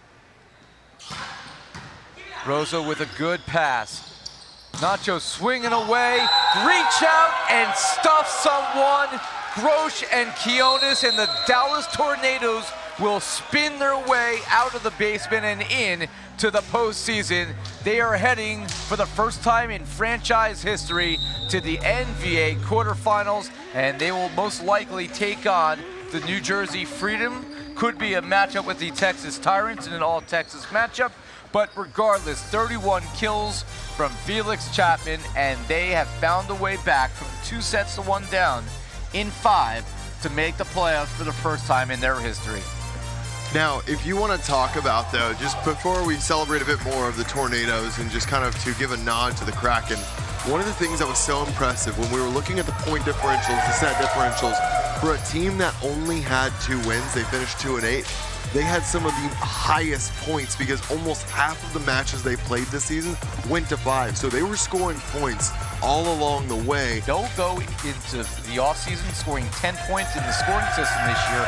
Rosa with a good pass. Nacho swinging away, reach out and stuff someone. Grosh and Quiones and the Dallas Tornadoes will spin their way out of the basement and in to the postseason. They are heading for the first time in franchise history to the NVA quarterfinals, and they will most likely take on the New Jersey Freedom. Could be a matchup with the Texas Tyrants in an all-Texas matchup, but regardless, 31 kills from Felix Chapman, and they have found a way back from 2 sets to 1 down in 5 to make the playoffs for the first time in their history. Now, if you want to talk about, though, just before we celebrate a bit more of the Tornadoes and just kind of to give a nod to the Kraken, one of the things that was so impressive when we were looking at the point differentials, the set differentials, for a team that only had 2 wins, they finished 2-8, they had some of the highest points because almost half of the matches they played this season went to 5. So they were scoring points all along the way. They'll go into the offseason scoring 10 points in the scoring system this year.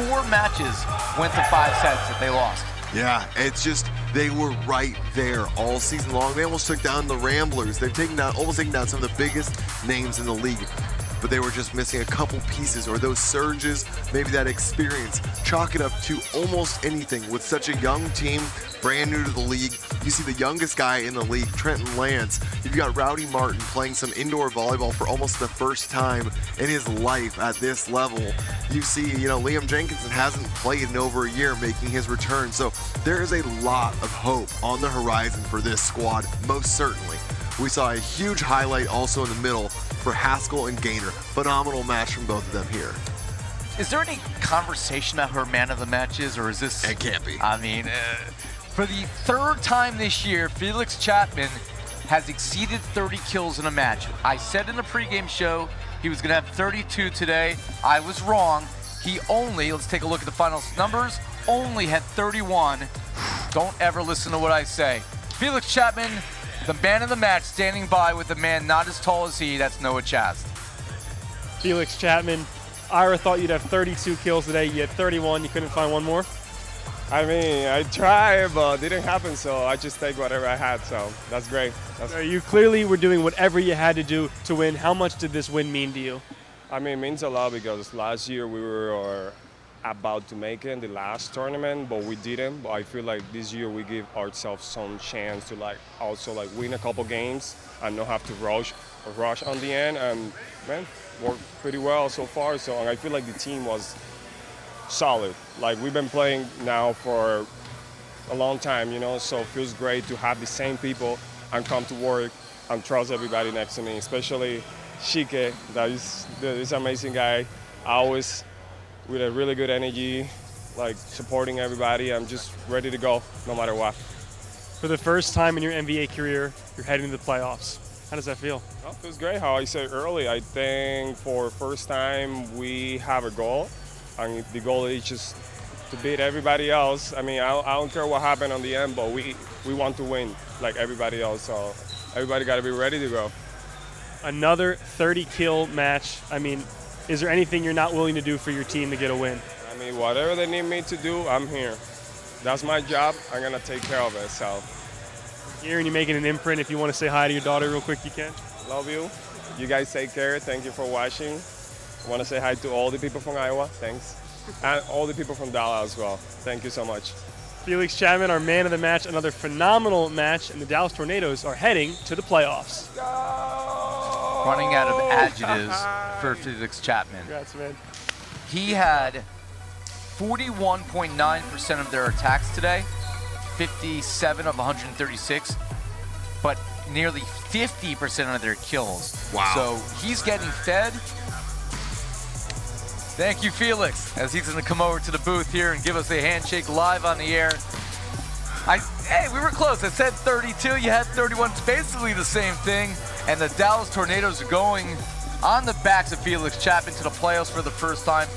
4 matches went to 5 sets that they lost. Yeah, it's just they were right there all season long. They almost took down the Ramblers. They've almost taken down some of the biggest names in the league. But they were just missing a couple pieces, or those surges, maybe that experience. Chalk it up to almost anything with such a young team, brand new to the league. You see the youngest guy in the league, Trenton Lance. You've got Rowdy Martin playing some indoor volleyball for almost the first time in his life at this level. You see, Liam Jenkinson hasn't played in over a year, making his return. So there is a lot of hope on the horizon for this squad, most certainly. We saw a huge highlight also in the middle for Haskell and Gaynor. Phenomenal match from both of them here. Is there any conversation about who man of the match is, or is this? It can't be. I mean, for the 3rd time this year, Felix Chapman has exceeded 30 kills in a match. I said in the pregame show he was going to have 32 today. I was wrong. He only, let's take a look at the final numbers, only had 31. Don't ever listen to what I say. Felix Chapman, the man of the match, standing by with a man not as tall as he, that's Noah Chast. Felix Chapman, Ira thought you'd have 32 kills today. You had 31. You couldn't find one more? I mean, I tried, but it didn't happen, so I just take whatever I had, so that's great. You clearly were doing whatever you had to do to win. How much did this win mean to you? I mean, it means a lot because last year we were about to make it in the last tournament, but we didn't. But I feel like this year we give ourselves some chance to also win a couple games and not have to rush on the end. And man, worked pretty well so far. So I feel like the team was solid. We've been playing now for a long time, so it feels great to have the same people and come to work and trust everybody next to me, especially Shike, that is this amazing guy. Always with a really good energy, supporting everybody. I'm just ready to go no matter what. For the first time in your NVA career, you're heading to the playoffs. How does that feel? It feels great. How I said early, I think for the first time we have a goal, and the goal is just to beat everybody else. I mean, I don't care what happened on the end, but we want to win like everybody else. So everybody got to be ready to go. Another 30-kill match. I mean, is there anything you're not willing to do for your team to get a win? I mean, whatever they need me to do, I'm here. That's my job. I'm going to take care of it. So here, and you're making an imprint. If you want to say hi to your daughter real quick, you can. Love you. You guys take care. Thank you for watching. I want to say hi to all the people from Iowa. Thanks. And all the people from Dallas as well. Thank you so much. Felix Chapman, our man of the match. Another phenomenal match, and the Dallas Tornadoes are heading to the playoffs. Running out of adjectives for Felix Chapman. Congrats, man. He had 41.9% of their attacks today, 57 of 136, but nearly 50% of their kills. Wow. So he's getting fed. Thank you, Felix, as he's going to come over to the booth here and give us a handshake live on the air. Hey, we were close. I said 32. You had 31. It's basically the same thing. And the Dallas Tornadoes are going on the backs of Felix Chapman to the playoffs for the first time.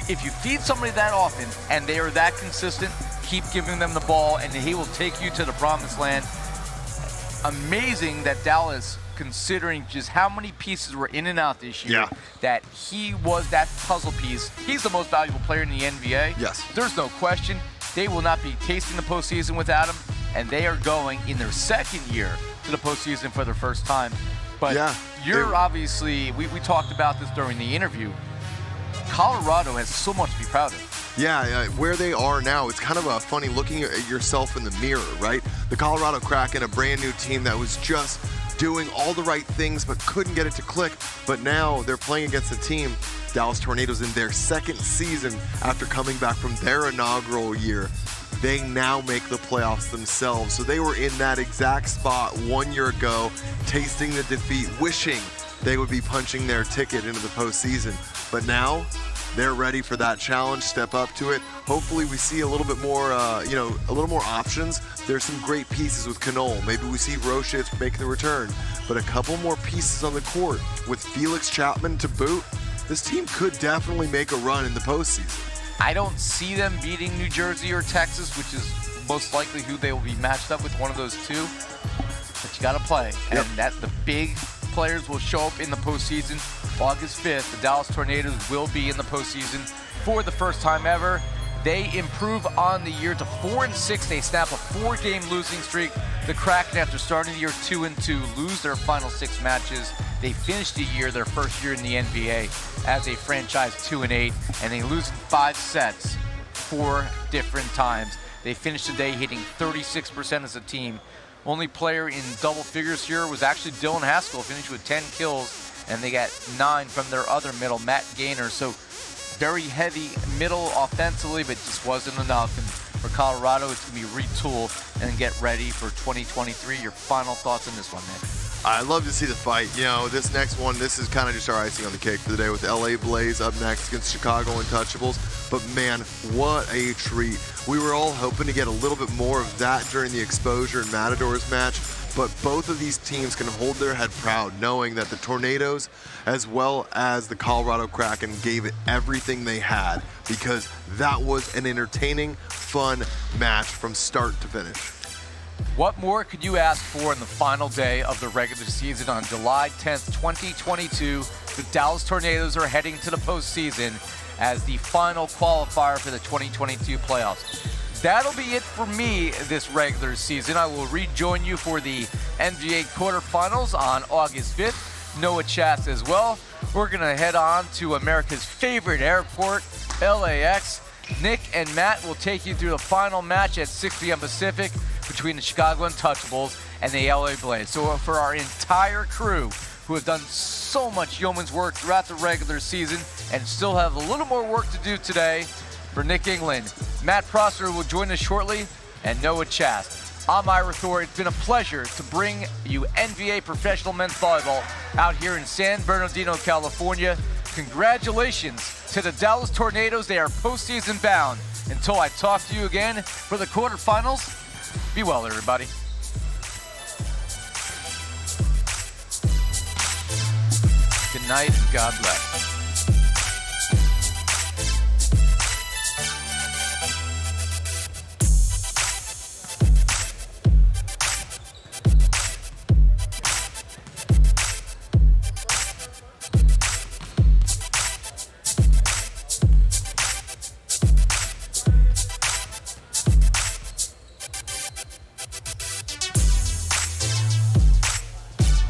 If you feed somebody that often and they are that consistent, keep giving them the ball and he will take you to the promised land. Amazing that Dallas, considering just how many pieces were in and out this year, that he was that puzzle piece. He's the most valuable player in the NVA. Yes. There's no question. They will not be tasting the postseason without him, and they are going in their second year to the postseason for their first time. But you're obviously, we talked about this during the interview, Colorado has so much to be proud of. Yeah, where they are now, it's kind of a funny looking at yourself in the mirror, right? The Colorado Kraken, a brand new team that was just doing all the right things but couldn't get it to click. But now they're playing against a team, Dallas Tornadoes, in their second season after coming back from their inaugural year. They now make the playoffs themselves. So they were in that exact spot 1 year ago, tasting the defeat, wishing they would be punching their ticket into the postseason. But now they're ready for that challenge, step up to it. Hopefully we see a little bit more, a little more options. There's some great pieces with Knoll. Maybe we see Roshitz make the return. But a couple more pieces on the court with Felix Chapman to boot, this team could definitely make a run in the postseason. I don't see them beating New Jersey or Texas, which is most likely who they will be matched up with, one of those two. But you got to play. Yep. And that the big players will show up in the postseason. August 5th, the Dallas Tornadoes will be in the postseason for the first time ever. They improve on the year to 4-6. They snap a 4-game losing streak. The Kraken, after starting the year 2-2, lose their final 6 matches. They finish the year, their first year in the NVA, as a franchise 2-8, and they lose in 5 sets 4 different times. They finished the day hitting 36% as a team. Only player in double figures here was actually Dylan Haskell, finished with 10 kills, and they got 9 from their other middle, Matt Gaynor. So very heavy middle offensively, but just wasn't enough. And for Colorado, it's going to be retool and get ready for 2023. Your final thoughts on this one, Nick? I'd love to see the fight. You know, this next one, this is kind of just our icing on the cake for the day with LA Blaze up next against Chicago Untouchables. But man, what a treat. We were all hoping to get a little bit more of that during the Exposure and Matadors match. But both of these teams can hold their head proud knowing that the Tornadoes as well as the Colorado Kraken gave it everything they had, because that was an entertaining, fun match from start to finish. What more could you ask for in the final day of the regular season on July 10th, 2022? The Dallas Tornadoes are heading to the postseason as the final qualifier for the 2022 playoffs. That'll be it for me this regular season. I will rejoin you for the NVA quarterfinals on August 5th. Noah Chast as well. We're going to head on to America's favorite airport, LAX. Nick and Matt will take you through the final match at 6 p.m. Pacific between the Chicago Untouchables and the LA Blaze. So for our entire crew, who have done so much yeoman's work throughout the regular season and still have a little more work to do today, for Nick England, Matt Prosser will join us shortly, and Noah Chast. I'm Ira Thor. It's been a pleasure to bring you NVA professional men's volleyball out here in San Bernardino, California. Congratulations to the Dallas Tornadoes. They are postseason bound. Until I talk to you again for the quarterfinals, be well, everybody. Good night and God bless.